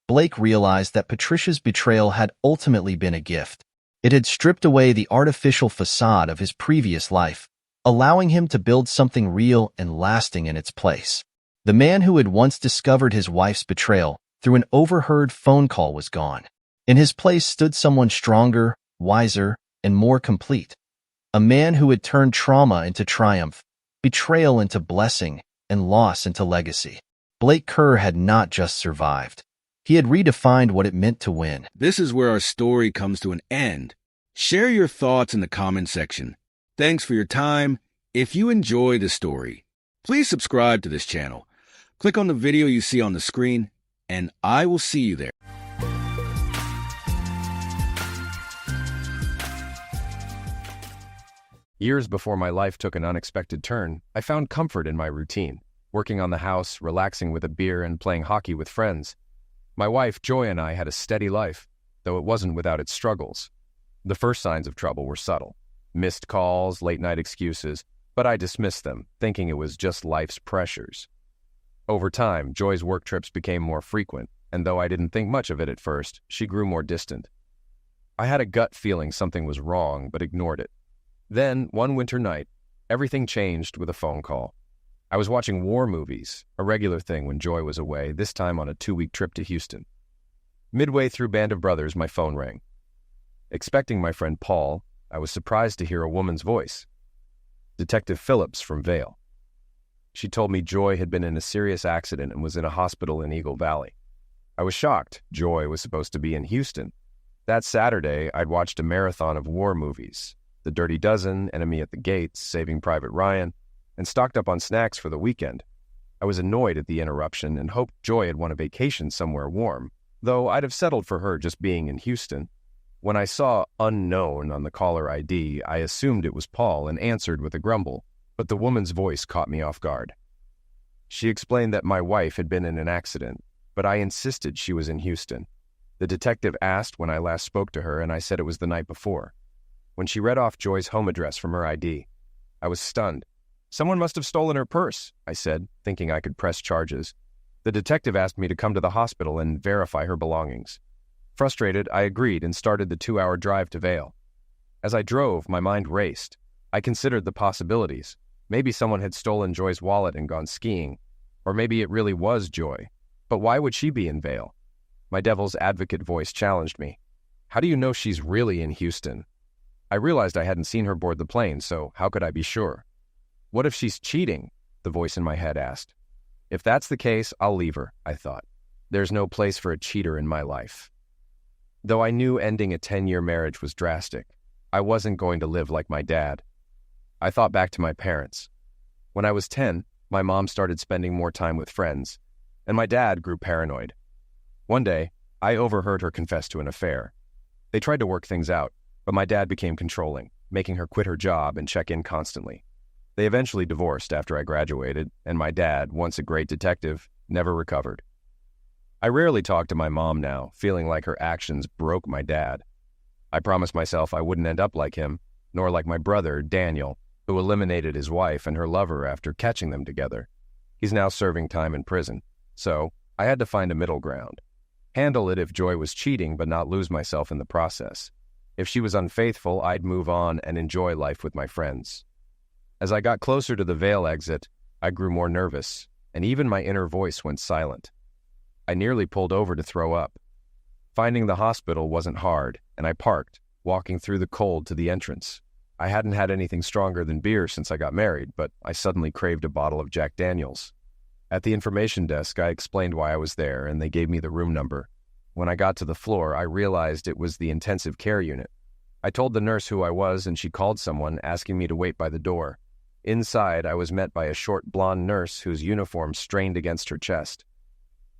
Blake realized that Patricia's betrayal had ultimately been a gift. It had stripped away the artificial facade of his previous life, allowing him to build something real and lasting in its place. The man who had once discovered his wife's betrayal through an overheard phone call was gone. In his place stood someone stronger, wiser, and more complete. A man who had turned trauma into triumph, betrayal into blessing, and loss into legacy. Blake Kerr had not just survived. He had redefined what it meant to win. This is where our story comes to an end. Share your thoughts in the comment section. Thanks for your time. If you enjoy the story, please subscribe to this channel. Click on the video you see on the screen, and I will see you there. Years before my life took an unexpected turn, I found comfort in my routine, working on the house, relaxing with a beer, and playing hockey with friends. My wife, Joy, and I had a steady life, though it wasn't without its struggles. The first signs of trouble were subtle. Missed calls, late-night excuses, but I dismissed them, thinking it was just life's pressures. Over time, Joy's work trips became more frequent, and though I didn't think much of it at first, she grew more distant. I had a gut feeling something was wrong, but ignored it. Then, one winter night, everything changed with a phone call. I was watching war movies, a regular thing when Joy was away, this time on a 2-week trip to Houston. Midway through Band of Brothers, my phone rang. Expecting my friend Paul, I was surprised to hear a woman's voice. Detective Phillips from Vail. She told me Joy had been in a serious accident and was in a hospital in Eagle Valley. I was shocked. Joy was supposed to be in Houston. That Saturday, I'd watched a marathon of war movies. The Dirty Dozen, Enemy at the Gates, Saving Private Ryan, and stocked up on snacks for the weekend. I was annoyed at the interruption and hoped Joy had won a vacation somewhere warm, though I'd have settled for her just being in Houston. When I saw unknown on the caller ID, I assumed it was Paul and answered with a grumble, but the woman's voice caught me off guard. She explained that my wife had been in an accident, but I insisted she was in Houston. The detective asked when I last spoke to her, and I said it was the night before. When she read off Joy's home address from her ID, I was stunned. "Someone must have stolen her purse," I said, thinking I could press charges. The detective asked me to come to the hospital and verify her belongings. Frustrated, I agreed and started the 2-hour drive to Vail. As I drove, my mind raced. I considered the possibilities. Maybe someone had stolen Joy's wallet and gone skiing, or maybe it really was Joy. But why would she be in Vail? My devil's advocate voice challenged me. "How do you know she's really in Houston?" I realized I hadn't seen her board the plane, so how could I be sure? "What if she's cheating?" the voice in my head asked. "If that's the case, I'll leave her," I thought. There's no place for a cheater in my life. Though I knew ending a 10-year marriage was drastic, I wasn't going to live like my dad. I thought back to my parents. When I was 10, my mom started spending more time with friends, and my dad grew paranoid. One day, I overheard her confess to an affair. They tried to work things out, but my dad became controlling, making her quit her job and check in constantly. They eventually divorced after I graduated, and my dad, once a great detective, never recovered. I rarely talk to my mom now, feeling like her actions broke my dad. I promised myself I wouldn't end up like him, nor like my brother, Daniel, who eliminated his wife and her lover after catching them together. He's now serving time in prison, so I had to find a middle ground. Handle it if Joy was cheating, but not lose myself in the process. If she was unfaithful, I'd move on and enjoy life with my friends. As I got closer to the Vale exit, I grew more nervous, and even my inner voice went silent. I nearly pulled over to throw up. Finding the hospital wasn't hard, and I parked, walking through the cold to the entrance. I hadn't had anything stronger than beer since I got married, but I suddenly craved a bottle of Jack Daniels. At the information desk, I explained why I was there, and they gave me the room number. When I got to the floor, I realized it was the intensive care unit. I told the nurse who I was, and she called someone, asking me to wait by the door. Inside, I was met by a short blonde nurse whose uniform strained against her chest.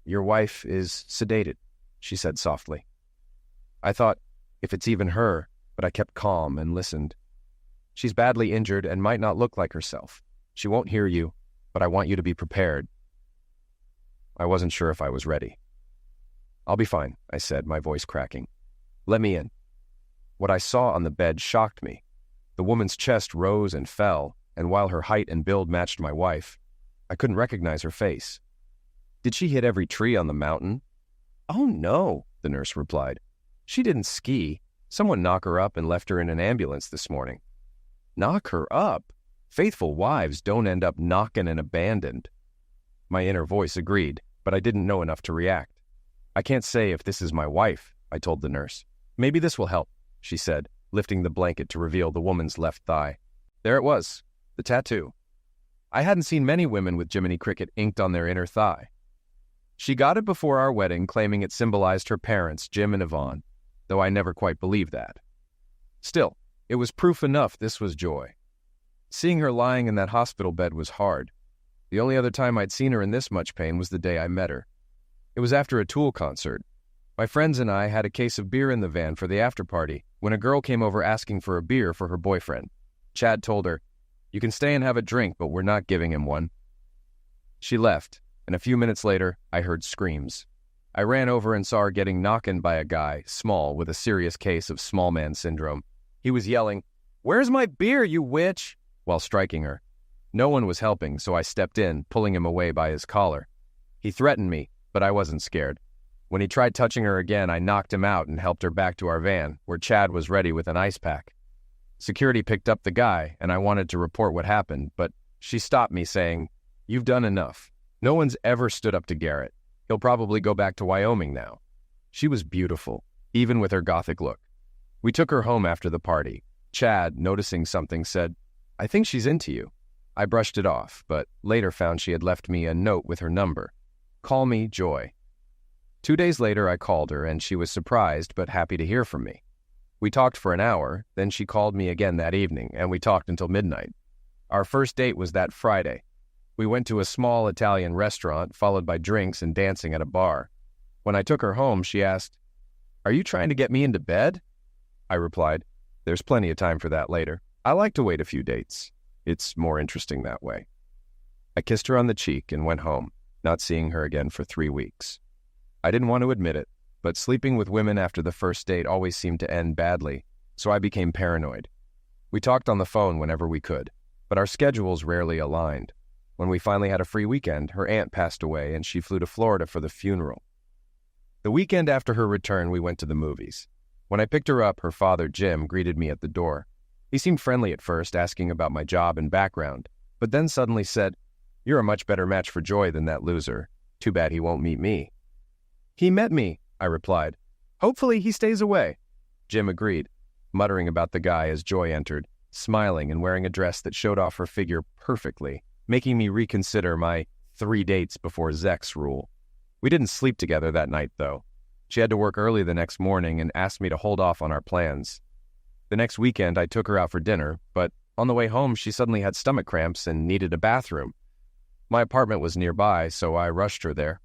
"Your wife is sedated," she said softly. I thought, if it's even her, but I kept calm and listened. "She's badly injured and might not look like herself. She won't hear you, but I want you to be prepared." I wasn't sure if I was ready. "I'll be fine," I said, my voice cracking. "Let me in." What I saw on the bed shocked me. The woman's chest rose and fell, and while her height and build matched my wife, I couldn't recognize her face. "Did she hit every tree on the mountain?" "Oh, no," the nurse replied. "She didn't ski. Someone knocked her up and left her in an ambulance this morning." "Knock her up? Faithful wives don't end up knocking and abandoned." My inner voice agreed, but I didn't know enough to react. "I can't say if this is my wife," I told the nurse. "Maybe this will help," she said, lifting the blanket to reveal the woman's left thigh. There it was, the tattoo. I hadn't seen many women with Jiminy Cricket inked on their inner thigh. She got it before our wedding, claiming it symbolized her parents, Jim and Yvonne, though I never quite believed that. Still, it was proof enough this was Joy. Seeing her lying in that hospital bed was hard. The only other time I'd seen her in this much pain was the day I met her. It was after a Tool concert. My friends and I had a case of beer in the van for the after-party when a girl came over asking for a beer for her boyfriend. Chad told her, "You can stay and have a drink, but we're not giving him one." She left, and a few minutes later, I heard screams. I ran over and saw her getting knocked by a guy, small, with a serious case of small man syndrome. He was yelling, "Where's my beer, you witch?" while striking her. No one was helping, so I stepped in, pulling him away by his collar. He threatened me, but I wasn't scared. When he tried touching her again, I knocked him out and helped her back to our van, where Chad was ready with an ice pack. Security picked up the guy, and I wanted to report what happened, but she stopped me saying, "You've done enough. No one's ever stood up to Garrett. He'll probably go back to Wyoming now." She was beautiful, even with her gothic look. We took her home after the party. Chad, noticing something, said, "I think she's into you." I brushed it off, but later found she had left me a note with her number. "Call me Joy." 2 days later, I called her, and she was surprised but happy to hear from me. We talked for an hour, then she called me again that evening, and we talked until midnight. Our first date was that Friday. We went to a small Italian restaurant, followed by drinks and dancing at a bar. When I took her home, she asked, "Are you trying to get me into bed?" I replied, "There's plenty of time for that later. I like to wait a few dates. It's more interesting that way." I kissed her on the cheek and went home, not seeing her again for 3 weeks. I didn't want to admit it, but sleeping with women after the first date always seemed to end badly, so I became paranoid. We talked on the phone whenever we could, but our schedules rarely aligned. When we finally had a free weekend, her aunt passed away and she flew to Florida for the funeral. The weekend after her return, we went to the movies. When I picked her up, her father, Jim, greeted me at the door. He seemed friendly at first, asking about my job and background, but then suddenly said, "You're a much better match for Joy than that loser. Too bad he won't meet me." "He met me," I replied. "Hopefully he stays away." Jim agreed, muttering about the guy as Joy entered, smiling and wearing a dress that showed off her figure perfectly, making me reconsider my 3 dates before Zex rule. We didn't sleep together that night, though. She had to work early the next morning and asked me to hold off on our plans. The next weekend, I took her out for dinner, but on the way home, she suddenly had stomach cramps and needed a bathroom. My apartment was nearby, so I rushed her there.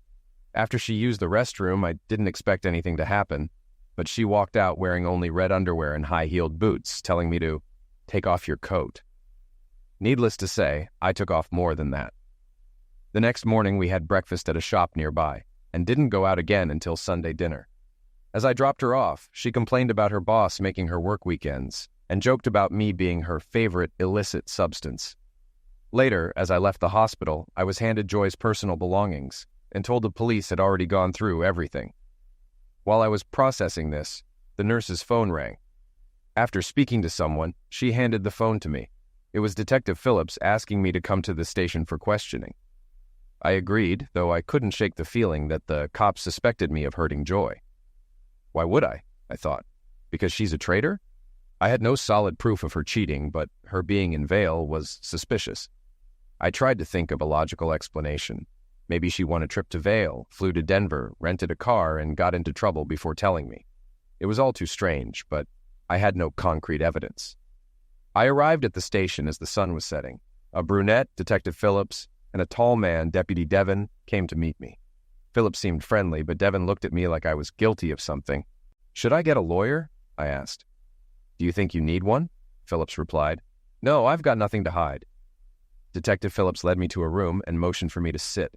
After she used the restroom, I didn't expect anything to happen, but she walked out wearing only red underwear and high-heeled boots, telling me to take off your coat. Needless to say, I took off more than that. The next morning, we had breakfast at a shop nearby, and didn't go out again until Sunday dinner. As I dropped her off, she complained about her boss making her work weekends, and joked about me being her favorite illicit substance. Later, as I left the hospital, I was handed Joy's personal belongings, and told the police had already gone through everything. While I was processing this, the nurse's phone rang. After speaking to someone, she handed the phone to me. It was Detective Phillips asking me to come to the station for questioning. I agreed, though I couldn't shake the feeling that the cops suspected me of hurting Joy. Why would I thought. Because she's a traitor? I had no solid proof of her cheating, but her being in Vail was suspicious. I tried to think of a logical explanation. Maybe she won a trip to Vail, flew to Denver, rented a car, and got into trouble before telling me. It was all too strange, but I had no concrete evidence. I arrived at the station as the sun was setting. A brunette, Detective Phillips, and a tall man, Deputy Devon, came to meet me. Phillips seemed friendly, but Devon looked at me like I was guilty of something. "Should I get a lawyer?" I asked. "Do you think you need one?" Phillips replied. "No, I've got nothing to hide." Detective Phillips led me to a room and motioned for me to sit.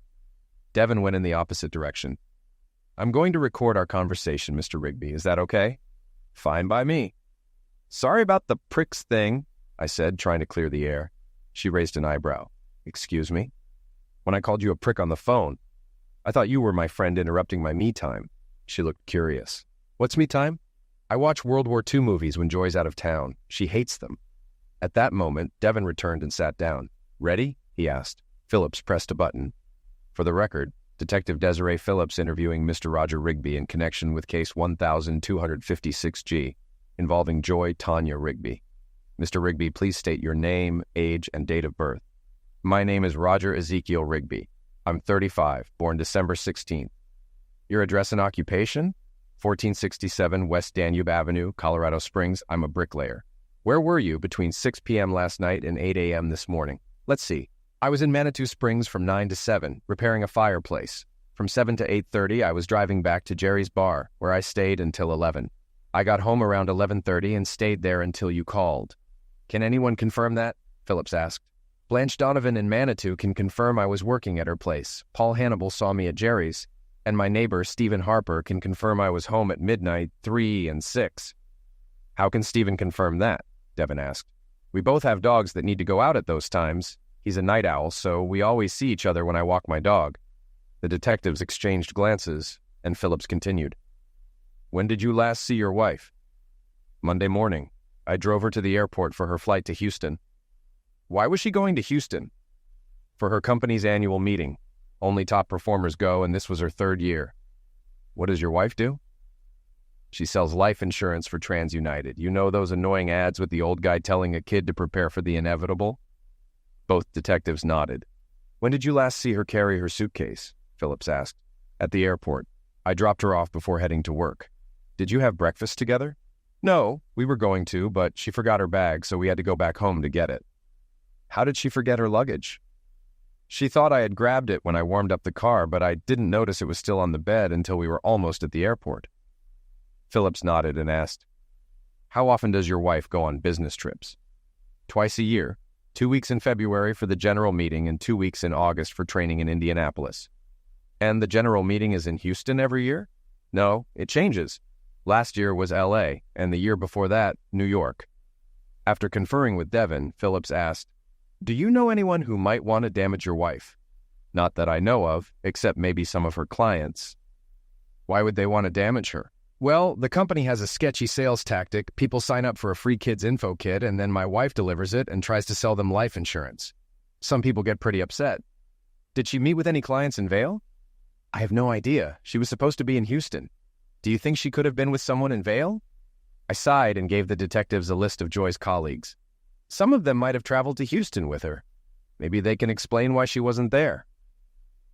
Devon went in the opposite direction. "I'm going to record our conversation, Mr. Rigby. Is that okay?" "Fine by me." "Sorry about the pricks thing," I said, trying to clear the air. She raised an eyebrow. "Excuse me?" "When I called you a prick on the phone. I thought you were my friend interrupting my me time." She looked curious. "What's me time?" "I watch World War II movies when Joy's out of town. She hates them." At that moment, Devon returned and sat down. "Ready?" he asked. Phillips pressed a button. For the record, Detective Desiree Phillips interviewing Mr. Roger Rigby in connection with case 1256G, involving Joy Tanya Rigby. Mr. Rigby, please state your name, age, and date of birth. "My name is Roger Ezekiel Rigby. I'm 35, born December 16th. Your address and occupation? 1467 West Danube Avenue, Colorado Springs. I'm a bricklayer. Where were you between 6 p.m. last night and 8 a.m. this morning? Let's see. I was in Manitou Springs from 9 to 7, repairing a fireplace. From 7 to 8:30, I was driving back to Jerry's Bar, where I stayed until 11. I got home around 11:30 and stayed there until you called." "Can anyone confirm that?" Phillips asked. "Blanche Donovan in Manitou can confirm I was working at her place. Paul Hannibal saw me at Jerry's. And my neighbor, Stephen Harper, can confirm I was home at midnight, 3 and 6. "How can Stephen confirm that?" Devon asked. "We both have dogs that need to go out at those times. He's a night owl, so we always see each other when I walk my dog." The detectives exchanged glances, and Phillips continued. "When did you last see your wife?" "Monday morning. I drove her to the airport for her flight to Houston." "Why was she going to Houston?" "For her company's annual meeting. Only top performers go, and this was her 3rd year." "What does your wife do?" "She sells life insurance for TransUnited. You know those annoying ads with the old guy telling a kid to prepare for the inevitable?" Both detectives nodded. "When did you last see her carry her suitcase?" Phillips asked. "At the airport. I dropped her off before heading to work." "Did you have breakfast together?" "No, we were going to, but she forgot her bag, so we had to go back home to get it." "How did she forget her luggage?" "She thought I had grabbed it when I warmed up the car, but I didn't notice it was still on the bed until we were almost at the airport." Phillips nodded and asked, "How often does your wife go on business trips?" "Twice a year. 2 weeks in February for the general meeting and 2 weeks in August for training in Indianapolis." "And the general meeting is in Houston every year?" "No, it changes. Last year was L.A., and the year before that, New York." After conferring with Devon, Phillips asked, "Do you know anyone who might want to damage your wife?" "Not that I know of, except maybe some of her clients." "Why would they want to damage her?" "Well, the company has a sketchy sales tactic. People sign up for a free kids info kit, and then my wife delivers it and tries to sell them life insurance. Some people get pretty upset." "Did she meet with any clients in Vail?" "I have no idea. She was supposed to be in Houston. Do you think she could have been with someone in Vail?" I sighed and gave the detectives a list of Joy's colleagues. "Some of them might have traveled to Houston with her. Maybe they can explain why she wasn't there."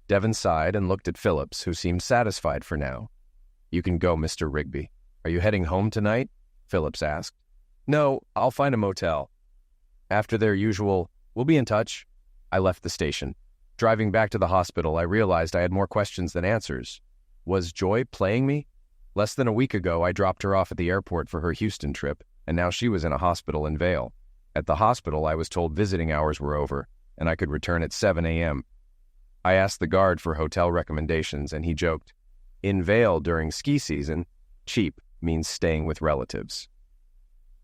Devon sighed and looked at Phillips, who seemed satisfied for now. "You can go, Mr. Rigby. Are you heading home tonight?" Phillips asked. "No, I'll find a motel." After their usual, "We'll be in touch," I left the station. Driving back to the hospital, I realized I had more questions than answers. Was Joy playing me? Less than a week ago, I dropped her off at the airport for her Houston trip, and now she was in a hospital in Vail. At the hospital, I was told visiting hours were over, and I could return at 7 a.m. I asked the guard for hotel recommendations, and he joked, "In Vail during ski season, cheap means staying with relatives."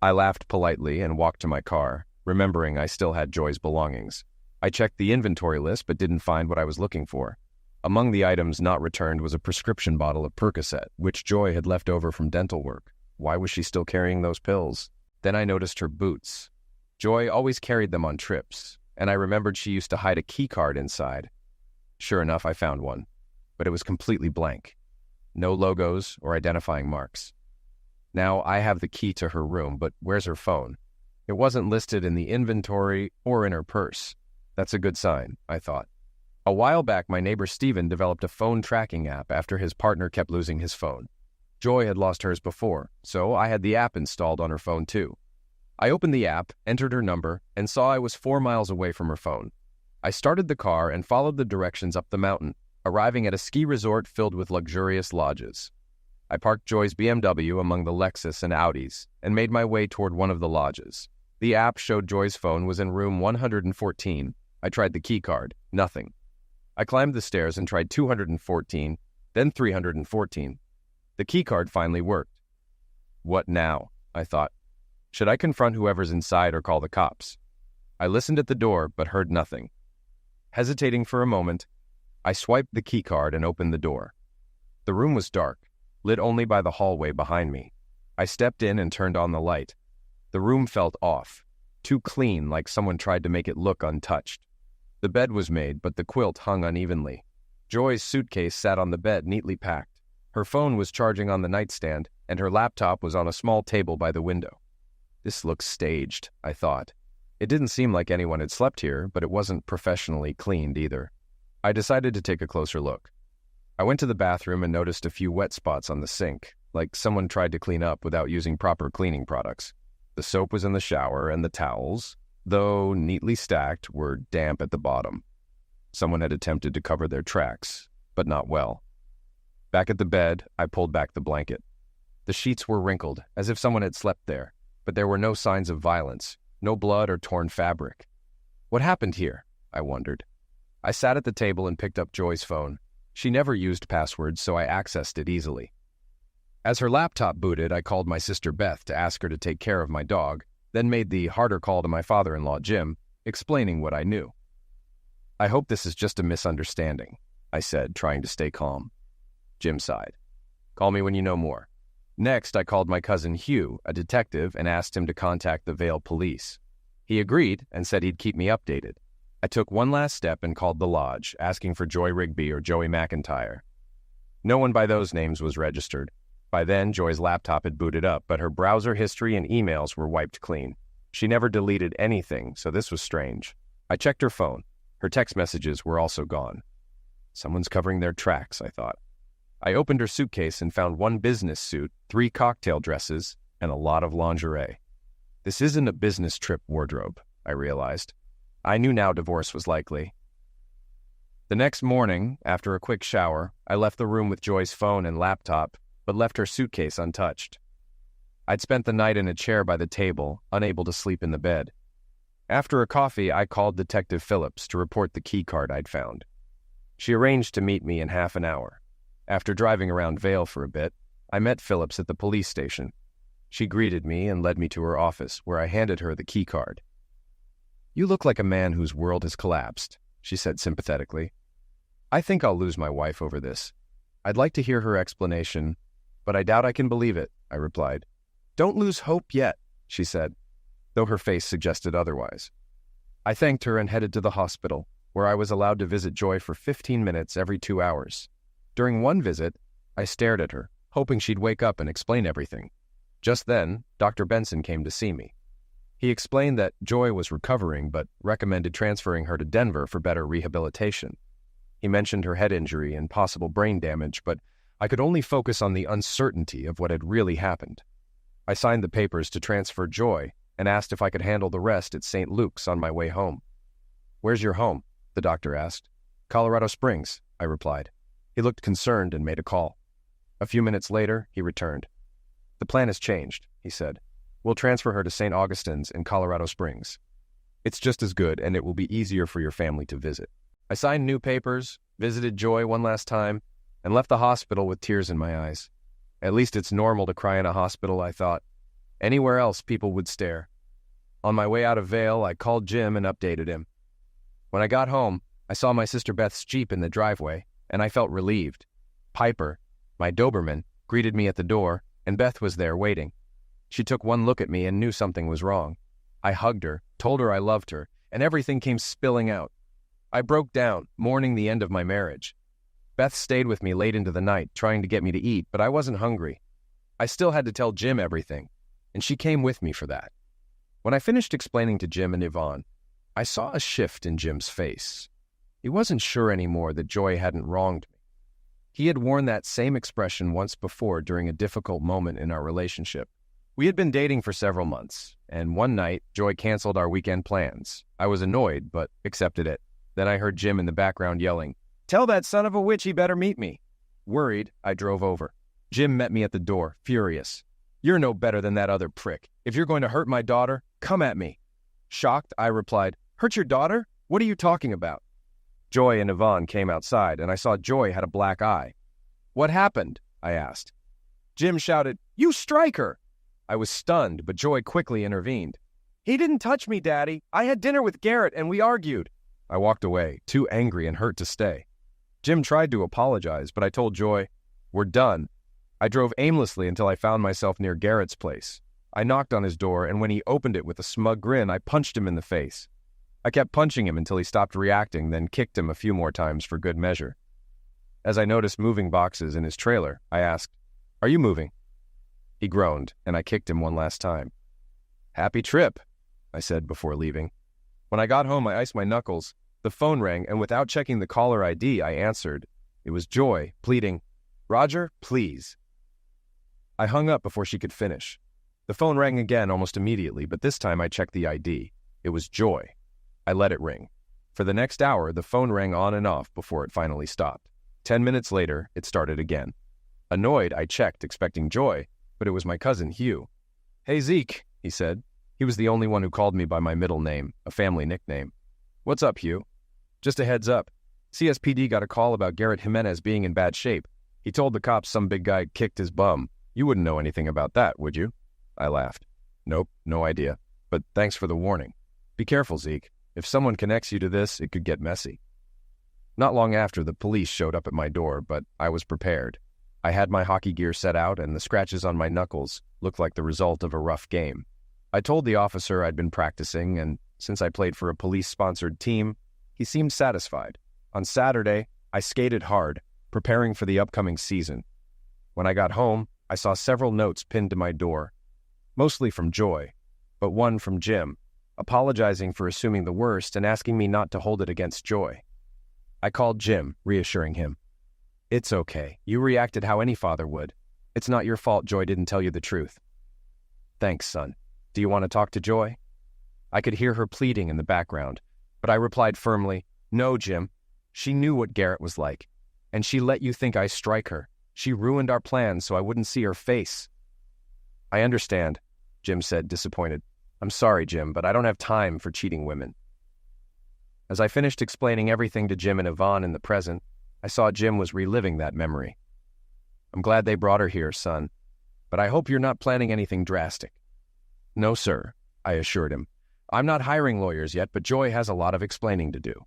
I laughed politely and walked to my car, remembering I still had Joy's belongings. I checked the inventory list but didn't find what I was looking for. Among the items not returned was a prescription bottle of Percocet, which Joy had left over from dental work. Why was she still carrying those pills? Then I noticed her boots. Joy always carried them on trips, and I remembered she used to hide a key card inside. Sure enough, I found one, but it was completely blank. No logos or identifying marks. Now I have the key to her room, but where's her phone? It wasn't listed in the inventory or in her purse. That's a good sign, I thought. A while back, my neighbor Steven developed a phone tracking app after his partner kept losing his phone. Joy had lost hers before, so I had the app installed on her phone too. I opened the app, entered her number, and saw I was 4 miles away from her phone. I started the car and followed the directions up the mountain, arriving at a ski resort filled with luxurious lodges. I parked Joy's BMW among the Lexus and Audis and made my way toward one of the lodges. The app showed Joy's phone was in room 114. I tried the key card. Nothing. I climbed the stairs and tried 214, then 314. The key card finally worked. What now? I thought. Should I confront whoever's inside or call the cops? I listened at the door but heard nothing. Hesitating for a moment, I swiped the key card and opened the door. The room was dark, lit only by the hallway behind me. I stepped in and turned on the light. The room felt off, too clean, like someone tried to make it look untouched. The bed was made, but the quilt hung unevenly. Joy's suitcase sat on the bed, neatly packed. Her phone was charging on the nightstand, and her laptop was on a small table by the window. This looks staged, I thought. It didn't seem like anyone had slept here, but it wasn't professionally cleaned either. I decided to take a closer look. I went to the bathroom and noticed a few wet spots on the sink, like someone tried to clean up without using proper cleaning products. The soap was in the shower, and the towels, though neatly stacked, were damp at the bottom. Someone had attempted to cover their tracks, but not well. Back at the bed, I pulled back the blanket. The sheets were wrinkled, as if someone had slept there, but there were no signs of violence, no blood or torn fabric. What happened here? I wondered. I sat at the table and picked up Joy's phone. She never used passwords, so I accessed it easily. As her laptop booted, I called my sister Beth to ask her to take care of my dog, then made the harder call to my father-in-law, Jim, explaining what I knew. I hope this is just a misunderstanding, I said, trying to stay calm. Jim sighed. Call me when you know more. Next, I called my cousin Hugh, a detective, and asked him to contact the Vale police. He agreed and said he'd keep me updated. I took one last step and called the lodge, asking for Joy Rigby or Joey McIntyre. No one by those names was registered. By then, Joy's laptop had booted up, but her browser history and emails were wiped clean. She never deleted anything, so this was strange. I checked her phone. Her text messages were also gone. Someone's covering their tracks, I thought. I opened her suitcase and found one business suit, 3 cocktail dresses, and a lot of lingerie. This isn't a business trip wardrobe, I realized. I knew now divorce was likely. The next morning, after a quick shower, I left the room with Joy's phone and laptop, but left her suitcase untouched. I'd spent the night in a chair by the table, unable to sleep in the bed. After a coffee, I called Detective Phillips to report the key card I'd found. She arranged to meet me in half an hour. After driving around Vale for a bit, I met Phillips at the police station. She greeted me and led me to her office, where I handed her the key card. "You look like a man whose world has collapsed," she said sympathetically. "I think I'll lose my wife over this. I'd like to hear her explanation, but I doubt I can believe it," I replied. "Don't lose hope yet," she said, though her face suggested otherwise. I thanked her and headed to the hospital, where I was allowed to visit Joy for 15 minutes every 2 hours. During one visit, I stared at her, hoping she'd wake up and explain everything. Just then, Dr. Benson came to see me. He explained that Joy was recovering, but recommended transferring her to Denver for better rehabilitation. He mentioned her head injury and possible brain damage, but I could only focus on the uncertainty of what had really happened. I signed the papers to transfer Joy and asked if I could handle the rest at St. Luke's on my way home. "Where's your home?" the doctor asked. "Colorado Springs," I replied. He looked concerned and made a call. A few minutes later, he returned. "The plan has changed," he said. "We'll transfer her to St. Augustine's in Colorado Springs. It's just as good, and it will be easier for your family to visit." I signed new papers, visited Joy one last time, and left the hospital with tears in my eyes. At least it's normal to cry in a hospital, I thought. Anywhere else, people would stare. On my way out of Vale, I called Jim and updated him. When I got home, I saw my sister Beth's Jeep in the driveway, and I felt relieved. Piper, my Doberman, greeted me at the door, and Beth was there waiting. She took one look at me and knew something was wrong. I hugged her, told her I loved her, and everything came spilling out. I broke down, mourning the end of my marriage. Beth stayed with me late into the night, trying to get me to eat, but I wasn't hungry. I still had to tell Jim everything, and she came with me for that. When I finished explaining to Jim and Yvonne, I saw a shift in Jim's face. He wasn't sure anymore that Joy hadn't wronged me. He had worn that same expression once before during a difficult moment in our relationship. We had been dating for several months, and one night, Joy canceled our weekend plans. I was annoyed, but accepted it. Then I heard Jim in the background yelling, "Tell that son of a witch he better meet me." Worried, I drove over. Jim met me at the door, furious. "You're no better than that other prick. If you're going to hurt my daughter, come at me." Shocked, I replied, "Hurt your daughter? What are you talking about?" Joy and Yvonne came outside, and I saw Joy had a black eye. "What happened?" I asked. Jim shouted, "You strike her!" I was stunned, but Joy quickly intervened. "He didn't touch me, Daddy. I had dinner with Garrett, and we argued." I walked away, too angry and hurt to stay. Jim tried to apologize, but I told Joy, "We're done." I drove aimlessly until I found myself near Garrett's place. I knocked on his door, and when he opened it with a smug grin, I punched him in the face. I kept punching him until he stopped reacting, then kicked him a few more times for good measure. As I noticed moving boxes in his trailer, I asked, "Are you moving?" He groaned, and I kicked him one last time. "Happy trip," I said before leaving. When I got home, I iced my knuckles. The phone rang, and without checking the caller ID, I answered. It was Joy, pleading, "Roger, please." I hung up before she could finish. The phone rang again almost immediately, but this time I checked the ID. It was Joy. I let it ring. For the next hour, the phone rang on and off before it finally stopped. 10 minutes later, it started again. Annoyed, I checked, expecting Joy, but it was my cousin Hugh. "Hey, Zeke," he said. He was the only one who called me by my middle name, a family nickname. "What's up, Hugh?" "Just a heads up. CSPD got a call about Garrett Jimenez being in bad shape. He told the cops some big guy kicked his bum. You wouldn't know anything about that, would you?" I laughed. "Nope, no idea. But thanks for the warning. Be careful, Zeke. If someone connects you to this, it could get messy." Not long after, the police showed up at my door, but I was prepared. I had my hockey gear set out, and the scratches on my knuckles looked like the result of a rough game. I told the officer I'd been practicing, and since I played for a police-sponsored team, he seemed satisfied. On Saturday, I skated hard, preparing for the upcoming season. When I got home, I saw several notes pinned to my door, mostly from Joy, but one from Jim, apologizing for assuming the worst and asking me not to hold it against Joy. I called Jim, reassuring him. "It's okay. You reacted how any father would. It's not your fault Joy didn't tell you the truth." "Thanks, son. Do you want to talk to Joy?" I could hear her pleading in the background, but I replied firmly, "No, Jim. She knew what Garrett was like, and she let you think I strike her. She ruined our plans so I wouldn't see her face." "I understand," Jim said, disappointed. "I'm sorry, Jim, but I don't have time for cheating women." As I finished explaining everything to Jim and Yvonne in the present, I saw Jim was reliving that memory. "I'm glad they brought her here, son, but I hope you're not planning anything drastic." "No, sir," I assured him. "I'm not hiring lawyers yet, but Joy has a lot of explaining to do."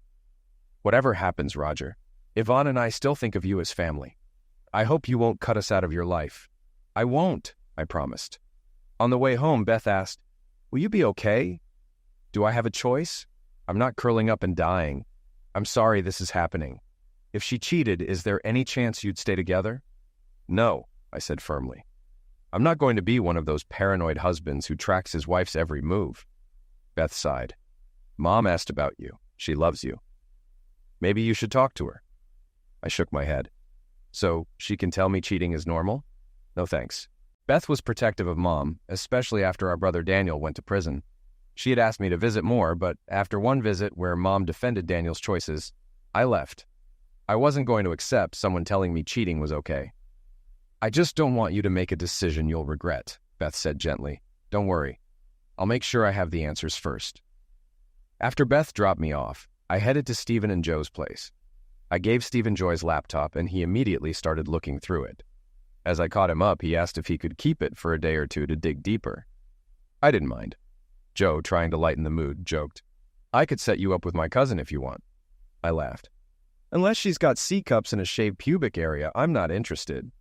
"Whatever happens, Roger, Yvonne and I still think of you as family. I hope you won't cut us out of your life." "I won't," I promised. On the way home, Beth asked, "Will you be okay? Do I have a choice? I'm not curling up and dying. I'm sorry this is happening. If she cheated, is there any chance you'd stay together?" "No," I said firmly. "I'm not going to be one of those paranoid husbands who tracks his wife's every move." Beth sighed. "Mom asked about you. She loves you. Maybe you should talk to her." I shook my head. "So she can tell me cheating is normal?" "No thanks." Beth was protective of Mom, especially after our brother Daniel went to prison. She had asked me to visit more, but after one visit where Mom defended Daniel's choices, I left. I wasn't going to accept someone telling me cheating was okay. "I just don't want you to make a decision you'll regret," Beth said gently. "Don't worry. I'll make sure I have the answers first." After Beth dropped me off, I headed to Stephen and Joe's place. I gave Stephen Joy's laptop, and he immediately started looking through it. As I caught him up, he asked if he could keep it for a day or two to dig deeper. I didn't mind. Joe, trying to lighten the mood, joked, "I could set you up with my cousin if you want." I laughed. "Unless she's got C-cups and a shaved pubic area, I'm not interested."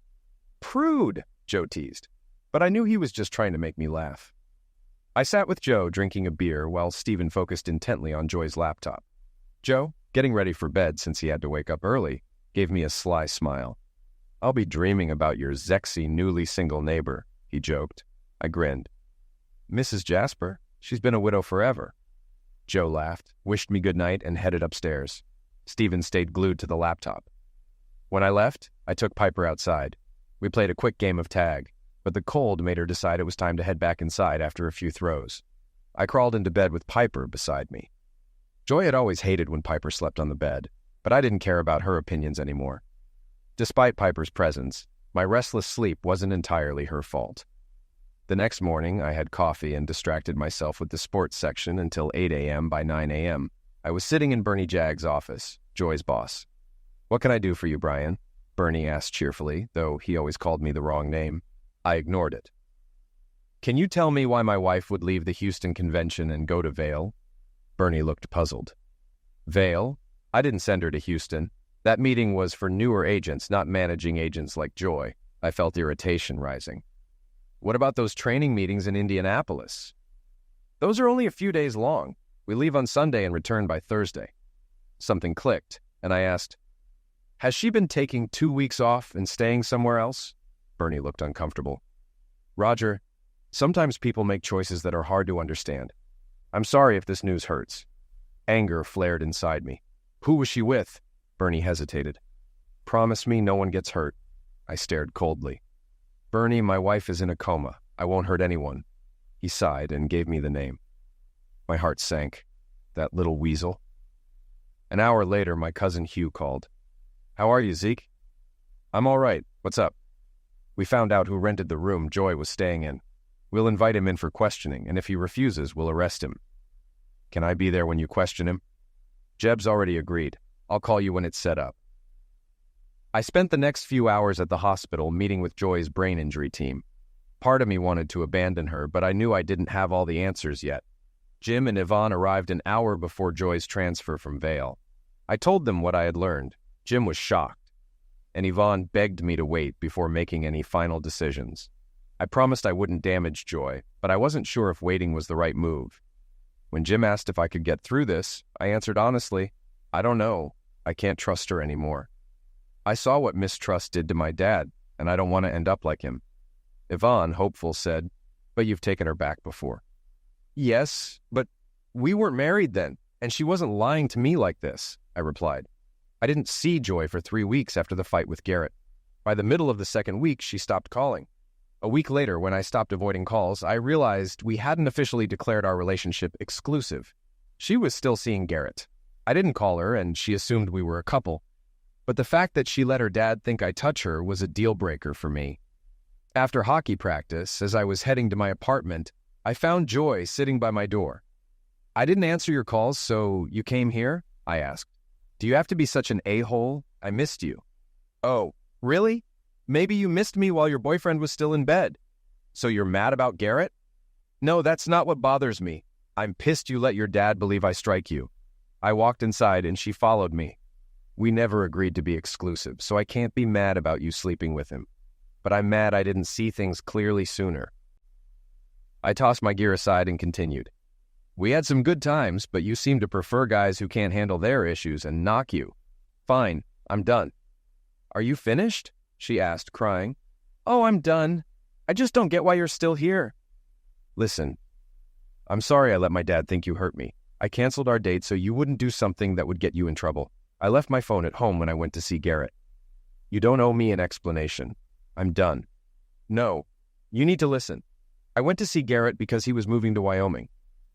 "Prude," Joe teased. but I knew he was just trying to make me laugh. I sat with Joe drinking a beer while Stephen focused intently on Joy's laptop. Joe, getting ready for bed since he had to wake up early, gave me a sly smile. "I'll be dreaming about your sexy, newly single neighbor," he joked. I grinned. "Mrs. Jasper? She's been a widow forever." Joe laughed, wished me good night, and headed upstairs. Stephen stayed glued to the laptop. When I left, I took Piper outside. We played a quick game of tag, but the cold made her decide it was time to head back inside after a few throws. I crawled into bed with Piper beside me. Joy had always hated when Piper slept on the bed, but I didn't care about her opinions anymore. Despite Piper's presence, my restless sleep wasn't entirely her fault. The next morning, I had coffee and distracted myself with the sports section until 8 a.m. By 9 a.m., I was sitting in Bernie Jagg's office, Joy's boss. "What can I do for you, Brian?" Bernie asked cheerfully, though he always called me the wrong name. I ignored it. "Can you tell me why my wife would leave the Houston convention and go to Vail?" Bernie looked puzzled. "Vail? I didn't send her to Houston. That meeting was for newer agents, not managing agents like Joy." I felt irritation rising. "What about those training meetings in Indianapolis?" "Those are only a few days long. We leave on Sunday and return by Thursday." Something clicked, and I asked, "Has she been taking 2 weeks off and staying somewhere else?" Bernie looked uncomfortable. "Roger, sometimes people make choices that are hard to understand. I'm sorry if this news hurts." Anger flared inside me. "Who was she with?" Bernie hesitated. "Promise me no one gets hurt." I stared coldly. "Bernie, my wife is in a coma. I won't hurt anyone." He sighed and gave me the name. My heart sank. That little weasel. An hour later, my cousin Hugh called. "How are you, Zeke?" "I'm all right. What's up?" "We found out who rented the room Joy was staying in. We'll invite him in for questioning, and if he refuses, we'll arrest him." "Can I be there when you question him?" "Jeb's already agreed. I'll call you when it's set up." I spent the next few hours at the hospital meeting with Joy's brain injury team. Part of me wanted to abandon her, but I knew I didn't have all the answers yet. Jim and Yvonne arrived an hour before Joy's transfer from Vail. I told them what I had learned. Jim was shocked, and Yvonne begged me to wait before making any final decisions. I promised I wouldn't damage Joy, but I wasn't sure if waiting was the right move. When Jim asked if I could get through this, I answered honestly, "I don't know. I can't trust her anymore. I saw what mistrust did to my dad, and I don't want to end up like him." Yvonne, hopeful, said, "But you've taken her back before." "Yes, but we weren't married then, and she wasn't lying to me like this," I replied. "I didn't see Joy for 3 weeks after the fight with Garrett. By the middle of the second week, she stopped calling. A week later, when I stopped avoiding calls, I realized we hadn't officially declared our relationship exclusive. She was still seeing Garrett. I didn't call her, and she assumed we were a couple. But the fact that she let her dad think I touch her was a deal-breaker for me. After hockey practice, as I was heading to my apartment, I found Joy sitting by my door. "I didn't answer your calls, so you came here?" I asked. "Do you have to be such an a-hole? I missed you." "Oh, really? Maybe you missed me while your boyfriend was still in bed. So you're mad about Garrett?" "No, that's not what bothers me. I'm pissed you let your dad believe I strike you." I walked inside and she followed me. "We never agreed to be exclusive, so I can't be mad about you sleeping with him. But I'm mad I didn't see things clearly sooner." I tossed my gear aside and continued. "We had some good times, but you seem to prefer guys who can't handle their issues and knock you. Fine, I'm done." "Are you finished?" she asked, crying. "Oh, I'm done. I just don't get why you're still here." "Listen, I'm sorry I let my dad think you hurt me. I canceled our date so you wouldn't do something that would get you in trouble. I left my phone at home when I went to see Garrett. You don't owe me an explanation. I'm done." "No, you need to listen. I went to see Garrett because he was moving to Wyoming.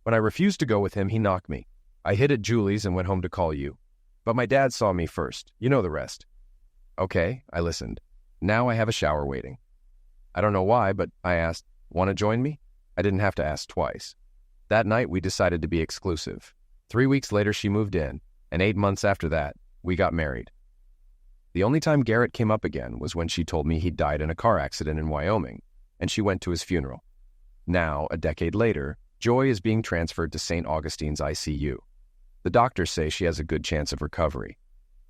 When I refused to go with him, he knocked me. I hid at Julie's and went home to call you. But my dad saw me first. You know the rest." "Okay," I listened. "Now I have a shower waiting." I don't know why, but I asked, "Want to join me?" I didn't have to ask twice. That night, we decided to be exclusive. 3 weeks later, she moved in, and 8 months after that, we got married. The only time Garrett came up again was when she told me he died in a car accident in Wyoming, and she went to his funeral. Now, a decade later, Joy is being transferred to St. Augustine's ICU. The doctors say she has a good chance of recovery.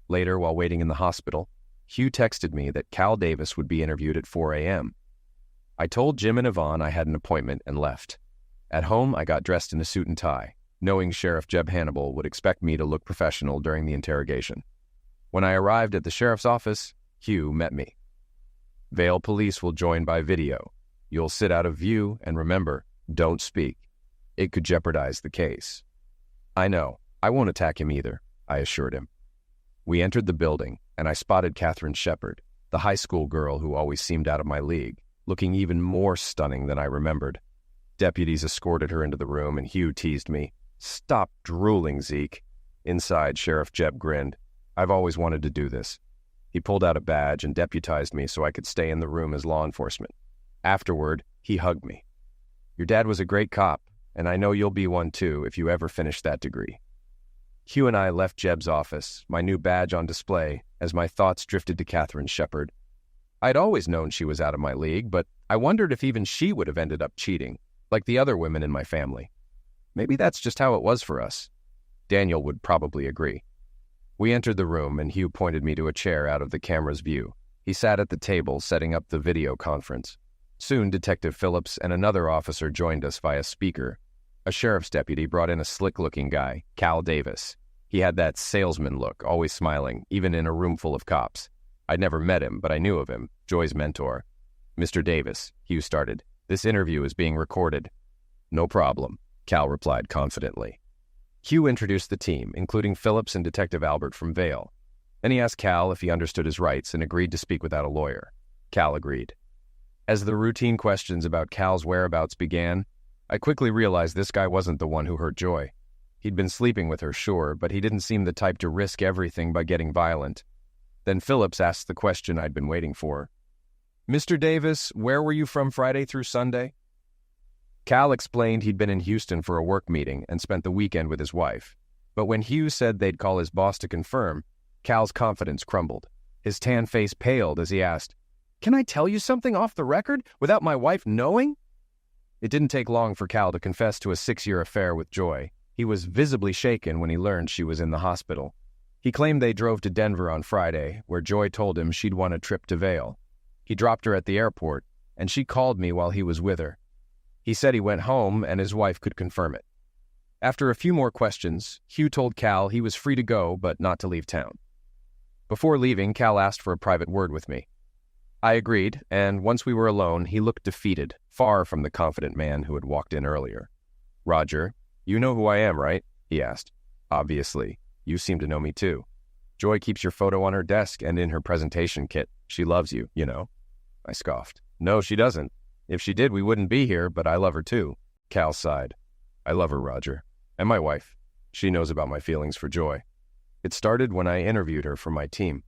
Later, while waiting in the hospital, Hugh texted me that Cal Davis would be interviewed at 4 a.m. I told Jim and Yvonne I had an appointment and left. At home, I got dressed in a suit and tie, knowing Sheriff Jeb Hannibal would expect me to look professional during the interrogation. When I arrived at the sheriff's office, Hugh met me. Vale Police will join by video. You'll sit out of view, and remember, don't speak. It could jeopardize the case. I know. I won't attack him either, I assured him. We entered the building, and I spotted Catherine Shepard, the high school girl who always seemed out of my league, looking even more stunning than I remembered. Deputies escorted her into the room, and Hugh teased me. "Stop drooling, Zeke." Inside, Sheriff Jeb grinned. "I've always wanted to do this." He pulled out a badge and deputized me so I could stay in the room as law enforcement. Afterward, he hugged me. "Your dad was a great cop, and I know you'll be one too if you ever finish that degree." Hugh and I left Jeb's office, my new badge on display, as my thoughts drifted to Catherine Shepard. I'd always known she was out of my league, but I wondered if even she would have ended up cheating, like the other women in my family. Maybe that's just how it was for us. Daniel would probably agree. We entered the room, and Hugh pointed me to a chair out of the camera's view. He sat at the table, setting up the video conference. Soon, Detective Phillips and another officer joined us via speaker. A sheriff's deputy brought in a slick-looking guy, Cal Davis. He had that salesman look, always smiling, even in a room full of cops. I'd never met him, but I knew of him, Joy's mentor. "Mr. Davis," Hugh started, "this interview is being recorded." "No problem," Cal replied confidently. Hugh introduced the team, including Phillips and Detective Albert from Vale. Then he asked Cal if he understood his rights and agreed to speak without a lawyer. Cal agreed. As the routine questions about Cal's whereabouts began, I quickly realized this guy wasn't the one who hurt Joy. He'd been sleeping with her, sure, but he didn't seem the type to risk everything by getting violent. Then Phillips asked the question I'd been waiting for. "Mr. Davis, where were you from Friday through Sunday?" Cal explained he'd been in Houston for a work meeting and spent the weekend with his wife. But when Hugh said they'd call his boss to confirm, Cal's confidence crumbled. His tan face paled as he asked, "Can I tell you something off the record without my wife knowing?" It didn't take long for Cal to confess to a 6-year affair with Joy. He was visibly shaken when he learned she was in the hospital. He claimed they drove to Denver on Friday, where Joy told him she'd won a trip to Vale. He dropped her at the airport, and she called me while he was with her. He said he went home and his wife could confirm it. After a few more questions, Hugh told Cal he was free to go, but not to leave town. Before leaving, Cal asked for a private word with me. I agreed, and once we were alone, he looked defeated, far from the confident man who had walked in earlier. "Roger, you know who I am, right?" he asked. "Obviously. You seem to know me too. Joy keeps your photo on her desk and in her presentation kit. She loves you, you know." I scoffed. "No, she doesn't. If she did, we wouldn't be here, but I love her too." Cal sighed. "I love her, Roger. And my wife. She knows about my feelings for Joy. It started when I interviewed her for my team.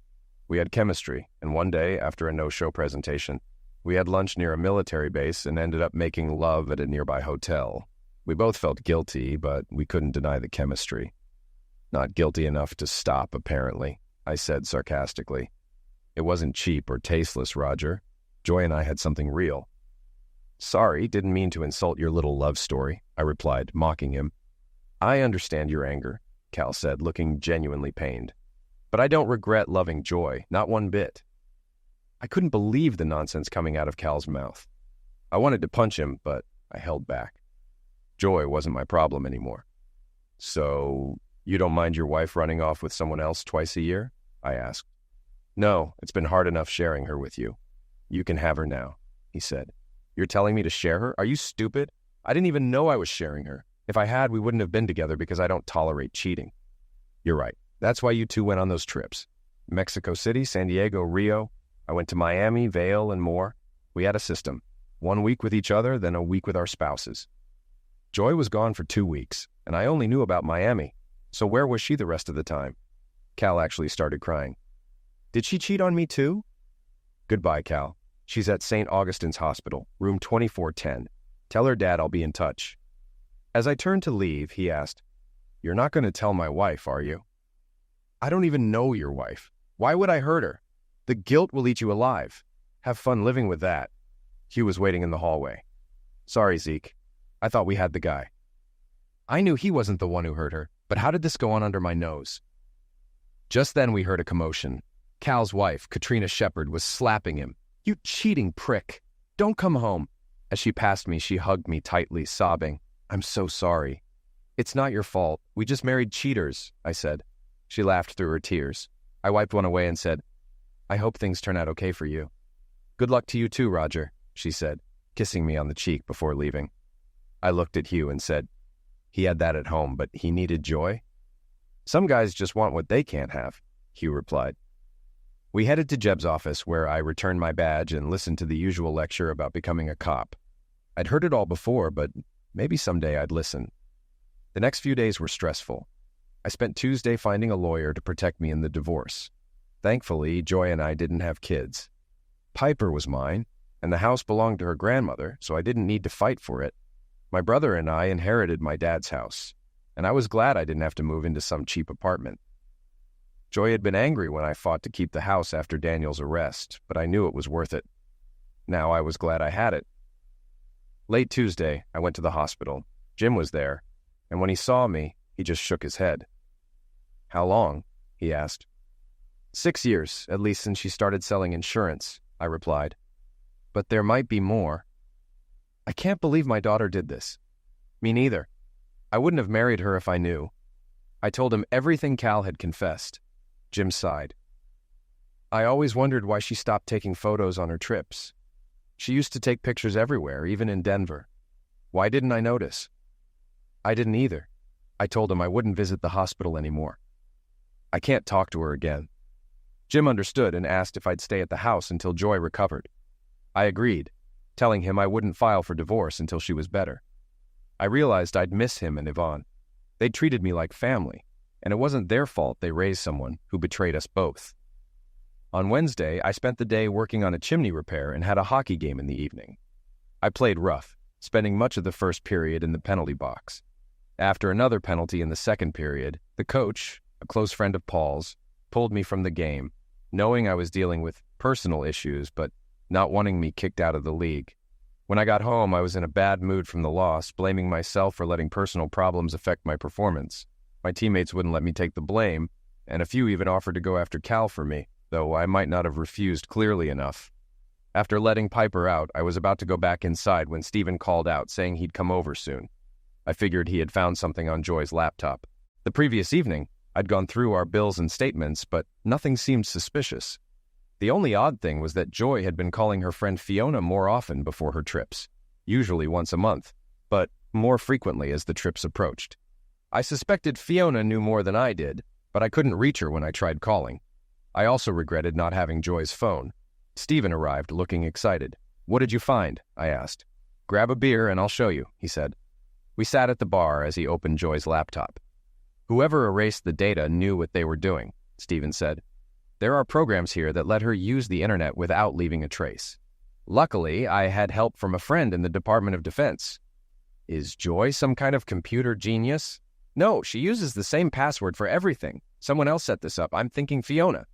We had chemistry, and one day, after a no-show presentation, we had lunch near a military base and ended up making love at a nearby hotel. We both felt guilty, but we couldn't deny the chemistry. Not guilty enough to stop, apparently," I said sarcastically. "It wasn't cheap or tasteless, Roger. Joy and I had something real." "Sorry, didn't mean to insult your little love story," I replied, mocking him. "I understand your anger," Cal said, looking genuinely pained. "But I don't regret loving Joy, not one bit." I couldn't believe the nonsense coming out of Cal's mouth. I wanted to punch him, but I held back. Joy wasn't my problem anymore. "So, you don't mind your wife running off with someone else twice a year?" I asked. "No, it's been hard enough sharing her with you. You can have her now," he said. "You're telling me to share her? Are you stupid? I didn't even know I was sharing her. If I had, we wouldn't have been together because I don't tolerate cheating." "You're right. That's why you two went on those trips. Mexico City, San Diego, Rio. I went to Miami, Vail, and more. We had a system. 1 week with each other, then a week with our spouses." Joy was gone for 2 weeks, and I only knew about Miami. So where was she the rest of the time? Cal actually started crying. "Did she cheat on me too?" "Goodbye, Cal. She's at St. Augustine's Hospital, room 2410. Tell her dad I'll be in touch." As I turned to leave, he asked, "You're not going to tell my wife, are you?" "I don't even know your wife. Why would I hurt her? The guilt will eat you alive. Have fun living with that." Hugh was waiting in the hallway. "Sorry, Zeke. I thought we had the guy." I knew he wasn't the one who hurt her, but how did this go on under my nose? Just then we heard a commotion. Cal's wife, Katrina Shepard, was slapping him. "You cheating prick. Don't come home." As she passed me, she hugged me tightly, sobbing, "I'm so sorry." "It's not your fault. We just married cheaters," I said. She laughed through her tears. I wiped one away and said, "I hope things turn out okay for you." "Good luck to you too, Roger," she said, kissing me on the cheek before leaving. I looked at Hugh and said, "He had that at home, but he needed Joy?" "Some guys just want what they can't have," Hugh replied. We headed to Jeb's office, where I returned my badge and listened to the usual lecture about becoming a cop. I'd heard it all before, but maybe someday I'd listen. The next few days were stressful. I spent Tuesday finding a lawyer to protect me in the divorce. Thankfully, Joy and I didn't have kids. Piper was mine, and the house belonged to her grandmother, so I didn't need to fight for it. My brother and I inherited my dad's house, and I was glad I didn't have to move into some cheap apartment. Joy had been angry when I fought to keep the house after Daniel's arrest, but I knew it was worth it. Now I was glad I had it. Late Tuesday, I went to the hospital. Jim was there, and when he saw me, he just shook his head. "How long?" he asked. 6 years, at least since she started selling insurance," I replied. "But there might be more." "I can't believe my daughter did this." "Me neither. I wouldn't have married her if I knew." I told him everything Cal had confessed. Jim sighed. "I always wondered why she stopped taking photos on her trips. She used to take pictures everywhere, even in Denver. Why didn't I notice?" "I didn't either." I told him I wouldn't visit the hospital anymore. "I can't talk to her again." Jim understood and asked if I'd stay at the house until Joy recovered. I agreed, telling him I wouldn't file for divorce until she was better. I realized I'd miss him and Yvonne. They treated me like family, and it wasn't their fault they raised someone who betrayed us both. On Wednesday, I spent the day working on a chimney repair and had a hockey game in the evening. I played rough, spending much of the first period in the penalty box. After another penalty in the second period, the coach, a close friend of Paul's, pulled me from the game, knowing I was dealing with personal issues but not wanting me kicked out of the league. When I got home, I was in a bad mood from the loss, blaming myself for letting personal problems affect my performance. My teammates wouldn't let me take the blame, and a few even offered to go after Cal for me, though I might not have refused clearly enough. After letting Piper out, I was about to go back inside when Steven called out, saying he'd come over soon. I figured he had found something on Joy's laptop. The previous evening, I'd gone through our bills and statements, but nothing seemed suspicious. The only odd thing was that Joy had been calling her friend Fiona more often before her trips, usually once a month, but more frequently as the trips approached. I suspected Fiona knew more than I did, but I couldn't reach her when I tried calling. I also regretted not having Joy's phone. Steven arrived, looking excited. "What did you find?" I asked. "Grab a beer and I'll show you," he said. We sat at the bar as he opened Joy's laptop. "Whoever erased the data knew what they were doing," Steven said. "There are programs here that let her use the internet without leaving a trace. Luckily, I had help from a friend in the Department of Defense." "Is Joy some kind of computer genius?" "No, she uses the same password for everything. Someone else set this up. I'm thinking Fiona."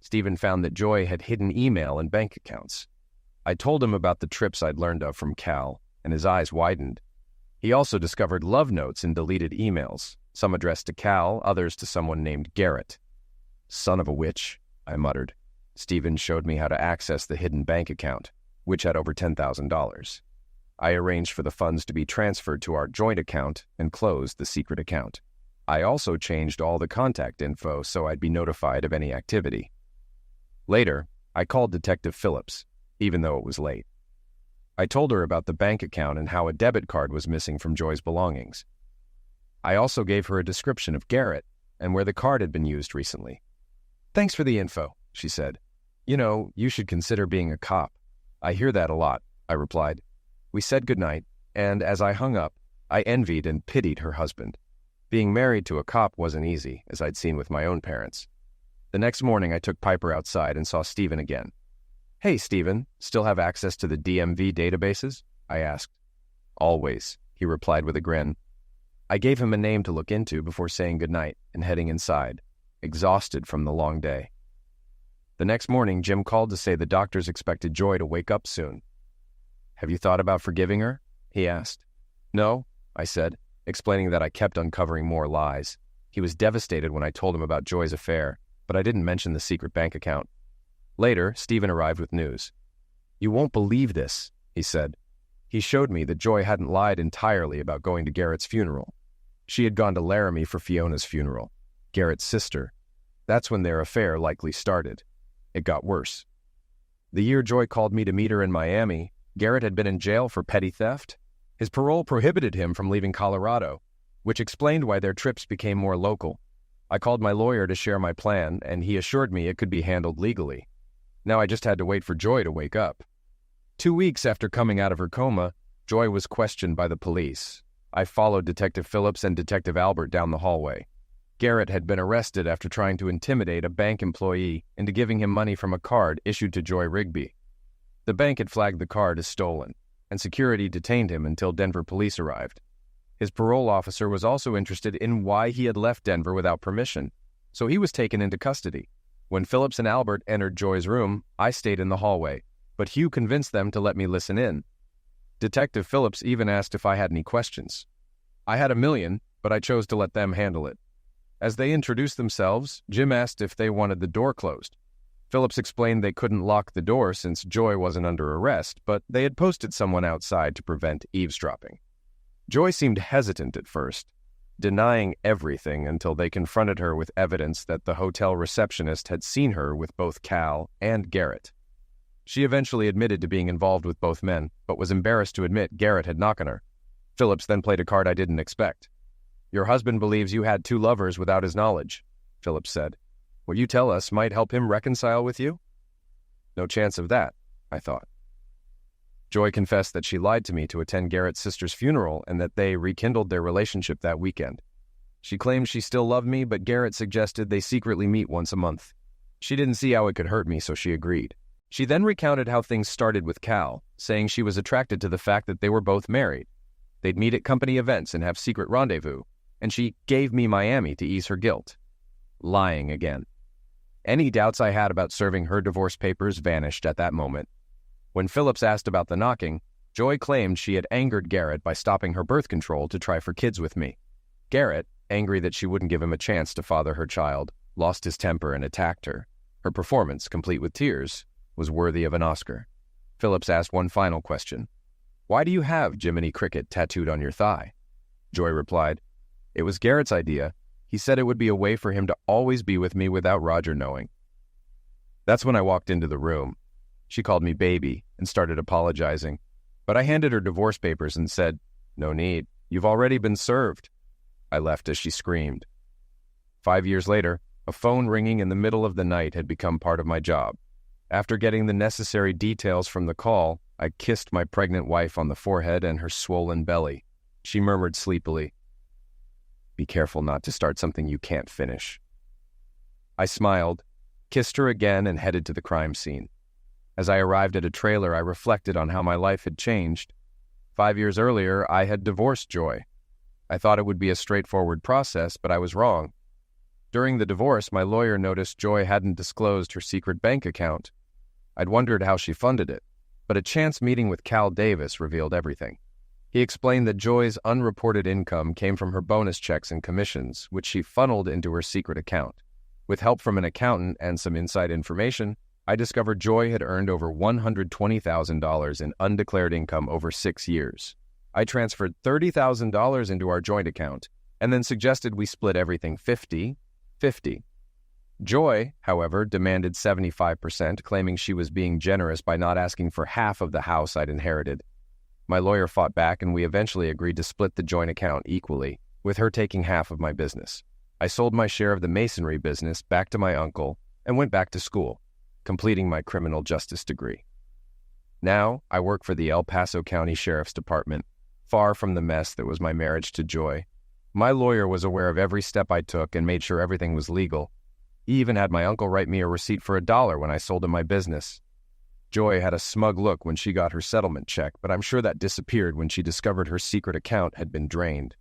Steven found that Joy had hidden email and bank accounts. I told him about the trips I'd learned of from Cal, and his eyes widened. He also discovered love notes in deleted emails, some addressed to Cal, others to someone named Garrett. "Son of a witch," I muttered. Steven showed me how to access the hidden bank account, which had over $10,000. I arranged for the funds to be transferred to our joint account and closed the secret account. I also changed all the contact info so I'd be notified of any activity. Later, I called Detective Phillips, even though it was late. I told her about the bank account and how a debit card was missing from Joy's belongings. I also gave her a description of Garrett and where the card had been used recently. "Thanks for the info," she said. "You know, you should consider being a cop." "I hear that a lot," I replied. We said goodnight, and as I hung up, I envied and pitied her husband. Being married to a cop wasn't easy, as I'd seen with my own parents. The next morning, I took Piper outside and saw Steven again. "Hey, Steven, still have access to the DMV databases?" I asked. "Always," he replied with a grin. I gave him a name to look into before saying goodnight and heading inside, exhausted from the long day. The next morning, Jim called to say the doctors expected Joy to wake up soon. "Have you thought about forgiving her?" he asked. "No," I said, explaining that I kept uncovering more lies. He was devastated when I told him about Joy's affair, but I didn't mention the secret bank account. Later, Steven arrived with news. "You won't believe this," he said. He showed me that Joy hadn't lied entirely about going to Garrett's funeral. She had gone to Laramie for Fiona's funeral, Garrett's sister. That's when their affair likely started. It got worse. The year Joy called me to meet her in Miami, Garrett had been in jail for petty theft. His parole prohibited him from leaving Colorado, which explained why their trips became more local. I called my lawyer to share my plan, and he assured me it could be handled legally. Now I just had to wait for Joy to wake up. 2 weeks after coming out of her coma, Joy was questioned by the police. I followed Detective Phillips and Detective Albert down the hallway. Garrett had been arrested after trying to intimidate a bank employee into giving him money from a card issued to Joy Rigby. The bank had flagged the card as stolen, and security detained him until Denver police arrived. His parole officer was also interested in why he had left Denver without permission, so he was taken into custody. When Phillips and Albert entered Joy's room, I stayed in the hallway, but Hugh convinced them to let me listen in. Detective Phillips even asked if I had any questions. I had a million, but I chose to let them handle it. As they introduced themselves, Jim asked if they wanted the door closed. Phillips explained they couldn't lock the door since Joy wasn't under arrest, but they had posted someone outside to prevent eavesdropping. Joy seemed hesitant at first, denying everything until they confronted her with evidence that the hotel receptionist had seen her with both Cal and Garrett. She eventually admitted to being involved with both men, but was embarrassed to admit Garrett had knocked on her. Phillips then played a card I didn't expect. "Your husband believes you had 2 lovers without his knowledge," Phillips said. "What you tell us might help him reconcile with you?" No chance of that, I thought. Joy confessed that she lied to me to attend Garrett's sister's funeral and that they rekindled their relationship that weekend. She claimed she still loved me, but Garrett suggested they secretly meet once a month. She didn't see how it could hurt me, so she agreed. She then recounted how things started with Cal, saying she was attracted to the fact that they were both married. They'd meet at company events and have secret rendezvous, and she gave me Miami to ease her guilt. Lying again. Any doubts I had about serving her divorce papers vanished at that moment. When Phillips asked about the knocking, Joy claimed she had angered Garrett by stopping her birth control to try for kids with me. Garrett, angry that she wouldn't give him a chance to father her child, lost his temper and attacked her. Her performance, complete with tears, was worthy of an Oscar. Phillips asked one final question. "Why do you have Jiminy Cricket tattooed on your thigh?" Joy replied, "It was Garrett's idea. He said it would be a way for him to always be with me without Roger knowing." That's when I walked into the room. She called me baby and started apologizing, but I handed her divorce papers and said, "No need. You've already been served." I left as she screamed. 5 years later, a phone ringing in the middle of the night had become part of my job. After getting the necessary details from the call, I kissed my pregnant wife on the forehead and her swollen belly. She murmured sleepily, "Be careful not to start something you can't finish." I smiled, kissed her again, and headed to the crime scene. As I arrived at a trailer, I reflected on how my life had changed. 5 years earlier, I had divorced Joy. I thought it would be a straightforward process, but I was wrong. During the divorce, my lawyer noticed Joy hadn't disclosed her secret bank account. I'd wondered how she funded it, but a chance meeting with Cal Davis revealed everything. He explained that Joy's unreported income came from her bonus checks and commissions, which she funneled into her secret account. With help from an accountant and some inside information, I discovered Joy had earned over $120,000 in undeclared income over 6 years. I transferred $30,000 into our joint account and then suggested we split everything 50-50. Joy, however, demanded 75%, claiming she was being generous by not asking for half of the house I'd inherited. My lawyer fought back, and we eventually agreed to split the joint account equally, with her taking half of my business. I sold my share of the masonry business back to my uncle and went back to school, completing my criminal justice degree. Now, I work for the El Paso County Sheriff's Department, far from the mess that was my marriage to Joy. My lawyer was aware of every step I took and made sure everything was legal. He even had my uncle write me a receipt for $1 when I sold him my business. Joy had a smug look when she got her settlement check, but I'm sure that disappeared when she discovered her secret account had been drained.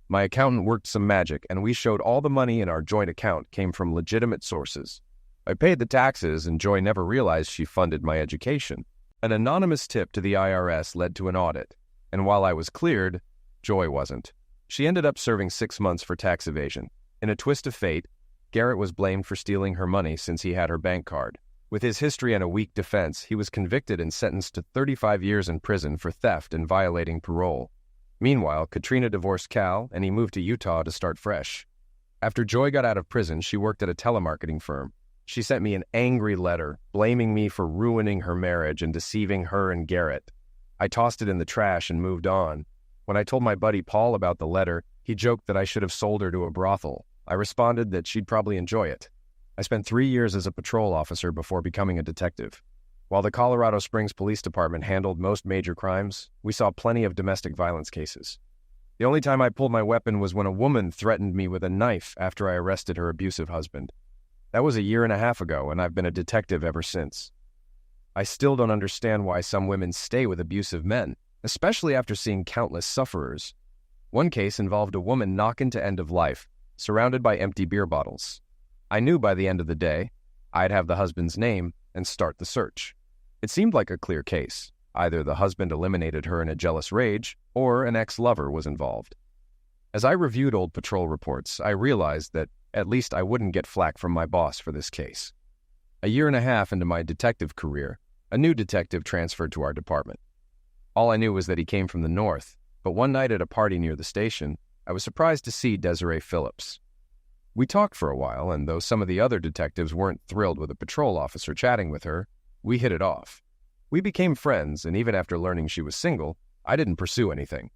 My accountant worked some magic, and we showed all the money in our joint account came from legitimate sources. I paid the taxes, and Joy never realized she funded my education. An anonymous tip to the IRS led to an audit, and while I was cleared, Joy wasn't. She ended up serving 6 months for tax evasion. In a twist of fate, Garrett was blamed for stealing her money since he had her bank card. With his history and a weak defense, he was convicted and sentenced to 35 years in prison for theft and violating parole. Meanwhile, Katrina divorced Cal, and he moved to Utah to start fresh. After Joy got out of prison, she worked at a telemarketing firm. She sent me an angry letter, blaming me for ruining her marriage and deceiving her and Garrett. I tossed it in the trash and moved on. When I told my buddy Paul about the letter, he joked that I should have sold her to a brothel. I responded that she'd probably enjoy it. I spent 3 years as a patrol officer before becoming a detective. While the Colorado Springs Police Department handled most major crimes, we saw plenty of domestic violence cases. The only time I pulled my weapon was when a woman threatened me with a knife after I arrested her abusive husband. That was a year and a half ago, and I've been a detective ever since. I still don't understand why some women stay with abusive men, especially after seeing countless sufferers. One case involved a woman knocking to end of life, surrounded by empty beer bottles. I knew by the end of the day, I'd have the husband's name and start the search. It seemed like a clear case. Either the husband eliminated her in a jealous rage, or an ex-lover was involved. As I reviewed old patrol reports, I realized that at least I wouldn't get flack from my boss for this case. A year and a half into my detective career, a new detective transferred to our department. All I knew was that he came from the north, but one night at a party near the station, I was surprised to see Desiree Phillips. We talked for a while, and though some of the other detectives weren't thrilled with a patrol officer chatting with her, we hit it off. We became friends, and even after learning she was single, I didn't pursue anything.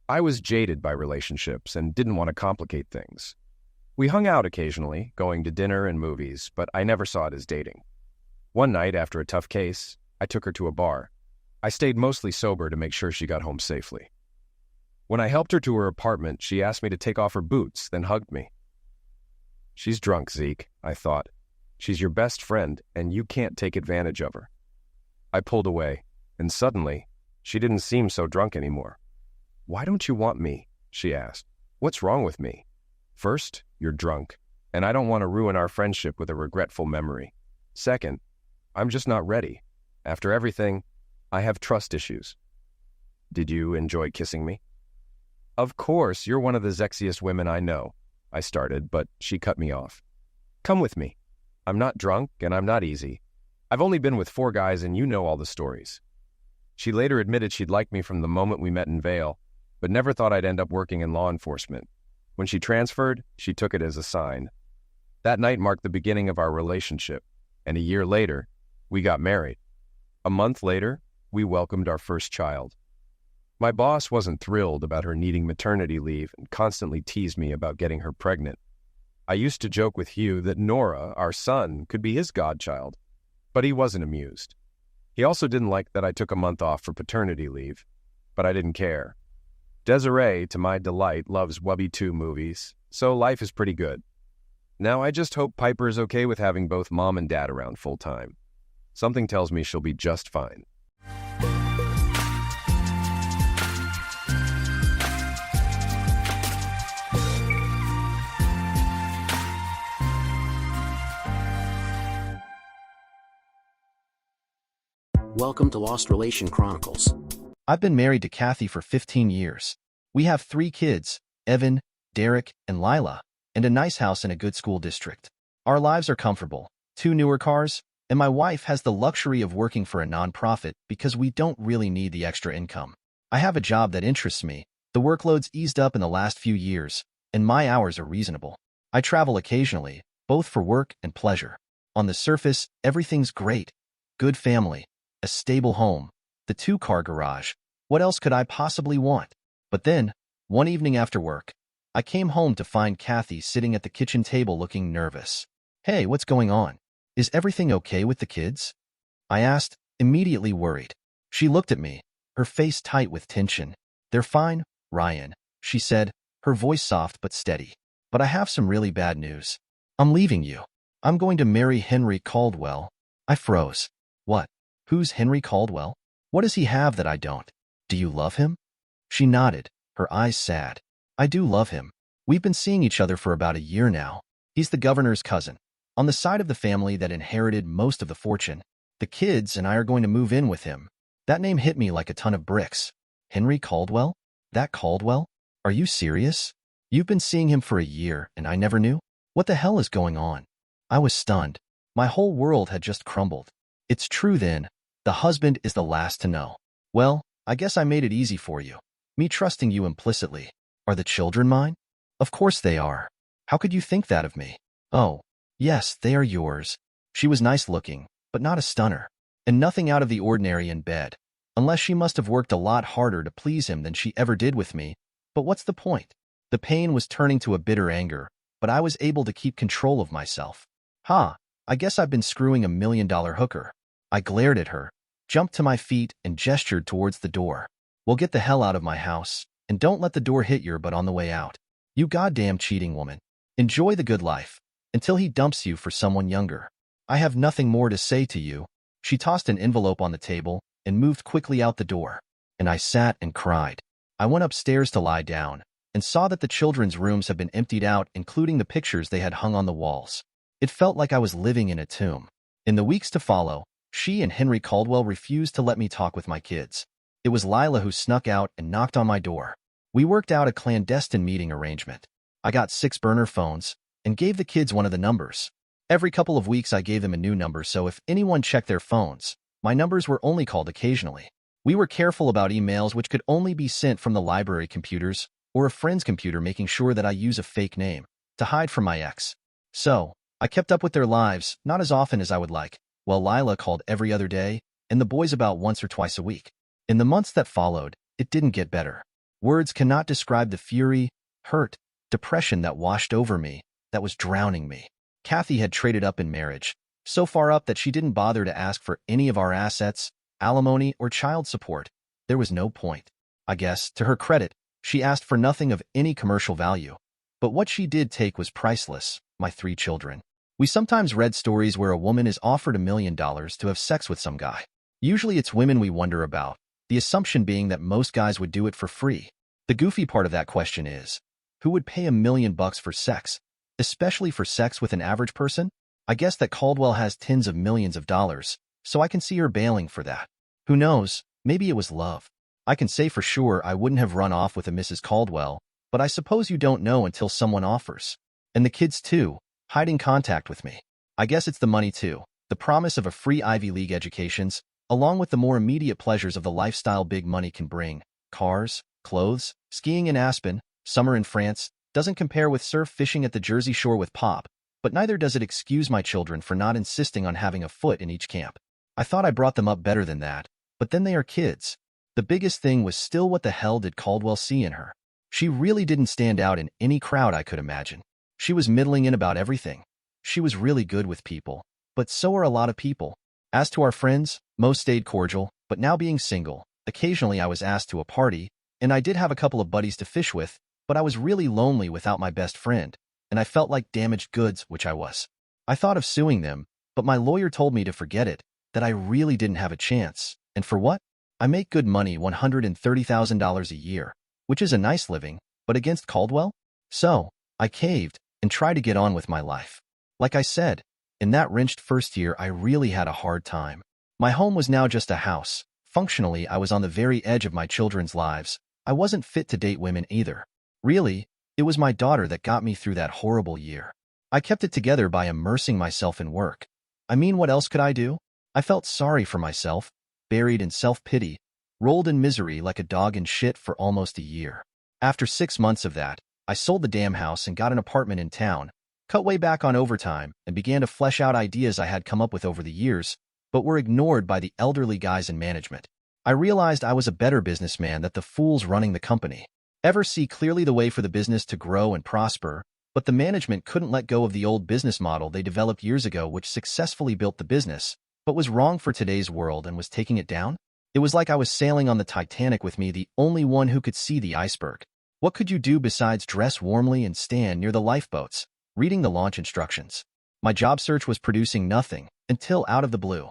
I was jaded by relationships and didn't want to complicate things. We hung out occasionally, going to dinner and movies, but I never saw it as dating. One night, after a tough case, I took her to a bar. I stayed mostly sober to make sure she got home safely. When I helped her to her apartment, she asked me to take off her boots, then hugged me. She's drunk, Zeke, I thought. She's your best friend, and you can't take advantage of her. I pulled away, and suddenly, she didn't seem so drunk anymore. Why don't you want me? She asked. What's wrong with me? First, you're drunk, and I don't want to ruin our friendship with a regretful memory. Second, I'm just not ready. After everything, I have trust issues. Did you enjoy kissing me? Of course, you're one of the sexiest women I know, I started, but she cut me off. Come with me. I'm not drunk, and I'm not easy. I've only been with 4 guys, and you know all the stories. She later admitted she'd liked me from the moment we met in Vail, but never thought I'd end up working in law enforcement. When she transferred, she took it as a sign. That night marked the beginning of our relationship, and a year later, we got married. A month later, we welcomed our first child. My boss wasn't thrilled about her needing maternity leave and constantly teased me about getting her pregnant. I used to joke with Hugh that Nora, our son, could be his godchild, but he wasn't amused. He also didn't like that I took a month off for paternity leave, but I didn't care. Desiree, to my delight, loves Wubby 2 movies, so life is pretty good. Now I just hope Piper is okay with having both mom and dad around full time. Something tells me she'll be just fine. Welcome to Lost Relation Chronicles. I've been married to Kathy for 15 years. We have 3 kids, Evan, Derek, and Lila, and a nice house in a good school district. Our lives are comfortable, 2 newer cars, and my wife has the luxury of working for a nonprofit because we don't really need the extra income. I have a job that interests me. The workload's eased up in the last few years, and my hours are reasonable. I travel occasionally, both for work and pleasure. On the surface, everything's great. Good family, a stable home, the 2-car garage. What else could I possibly want? But then, one evening after work, I came home to find Kathy sitting at the kitchen table looking nervous. Hey, what's going on? Is everything okay with the kids? I asked, immediately worried. She looked at me, her face tight with tension. They're fine, Ryan, she said, her voice soft but steady. But I have some really bad news. I'm leaving you. I'm going to marry Henry Caldwell. I froze. What? Who's Henry Caldwell? What does he have that I don't? Do you love him? She nodded, her eyes sad. I do love him. We've been seeing each other for about a year now. He's the governor's cousin, on the side of the family that inherited most of the fortune. The kids and I are going to move in with him. That name hit me like a ton of bricks. Henry Caldwell? That Caldwell? Are you serious? You've been seeing him for a year and I never knew? What the hell is going on? I was stunned. My whole world had just crumbled. It's true then, the husband is the last to know. Well, I guess I made it easy for you. Me trusting you implicitly. Are the children mine? Of course they are. How could you think that of me? Oh, yes, they are yours. She was nice looking, but not a stunner. And nothing out of the ordinary in bed. Unless she must have worked a lot harder to please him than she ever did with me. But what's the point? The pain was turning to a bitter anger, but I was able to keep control of myself. I guess I've been screwing a $1 million hooker. I glared at her, jumped to my feet, and gestured towards the door. Well, get the hell out of my house, and don't let the door hit your butt on the way out. You goddamn cheating woman. Enjoy the good life, until he dumps you for someone younger. I have nothing more to say to you. She tossed an envelope on the table and moved quickly out the door, and I sat and cried. I went upstairs to lie down, and saw that the children's rooms had been emptied out, including the pictures they had hung on the walls. It felt like I was living in a tomb. In the weeks to follow, she and Henry Caldwell refused to let me talk with my kids. It was Lila who snuck out and knocked on my door. We worked out a clandestine meeting arrangement. I got 6 burner phones and gave the kids one of the numbers. Every couple of weeks I gave them a new number, so if anyone checked their phones, my numbers were only called occasionally. We were careful about emails which could only be sent from the library computers or a friend's computer, making sure that I use a fake name to hide from my ex. So, I kept up with their lives, not as often as I would like, while Lila called every other day, and the boys about once or twice a week. In the months that followed, it didn't get better. Words cannot describe the fury, hurt, depression that washed over me, that was drowning me. Kathy had traded up in marriage, so far up that she didn't bother to ask for any of our assets, alimony, or child support. There was no point. I guess, to her credit, she asked for nothing of any commercial value. But what she did take was priceless, my 3 children. We sometimes read stories where a woman is offered $1 million to have sex with some guy. Usually it's women we wonder about, the assumption being that most guys would do it for free. The goofy part of that question is, who would pay $1 million for sex, especially for sex with an average person? I guess that Caldwell has tens of millions of dollars, so I can see her bailing for that. Who knows, maybe it was love. I can say for sure I wouldn't have run off with a Mrs. Caldwell, but I suppose you don't know until someone offers. And the kids too, hiding contact with me. I guess it's the money too, the promise of a free Ivy League educations, along with the more immediate pleasures of the lifestyle big money can bring. Cars, clothes, skiing in Aspen, summer in France, doesn't compare with surf fishing at the Jersey Shore with Pop, but neither does it excuse my children for not insisting on having a foot in each camp. I thought I brought them up better than that, but then they are kids. The biggest thing was still, what the hell did Caldwell see in her? She really didn't stand out in any crowd I could imagine. She was middling in about everything. She was really good with people, but so are a lot of people. As to our friends, most stayed cordial, but now being single, occasionally I was asked to a party, and I did have a couple of buddies to fish with, but I was really lonely without my best friend, and I felt like damaged goods, which I was. I thought of suing them, but my lawyer told me to forget it, that I really didn't have a chance. And for what? I make good money, $130,000 a year, which is a nice living, but against Caldwell? So, I caved and tried to get on with my life. Like I said, in that wrenched first year I really had a hard time. My home was now just a house. Functionally, I was on the very edge of my children's lives. I wasn't fit to date women either. Really, it was my daughter that got me through that horrible year. I kept it together by immersing myself in work. I mean, what else could I do? I felt sorry for myself, buried in self-pity, rolled in misery like a dog in shit for almost a year. After 6 months of that, I sold the damn house and got an apartment in town, cut way back on overtime, and began to flesh out ideas I had come up with over the years, but were ignored by the elderly guys in management. I realized I was a better businessman than the fools running the company. Ever see clearly the way for the business to grow and prosper, but the management couldn't let go of the old business model they developed years ago, which successfully built the business, but was wrong for today's world and was taking it down? It was like I was sailing on the Titanic with me, the only one who could see the iceberg. What could you do besides dress warmly and stand near the lifeboats, reading the launch instructions? My job search was producing nothing, until out of the blue,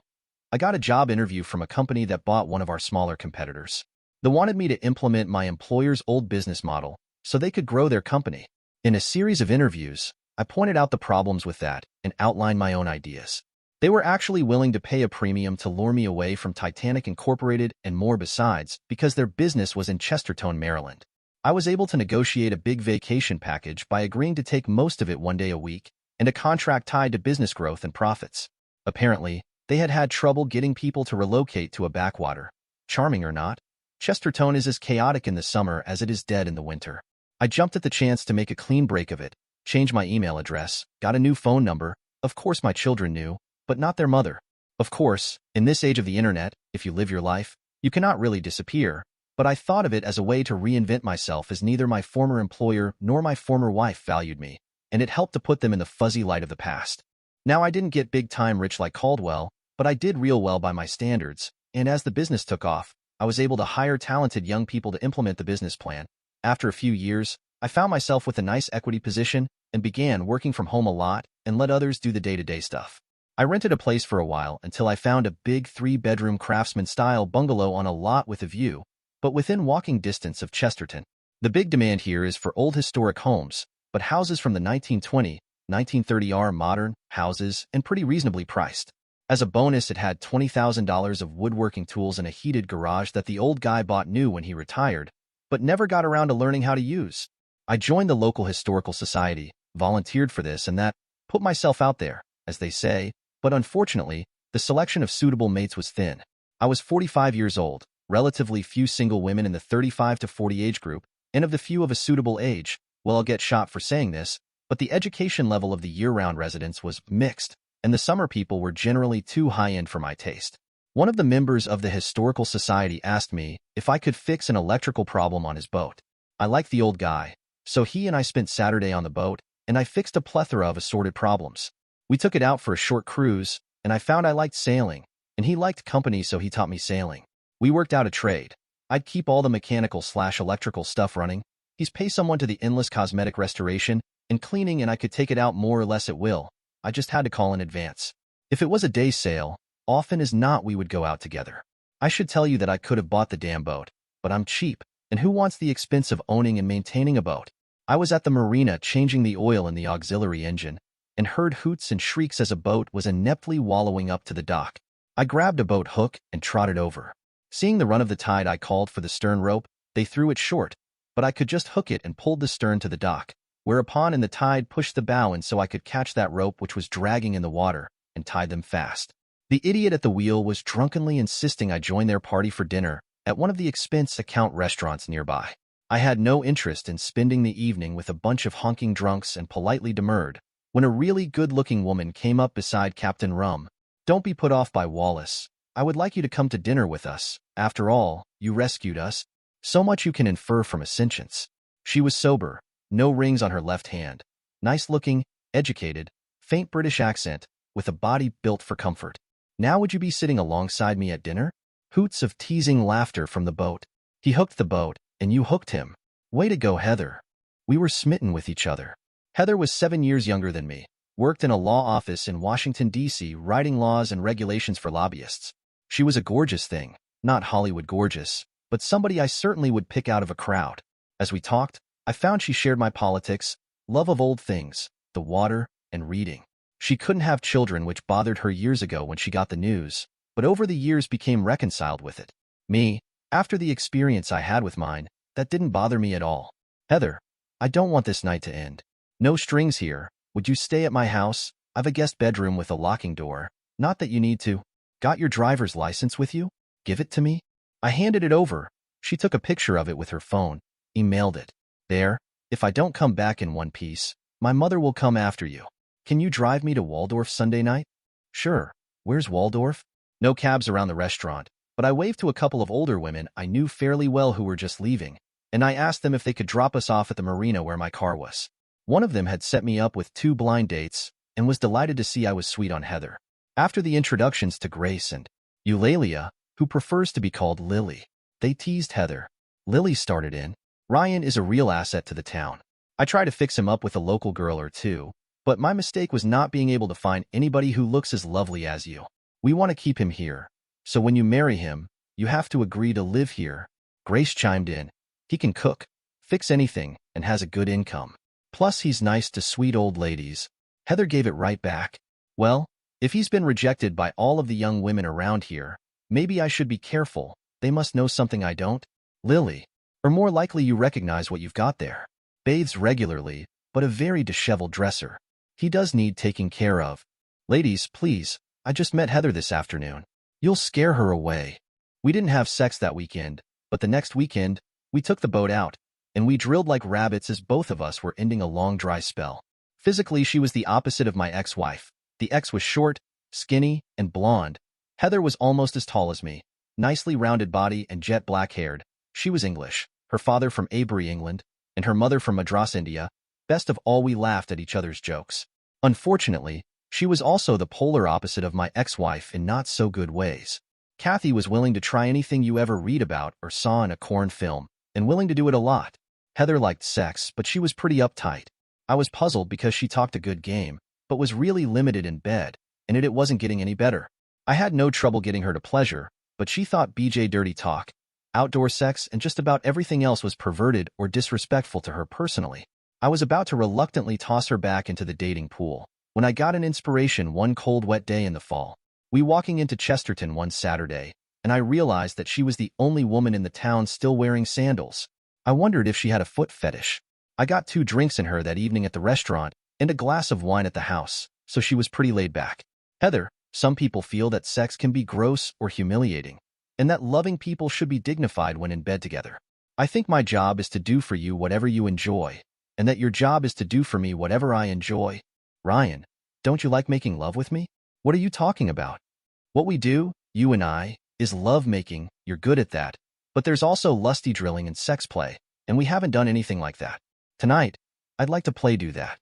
I got a job interview from a company that bought one of our smaller competitors. They wanted me to implement my employer's old business model so they could grow their company. In a series of interviews, I pointed out the problems with that and outlined my own ideas. They were actually willing to pay a premium to lure me away from Titanic Incorporated and more besides, because their business was in Chestertown, Maryland. I was able to negotiate a big vacation package by agreeing to take most of it 1 day a week, and a contract tied to business growth and profits. Apparently, they had had trouble getting people to relocate to a backwater. Charming or not, Chesterton is as chaotic in the summer as it is dead in the winter. I jumped at the chance to make a clean break of it, changed my email address, got a new phone number. Of course my children knew, but not their mother. Of course, in this age of the internet, if you live your life, you cannot really disappear, but I thought of it as a way to reinvent myself, as neither my former employer nor my former wife valued me, and it helped to put them in the fuzzy light of the past. Now, I didn't get big-time rich like Caldwell, but I did real well by my standards, and as the business took off, I was able to hire talented young people to implement the business plan. After a few years, I found myself with a nice equity position and began working from home a lot and let others do the day-to-day stuff. I rented a place for a while until I found a big 3-bedroom craftsman-style bungalow on a lot with a view, but within walking distance of Chesterton. The big demand here is for old historic homes, but houses from the 1920, 1930 are modern houses and pretty reasonably priced. As a bonus, it had $20,000 of woodworking tools and a heated garage that the old guy bought new when he retired, but never got around to learning how to use. I joined the local historical society, volunteered for this and that, put myself out there, as they say, but unfortunately, the selection of suitable mates was thin. I was 45 years old, relatively few single women in the 35 to 40 age group, and of the few of a suitable age. Well, I'll get shot for saying this, but the education level of the year-round residents was mixed, and the summer people were generally too high-end for my taste. One of the members of the Historical Society asked me if I could fix an electrical problem on his boat. I liked the old guy, so he and I spent Saturday on the boat, and I fixed a plethora of assorted problems. We took it out for a short cruise, and I found I liked sailing, and he liked company, so he taught me sailing. We worked out a trade. I'd keep all the mechanical/electrical stuff running. He's pay someone to the endless cosmetic restoration and cleaning, and I could take it out more or less at will. I just had to call in advance. If it was a day sail, often as not we would go out together. I should tell you that I could have bought the damn boat, but I'm cheap, and who wants the expense of owning and maintaining a boat? I was at the marina changing the oil in the auxiliary engine, and heard hoots and shrieks as a boat was ineptly wallowing up to the dock. I grabbed a boat hook and trotted over. Seeing the run of the tide, I called for the stern rope. They threw it short, but I could just hook it and pulled the stern to the dock, whereupon the tide pushed the bow in so I could catch that rope which was dragging in the water, and tied them fast. The idiot at the wheel was drunkenly insisting I join their party for dinner at one of the expense account restaurants nearby. I had no interest in spending the evening with a bunch of honking drunks and politely demurred when a really good-looking woman came up beside Captain Rum. "Don't be put off by Wallace. I would like you to come to dinner with us. After all, you rescued us. So much you can infer from a sentience." She was sober, no rings on her left hand, nice-looking, educated, faint British accent, with a body built for comfort. "Now would you be sitting alongside me at dinner?" Hoots of teasing laughter from the boat. "He hooked the boat, and you hooked him. Way to go, Heather." We were smitten with each other. Heather was 7 years younger than me, worked in a law office in Washington, D.C., writing laws and regulations for lobbyists. She was a gorgeous thing, not Hollywood gorgeous, but somebody I certainly would pick out of a crowd. As we talked, I found she shared my politics, love of old things, the water, and reading. She couldn't have children, which bothered her years ago when she got the news, but over the years became reconciled with it. Me, after the experience I had with mine, that didn't bother me at all. "Heather, I don't want this night to end. No strings here. Would you stay at my house? I've a guest bedroom with a locking door. Not that you need to. Got your driver's license with you? Give it to me." I handed it over. She took a picture of it with her phone, emailed it. "There, if I don't come back in one piece, my mother will come after you. Can you drive me to Waldorf Sunday night?" "Sure. Where's Waldorf?" No cabs around the restaurant, but I waved to a couple of older women I knew fairly well who were just leaving, and I asked them if they could drop us off at the marina where my car was. One of them had set me up with 2 blind dates and was delighted to see I was sweet on Heather. After the introductions to Grace and Eulalia, who prefers to be called Lily, they teased Heather. Lily started in. "Ryan is a real asset to the town. I try to fix him up with a local girl or two, but my mistake was not being able to find anybody who looks as lovely as you. We want to keep him here, so when you marry him, you have to agree to live here." Grace chimed in. "He can cook, fix anything, and has a good income. Plus, he's nice to sweet old ladies." Heather gave it right back. "Well, if he's been rejected by all of the young women around here, maybe I should be careful. They must know something I don't." "Lily, or more likely you recognize what you've got there. Bathes regularly, but a very disheveled dresser. He does need taking care of. Ladies, please, I just met Heather this afternoon. You'll scare her away. We didn't have sex that weekend, but the next weekend, we took the boat out, and we drilled like rabbits as both of us were ending a long dry spell. Physically, she was the opposite of my ex-wife. The ex was short, skinny, and blonde. Heather was almost as tall as me, nicely rounded body and jet black-haired. She was English, her father from Avebury, England, and her mother from Madras, India. Best of all, we laughed at each other's jokes. Unfortunately, she was also the polar opposite of my ex-wife in not so good ways. Kathy was willing to try anything you ever read about or saw in a corn film, and willing to do it a lot. Heather liked sex, but she was pretty uptight. I was puzzled because she talked a good game, but was really limited in bed, and it wasn't getting any better. I had no trouble getting her to pleasure, but she thought BJ dirty talk, outdoor sex, and just about everything else was perverted or disrespectful to her personally. I was about to reluctantly toss her back into the dating pool when I got an inspiration one cold, wet day in the fall. We walking into Chesterton one Saturday, and I realized that she was the only woman in the town still wearing sandals. I wondered if she had a foot fetish. I got 2 drinks in her that evening at the restaurant and a glass of wine at the house, so she was pretty laid back. Heather, some people feel that sex can be gross or humiliating, and that loving people should be dignified when in bed together. I think my job is to do for you whatever you enjoy, and that your job is to do for me whatever I enjoy. Ryan, don't you like making love with me? What are you talking about? What we do, you and I, is love-making. You're good at that. But there's also lusty drilling and sex play, and we haven't done anything like that. Tonight, I'd like to do that.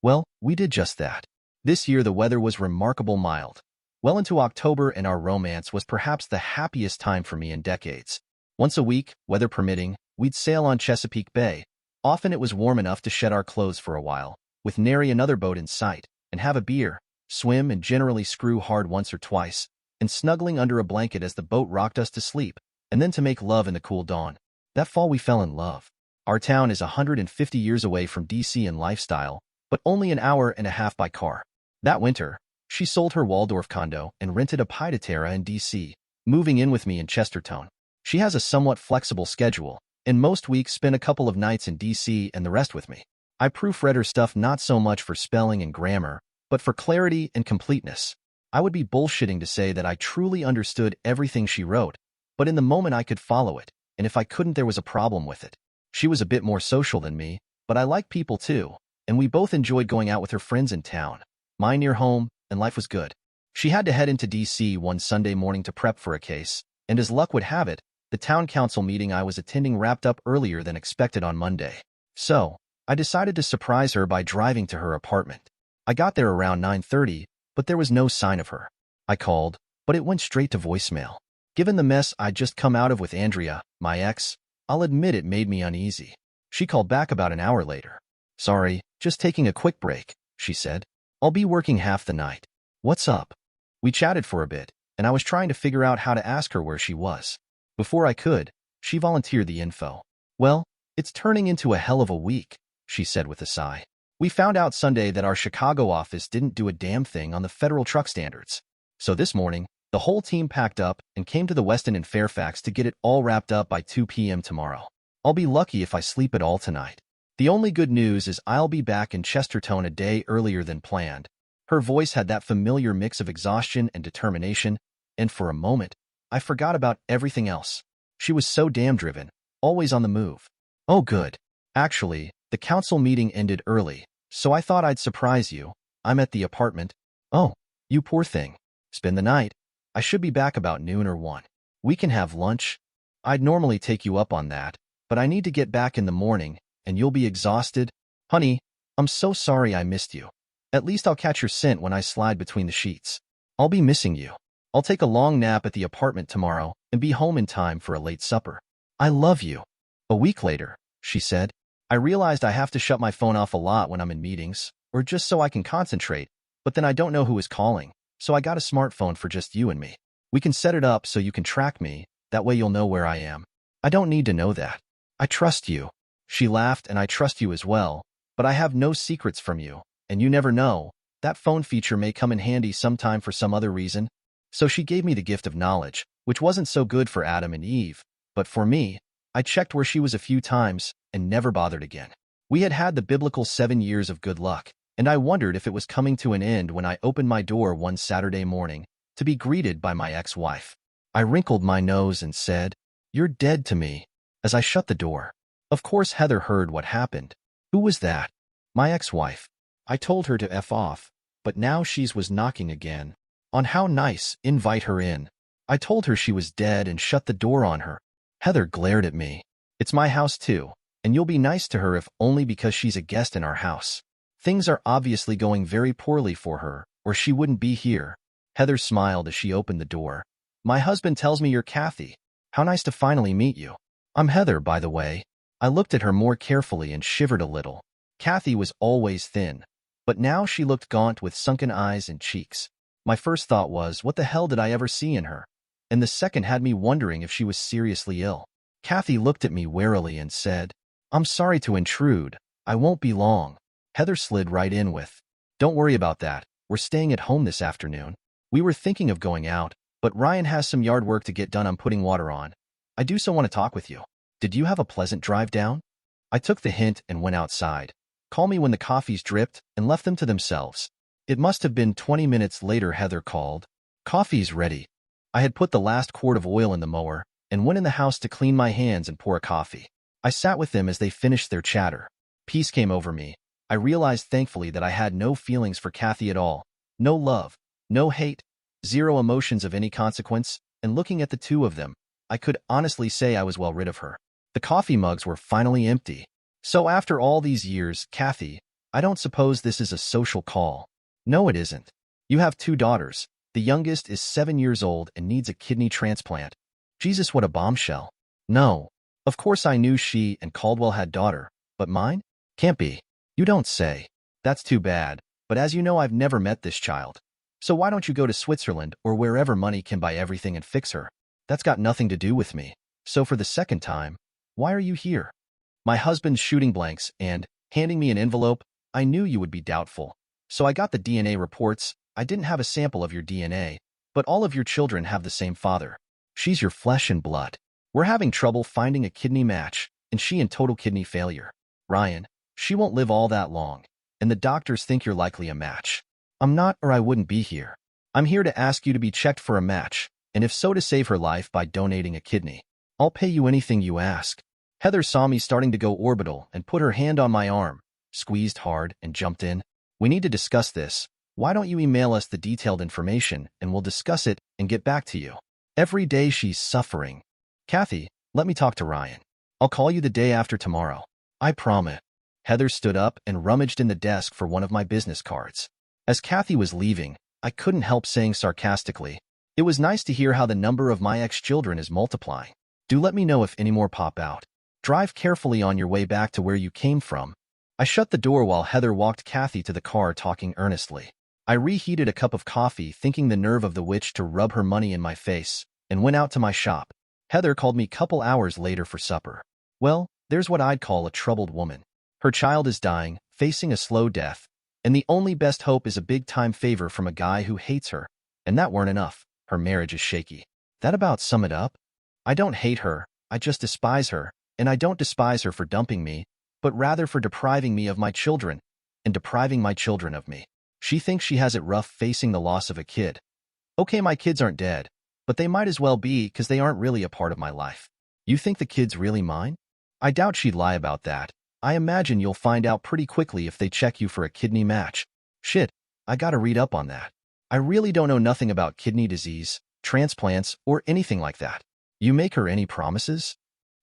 Well, we did just that. This year the weather was remarkable mild. Well into October, and our romance was perhaps the happiest time for me in decades. Once a week, weather permitting, we'd sail on Chesapeake Bay. Often it was warm enough to shed our clothes for a while, with nary another boat in sight, and have a beer, swim, and generally screw hard once or twice, and snuggling under a blanket as the boat rocked us to sleep, and then to make love in the cool dawn. That fall we fell in love. Our town is 150 years away from D.C. in lifestyle, but only an hour and a half by car. That winter, she sold her Waldorf condo and rented a pied-a-terre in D.C., moving in with me in Chesterton. She has a somewhat flexible schedule, and most weeks spend a couple of nights in D.C. and the rest with me. I proofread her stuff not so much for spelling and grammar, but for clarity and completeness. I would be bullshitting to say that I truly understood everything she wrote, but in the moment I could follow it, and if I couldn't, there was a problem with it. She was a bit more social than me, but I like people too, and we both enjoyed going out with her friends in town. Mine near home, and life was good. She had to head into D.C. one Sunday morning to prep for a case, and as luck would have it, the town council meeting I was attending wrapped up earlier than expected on Monday. So, I decided to surprise her by driving to her apartment. I got there around 9:30, but there was no sign of her. I called, but it went straight to voicemail. Given the mess I'd just come out of with Andrea, my ex, I'll admit it made me uneasy. She called back about an hour later. "Sorry, just taking a quick break," she said. "I'll be working half the night." "What's up?" We chatted for a bit, and I was trying to figure out how to ask her where she was. Before I could, she volunteered the info. "Well, it's turning into a hell of a week," she said with a sigh. "We found out Sunday that our Chicago office didn't do a damn thing on the federal truck standards. So this morning, the whole team packed up and came to the Westin in Fairfax to get it all wrapped up by 2 p.m. tomorrow. I'll be lucky if I sleep at all tonight. The only good news is I'll be back in Chesterton a day earlier than planned." Her voice had that familiar mix of exhaustion and determination, and for a moment, I forgot about everything else. She was so damn driven, always on the move. "Oh good. Actually, the council meeting ended early, so I thought I'd surprise you. I'm at the apartment." "Oh, you poor thing. Spend the night. I should be back about noon or 1. We can have lunch. I'd normally take you up on that, but I need to get back in the morning, and you'll be exhausted. Honey, I'm so sorry I missed you. At least I'll catch your scent when I slide between the sheets. I'll be missing you. I'll take a long nap at the apartment tomorrow and be home in time for a late supper. I love you." A week later, she said, "I realized I have to shut my phone off a lot when I'm in meetings, or just so I can concentrate, but then I don't know who is calling, so I got a smartphone for just you and me. We can set it up so you can track me, that way you'll know where I am. I don't need to know that. I trust you." She laughed, "And I trust you as well, but I have no secrets from you, and you never know, that phone feature may come in handy sometime for some other reason." So she gave me the gift of knowledge, which wasn't so good for Adam and Eve, but for me, I checked where she was a few times and never bothered again. We had had the biblical 7 years of good luck, and I wondered if it was coming to an end when I opened my door one Saturday morning to be greeted by my ex-wife. I wrinkled my nose and said, "You're dead to me," as I shut the door. Of course Heather heard what happened. Who was that? My ex-wife. I told her to F off, but now she's was knocking again. On how nice, invite her in. I told her she was dead and shut the door on her. Heather glared at me. It's my house too, and you'll be nice to her if only because she's a guest in our house. Things are obviously going very poorly for her, or she wouldn't be here. Heather smiled as she opened the door. My husband tells me you're Kathy. How nice to finally meet you. I'm Heather, by the way. I looked at her more carefully and shivered a little. Kathy was always thin, but now she looked gaunt with sunken eyes and cheeks. My first thought was, what the hell did I ever see in her? And the second had me wondering if she was seriously ill. Kathy looked at me warily and said, "I'm sorry to intrude. I won't be long." Heather slid right in with, "Don't worry about that. We're staying at home this afternoon. We were thinking of going out, but Ryan has some yard work to get done. I'm putting water on. I do so want to talk with you. Did you have a pleasant drive down?" I took the hint and went outside. Call me when the coffees dripped and left them to themselves. It must have been 20 minutes later Heather called. "Coffee's ready." I had put the last quart of oil in the mower and went in the house to clean my hands and pour a coffee. I sat with them as they finished their chatter. Peace came over me. I realized thankfully that I had no feelings for Kathy at all. No love, no hate, zero emotions of any consequence, and looking at the two of them, I could honestly say I was well rid of her. The coffee mugs were finally empty. So after all these years, Kathy, I don't suppose this is a social call. No, it isn't. You have 2 daughters. The youngest is 7 years old and needs a kidney transplant. Jesus, what a bombshell. No. Of course I knew she and Caldwell had daughter, but mine? Can't be. You don't say. That's too bad, but as you know I've never met this child. So why don't you go to Switzerland or wherever money can buy everything and fix her? That's got nothing to do with me. So for the second time, why are you here? My husband's shooting blanks and, handing me an envelope, I knew you would be doubtful. So I got the DNA reports. I didn't have a sample of your DNA, but all of your children have the same father. She's your flesh and blood. We're having trouble finding a kidney match, and she in total kidney failure. Ryan, she won't live all that long, and the doctors think you're likely a match. I'm not, or I wouldn't be here. I'm here to ask you to be checked for a match, and if so to save her life by donating a kidney. I'll pay you anything you ask. Heather saw me starting to go orbital and put her hand on my arm, squeezed hard, and jumped in. We need to discuss this. Why don't you email us the detailed information and we'll discuss it and get back to you. Every day she's suffering. Kathy, let me talk to Ryan. I'll call you the day after tomorrow. I promise. Heather stood up and rummaged in the desk for one of my business cards. As Kathy was leaving, I couldn't help saying sarcastically, "It was nice to hear how the number of my ex-children is multiplying. Do let me know if any more pop out. Drive carefully on your way back to where you came from." I shut the door while Heather walked Kathy to the car talking earnestly. I reheated a cup of coffee thinking the nerve of the witch to rub her money in my face, and went out to my shop. Heather called me couple hours later for supper. Well, there's what I'd call a troubled woman. Her child is dying, facing a slow death, and the only best hope is a big-time favor from a guy who hates her. And that weren't enough. Her marriage is shaky. That about sum it up? I don't hate her, I just despise her, and I don't despise her for dumping me, but rather for depriving me of my children, and depriving my children of me. She thinks she has it rough facing the loss of a kid. Okay, my kids aren't dead, but they might as well be because they aren't really a part of my life. You think the kid's really mine? I doubt she'd lie about that. I imagine you'll find out pretty quickly if they check you for a kidney match. Shit, I gotta read up on that. I really don't know nothing about kidney disease, transplants, or anything like that. You make her any promises?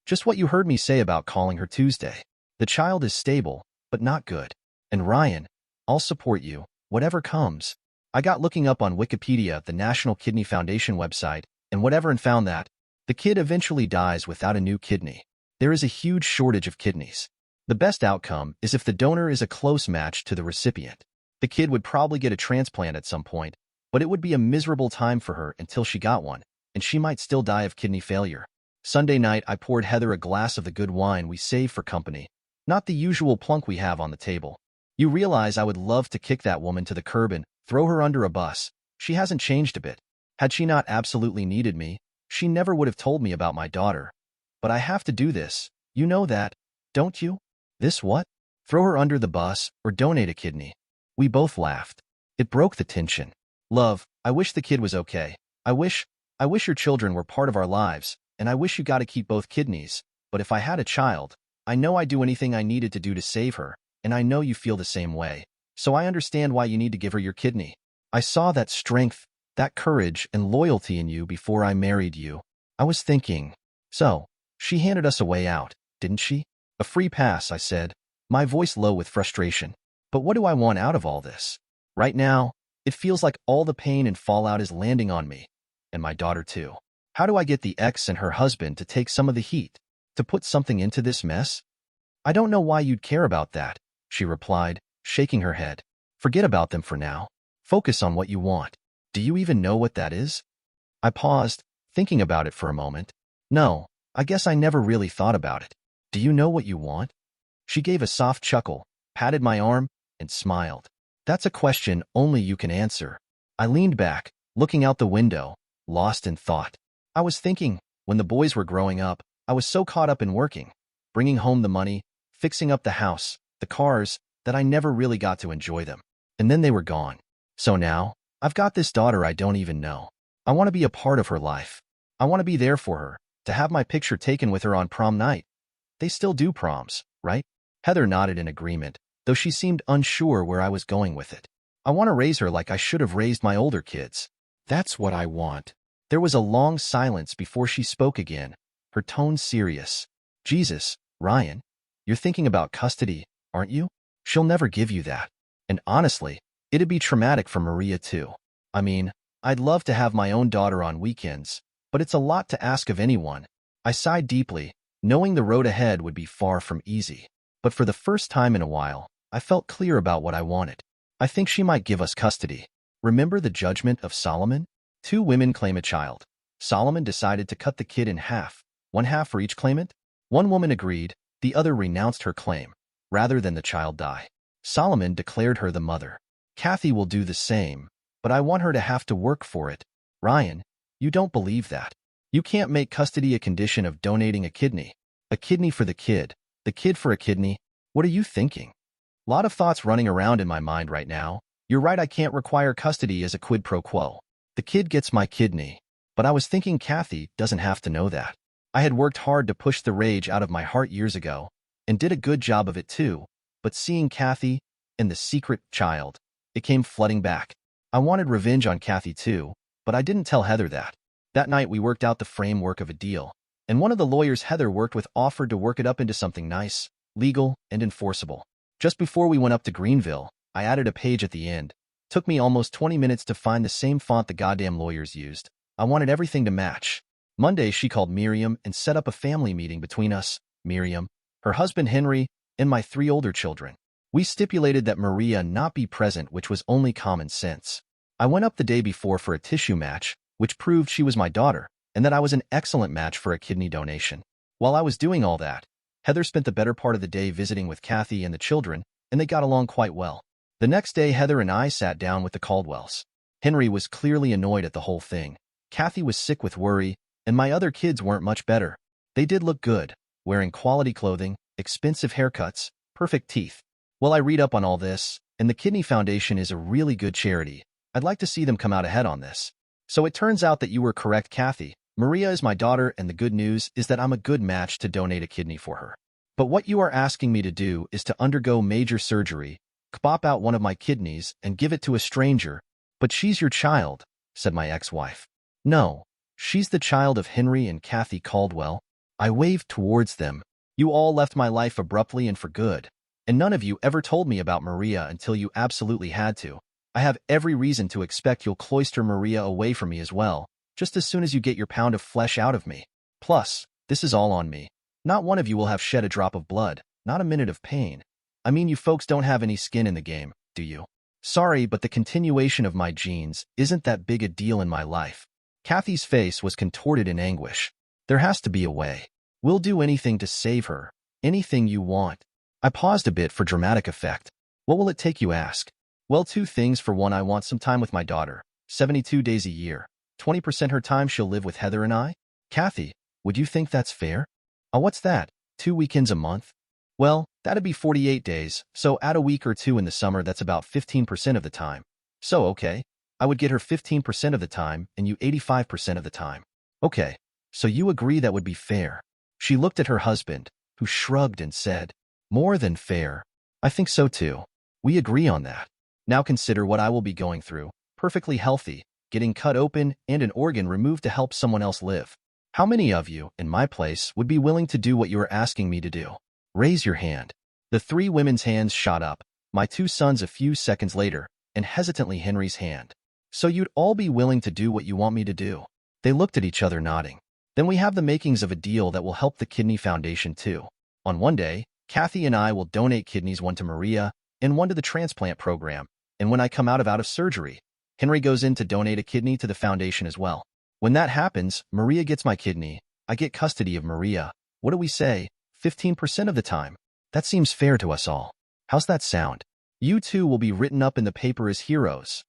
Just what you heard me say about calling her Tuesday. The child is stable, but not good. And Ryan, I'll support you, whatever comes. I got looking up on Wikipedia, the National Kidney Foundation website, and whatever and found that the kid eventually dies without a new kidney. There is a huge shortage of kidneys. The best outcome is if the donor is a close match to the recipient. The kid would probably get a transplant at some point, but it would be a miserable time for her until she got one, and she might still die of kidney failure. Sunday night, I poured Heather a glass of the good wine we save for company, not the usual plunk we have on the table. You realize I would love to kick that woman to the curb and throw her under a bus. She hasn't changed a bit. Had she not absolutely needed me, she never would have told me about my daughter. But I have to do this. You know that, don't you? This what? Throw her under the bus or donate a kidney. We both laughed. It broke the tension. Love, I wish the kid was okay. I wish your children were part of our lives, and I wish you got to keep both kidneys. But if I had a child, I know I'd do anything I needed to do to save her, and I know you feel the same way. So I understand why you need to give her your kidney. I saw that strength, that courage, and loyalty in you before I married you. I was thinking, so, she handed us a way out, didn't she? A free pass, I said, my voice low with frustration. But what do I want out of all this? Right now, it feels like all the pain and fallout is landing on me, and my daughter too. How do I get the ex and her husband to take some of the heat, to put something into this mess? I don't know why you'd care about that, she replied, shaking her head. Forget about them for now. Focus on what you want. Do you even know what that is? I paused, thinking about it for a moment. No, I guess I never really thought about it. Do you know what you want? She gave a soft chuckle, patted my arm, and smiled. That's a question only you can answer. I leaned back, looking out the window, lost in thought. I was thinking, when the boys were growing up, I was so caught up in working, bringing home the money, fixing up the house, the cars, that I never really got to enjoy them. And then they were gone. So now, I've got this daughter I don't even know. I want to be a part of her life. I want to be there for her, to have my picture taken with her on prom night. They still do proms, right? Heather nodded in agreement, though she seemed unsure where I was going with it. I want to raise her like I should have raised my older kids. That's what I want. There was a long silence before she spoke again, her tone serious. Jesus, Ryan, you're thinking about custody, aren't you? She'll never give you that. And honestly, it'd be traumatic for Maria too. I mean, I'd love to have my own daughter on weekends, but it's a lot to ask of anyone. I sighed deeply, knowing the road ahead would be far from easy. But for the first time in a while, I felt clear about what I wanted. I think she might give us custody. Remember the judgment of Solomon? 2 women claim a child. Solomon decided to cut the kid in half, 1/2 for each claimant. One woman agreed, the other renounced her claim, rather than the child die. Solomon declared her the mother. Kathy will do the same, but I want her to have to work for it. Ryan, you don't believe that. You can't make custody a condition of donating a kidney. A kidney for the kid for a kidney. What are you thinking? Lot of thoughts running around in my mind right now. You're right, I can't require custody as a quid pro quo. The kid gets my kidney, but I was thinking Kathy doesn't have to know that. I had worked hard to push the rage out of my heart years ago, and did a good job of it too, but seeing Kathy and the secret child, it came flooding back. I wanted revenge on Kathy too, but I didn't tell Heather that. That night we worked out the framework of a deal, and one of the lawyers Heather worked with offered to work it up into something nice, legal, and enforceable. Just before we went up to Greenville, I added a page at the end. Took me almost 20 minutes to find the same font the goddamn lawyers used. I wanted everything to match. Monday, she called Miriam and set up a family meeting between us, Miriam, her husband Henry, and my 3 older children. We stipulated that Maria not be present, which was only common sense. I went up the day before for a tissue match, which proved she was my daughter, and that I was an excellent match for a kidney donation. While I was doing all that, Heather spent the better part of the day visiting with Kathy and the children, and they got along quite well. The next day, Heather and I sat down with the Caldwells. Henry was clearly annoyed at the whole thing. Kathy was sick with worry, and my other kids weren't much better. They did look good, wearing quality clothing, expensive haircuts, perfect teeth. Well, I read up on all this, and the Kidney Foundation is a really good charity. I'd like to see them come out ahead on this. So it turns out that you were correct, Kathy. Maria is my daughter, and the good news is that I'm a good match to donate a kidney for her. But what you are asking me to do is to undergo major surgery, pop out one of my kidneys, and give it to a stranger. But she's your child, said my ex-wife. No, she's the child of Henry and Kathy Caldwell. I waved towards them. You all left my life abruptly and for good, and none of you ever told me about Maria until you absolutely had to. I have every reason to expect you'll cloister Maria away from me as well, just as soon as you get your pound of flesh out of me. Plus, this is all on me. Not one of you will have shed a drop of blood, not a minute of pain. I mean, you folks don't have any skin in the game, do you? Sorry, but the continuation of my genes isn't that big a deal in my life. Kathy's face was contorted in anguish. There has to be a way. We'll do anything to save her. Anything you want. I paused a bit for dramatic effect. What will it take, you ask? Well, 2 things. For one, I want some time with my daughter. 72 days a year. 20% her time she'll live with Heather and I. Kathy, would you think that's fair? Oh, what's that? 2 weekends a month? Well, That'd be 48 days, so add a week or two in the summer, that's about 15% of the time. So, okay, I would get her 15% of the time and you 85% of the time. Okay, so you agree that would be fair. She looked at her husband, who shrugged and said, more than fair. I think so too. We agree on that. Now consider what I will be going through. Perfectly healthy, getting cut open and an organ removed to help someone else live. How many of you, in my place, would be willing to do what you are asking me to do? Raise your hand. The three women's hands shot up, my two sons a few seconds later, and hesitantly Henry's hand. So you'd all be willing to do what you want me to do? They looked at each other nodding. Then we have the makings of a deal that will help the Kidney Foundation too. On one day, Kathy and I will donate kidneys, one to Maria and one to the transplant program, and when I come out of surgery, Henry goes in to donate a kidney to the foundation as well. When that happens, Maria gets my kidney, I get custody of Maria. What do we say? 15% of the time. That seems fair to us all. How's that sound? You two will be written up in the paper as heroes.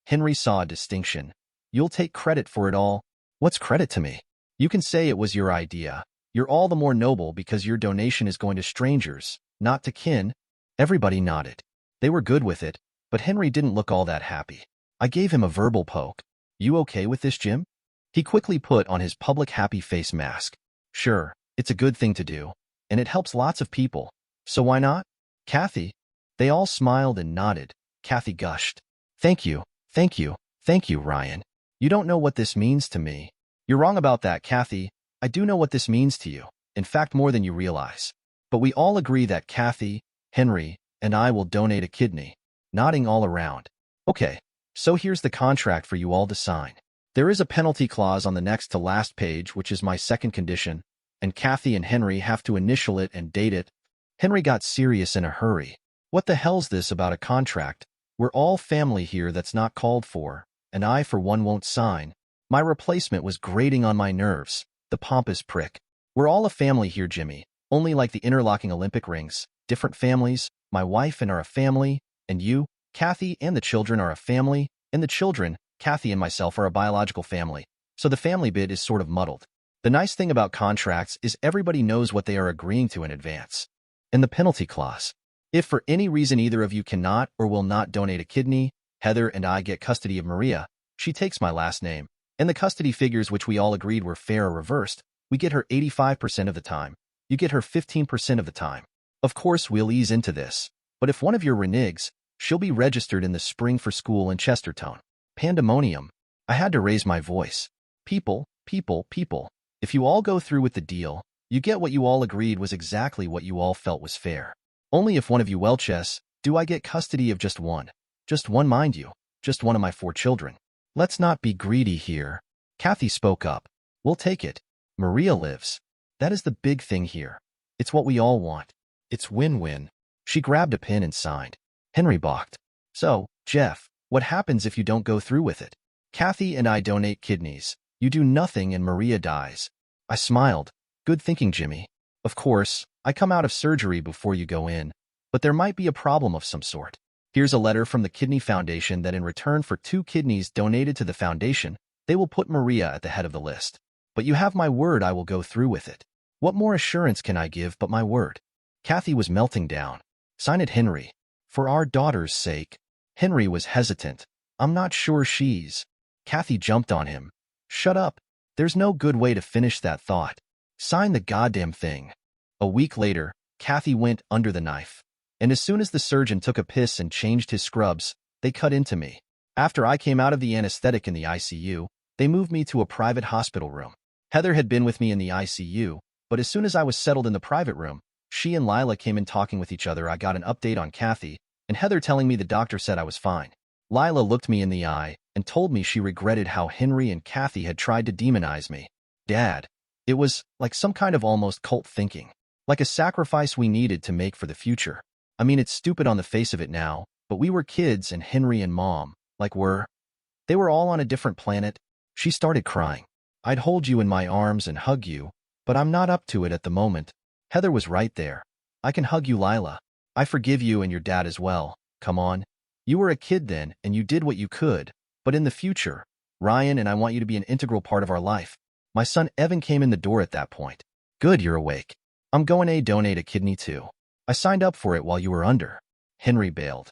Henry saw a distinction. You'll take credit for it all. What's credit to me? You can say it was your idea. You're all the more noble because your donation is going to strangers, not to kin. Everybody nodded. They were good with it, but Henry didn't look all that happy. I gave him a verbal poke. You okay with this, Jim? He quickly put on his public happy face mask. Sure, it's a good thing to do, and it helps lots of people. So why not? Kathy? They all smiled and nodded. Kathy gushed. Thank you, thank you, thank you, Ryan. You don't know what this means to me. You're wrong about that, Kathy. I do know what this means to you. In fact, more than you realize. But we all agree that Kathy, Henry, and I will donate a kidney. Nodding all around. Okay, so here's the contract for you all to sign. There is a penalty clause on the next to last page, which is my second condition, and Kathy and Henry have to initial it and date it. Henry got serious in a hurry. What the hell's this about a contract? We're all family here, that's not called for, and I for one won't sign. My replacement was grating on my nerves, the pompous prick. We're all a family here, Jimmy, only like the interlocking Olympic rings. Different families, my wife and are a family, and you, Kathy, and the children are a family, and the children, Kathy and myself, are a biological family. So the family bit is sort of muddled. The nice thing about contracts is everybody knows what they are agreeing to in advance. And the penalty clause. If for any reason either of you cannot or will not donate a kidney, Heather and I get custody of Maria. She takes my last name. And the custody figures, which we all agreed were fair, are reversed. We get her 85% of the time. You get her 15% of the time. Of course, we'll ease into this. But if one of your reneges, she'll be registered in the spring for school in Chesterton. Pandemonium. I had to raise my voice. People, people, people. If you all go through with the deal, you get what you all agreed was exactly what you all felt was fair. Only if one of you Welches, do I get custody of just one. Just one, mind you. Just one of my 4 children. Let's not be greedy here. Kathy spoke up. We'll take it. Maria lives. That is the big thing here. It's what we all want. It's win-win. She grabbed a pen and signed. Henry balked. So, Jeff, what happens if you don't go through with it? Kathy and I donate kidneys. You do nothing and Maria dies. I smiled. Good thinking, Jimmy. Of course, I come out of surgery before you go in, but there might be a problem of some sort. Here's a letter from the Kidney Foundation that in return for 2 kidneys donated to the foundation, they will put Maria at the head of the list. But you have my word I will go through with it. What more assurance can I give but my word? Kathy was melting down. Sign it, Henry. For our daughter's sake. Henry was hesitant. I'm not sure she's... Kathy jumped on him. Shut up. There's no good way to finish that thought. Sign the goddamn thing. A week later, Kathy went under the knife. And as soon as the surgeon took a piss and changed his scrubs, they cut into me. After I came out of the anesthetic in the ICU, they moved me to a private hospital room. Heather had been with me in the ICU, but as soon as I was settled in the private room, she and Lila came in talking with each other. I got an update on Kathy, and Heather telling me the doctor said I was fine. Lila looked me in the eye and told me she regretted how Henry and Kathy had tried to demonize me. Dad. It was like some kind of almost cult thinking. Like a sacrifice we needed to make for the future. I mean, it's stupid on the face of it now, but we were kids and Henry and Mom, they were all on a different planet. She started crying. I'd hold you in my arms and hug you, but I'm not up to it at the moment. Heather was right there. I can hug you, Lila. I forgive you and your dad as well. Come on. You were a kid then, and you did what you could. But in the future, Ryan and I want you to be an integral part of our life. My son Evan came in the door at that point. Good, you're awake. I'm going to donate a kidney too. I signed up for it while you were under. Henry bailed.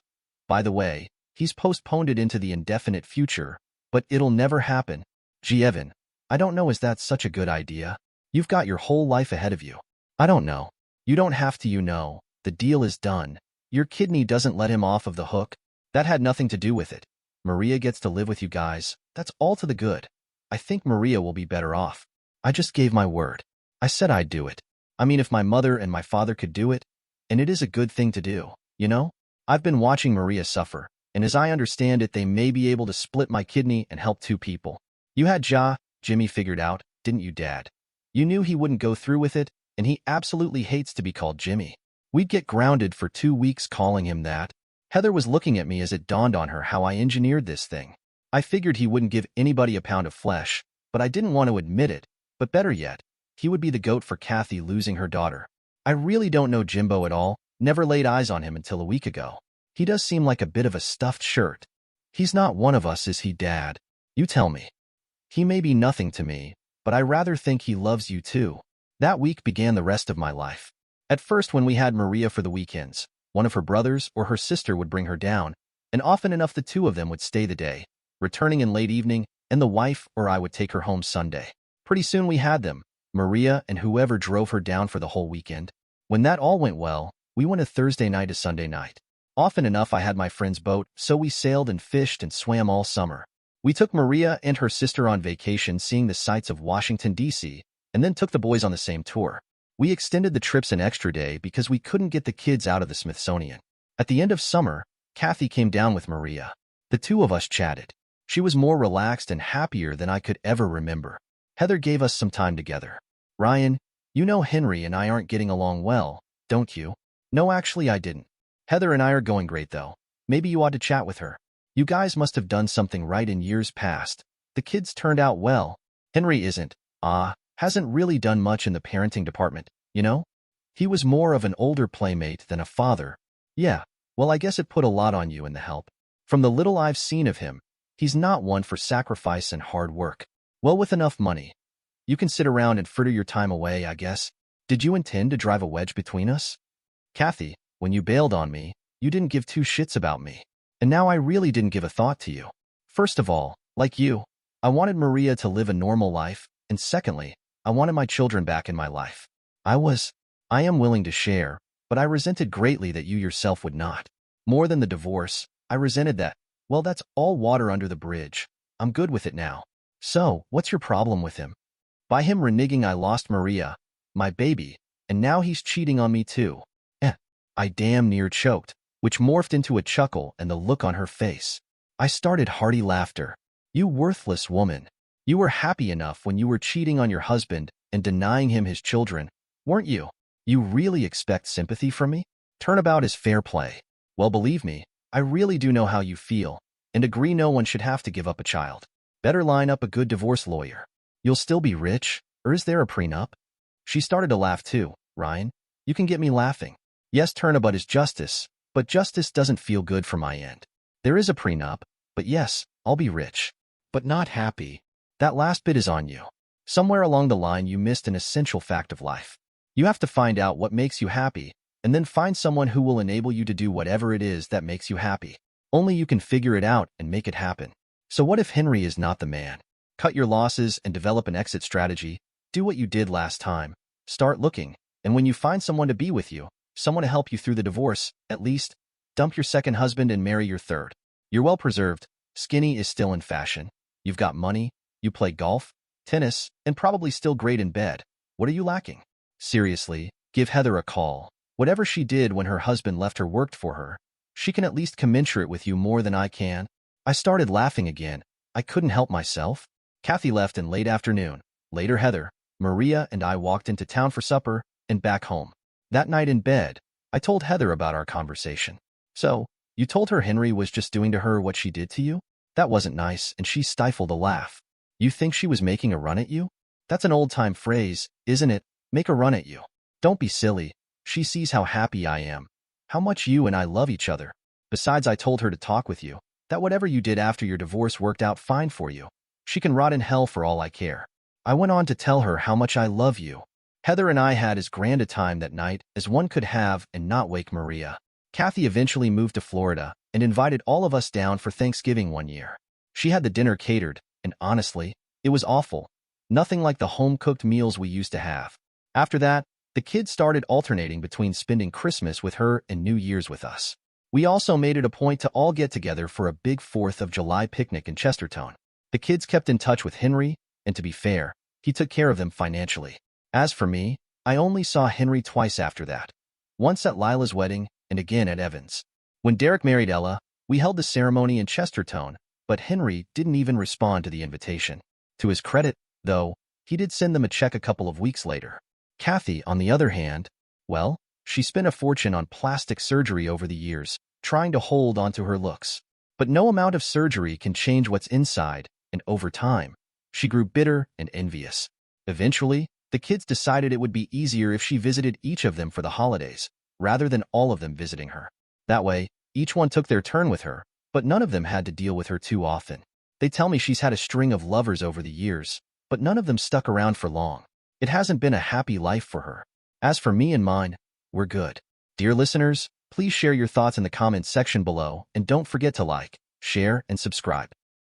By the way, he's postponed it into the indefinite future, but it'll never happen. Gee, Evan, I don't know, is that such a good idea? You've got your whole life ahead of you. I don't know. You don't have to, you know. The deal is done. Your kidney doesn't let him off of the hook. That had nothing to do with it. Maria gets to live with you guys. That's all to the good. I think Maria will be better off. I just gave my word. I said I'd do it. I mean, if my mother and my father could do it, and it is a good thing to do, you know? I've been watching Maria suffer, and as I understand it, they may be able to split my kidney and help 2 people. You had Jimmy figured out, didn't you, Dad? You knew he wouldn't go through with it, and he absolutely hates to be called Jimmy. We'd get grounded for 2 weeks calling him that. Heather was looking at me as it dawned on her how I engineered this thing. I figured he wouldn't give anybody a pound of flesh, but I didn't want to admit it. But better yet, he would be the goat for Kathy losing her daughter. I really don't know Jimbo at all, never laid eyes on him until a week ago. He does seem like a bit of a stuffed shirt. He's not one of us, is he, Dad? You tell me. He may be nothing to me, but I rather think he loves you too. That week began the rest of my life. At first, when we had Maria for the weekends, one of her brothers or her sister would bring her down, and often enough the 2 of them would stay the day, returning in late evening, and the wife or I would take her home Sunday. Pretty soon we had them, Maria and whoever drove her down for the whole weekend. When that all went well, we went a Thursday night to Sunday night. Often enough I had my friend's boat, so we sailed and fished and swam all summer. We took Maria and her sister on vacation seeing the sights of Washington, D.C., and then took the boys on the same tour. We extended the trips an extra day because we couldn't get the kids out of the Smithsonian. At the end of summer, Kathy came down with Maria. The 2 of us chatted. She was more relaxed and happier than I could ever remember. Heather gave us some time together. Ryan, you know Henry and I aren't getting along well, don't you? No, actually I didn't. Heather and I are going great though. Maybe you ought to chat with her. You guys must have done something right in years past. The kids turned out well. Henry hasn't really done much in the parenting department, you know? He was more of an older playmate than a father. Yeah, well, I guess it put a lot on you in the help. From the little I've seen of him, he's not one for sacrifice and hard work. Well, with enough money, you can sit around and fritter your time away, I guess. Did you intend to drive a wedge between us? Kathy, when you bailed on me, you didn't give 2 shits about me. And now I really didn't give a thought to you. First of all, like you, I wanted Maria to live a normal life, and secondly, I wanted my children back in my life. I am willing to share, but I resented greatly that you yourself would not. More than the divorce, I resented that. Well, that's all water under the bridge. I'm good with it now. So, what's your problem with him? By him reneging, I lost Maria, my baby, and now he's cheating on me too. I damn near choked, which morphed into a chuckle and the look on her face. I started hearty laughter. You worthless woman. You were happy enough when you were cheating on your husband and denying him his children, weren't you? You really expect sympathy from me? Turnabout is fair play. Well, believe me, I really do know how you feel, and agree no one should have to give up a child. Better line up a good divorce lawyer. You'll still be rich, or is there a prenup? She started to laugh too. Ryan, you can get me laughing. Yes, turnabout is justice, but justice doesn't feel good from my end. There is a prenup, but yes, I'll be rich. But not happy. That last bit is on you. Somewhere along the line you missed an essential fact of life. You have to find out what makes you happy, and then find someone who will enable you to do whatever it is that makes you happy. Only you can figure it out and make it happen. So what if Henry is not the man? Cut your losses and develop an exit strategy. Do what you did last time. Start looking, and when you find someone to be with you, someone to help you through the divorce, at least, dump your second husband and marry your third. You're well preserved. Skinny is still in fashion. You've got money. You play golf, tennis, and probably still great in bed. What are you lacking? Seriously, give Heather a call. Whatever she did when her husband left her worked for her. She can at least commensurate with you more than I can. I started laughing again. I couldn't help myself. Kathy left in late afternoon. Later, Heather, Maria, and I walked into town for supper and back home. That night in bed, I told Heather about our conversation. So, you told her Henry was just doing to her what she did to you? That wasn't nice, and she stifled a laugh. You think she was making a run at you? That's an old-time phrase, isn't it? Make a run at you. Don't be silly. She sees how happy I am, how much you and I love each other. Besides, I told her to talk with you, that whatever you did after your divorce worked out fine for you. She can rot in hell for all I care. I went on to tell her how much I love you. Heather and I had as grand a time that night as one could have and not wake Maria. Kathy eventually moved to Florida and invited all of us down for Thanksgiving one year. She had the dinner catered, and honestly, it was awful. Nothing like the home-cooked meals we used to have. After that, the kids started alternating between spending Christmas with her and New Year's with us. We also made it a point to all get together for a big 4th of July picnic in Chestertown. The kids kept in touch with Henry, and to be fair, he took care of them financially. As for me, I only saw Henry twice after that. Once at Lila's wedding, and again at Evan's. When Derek married Ella, we held the ceremony in Chestertown, but Henry didn't even respond to the invitation. To his credit, though, he did send them a check a couple of weeks later. Kathy, on the other hand, well, she spent a fortune on plastic surgery over the years, trying to hold onto her looks. But no amount of surgery can change what's inside, and over time, she grew bitter and envious. Eventually, the kids decided it would be easier if she visited each of them for the holidays, rather than all of them visiting her. That way, each one took their turn with her, but none of them had to deal with her too often. They tell me she's had a string of lovers over the years, but none of them stuck around for long. It hasn't been a happy life for her. As for me and mine, we're good. Dear listeners, please share your thoughts in the comments section below and don't forget to like, share, and subscribe.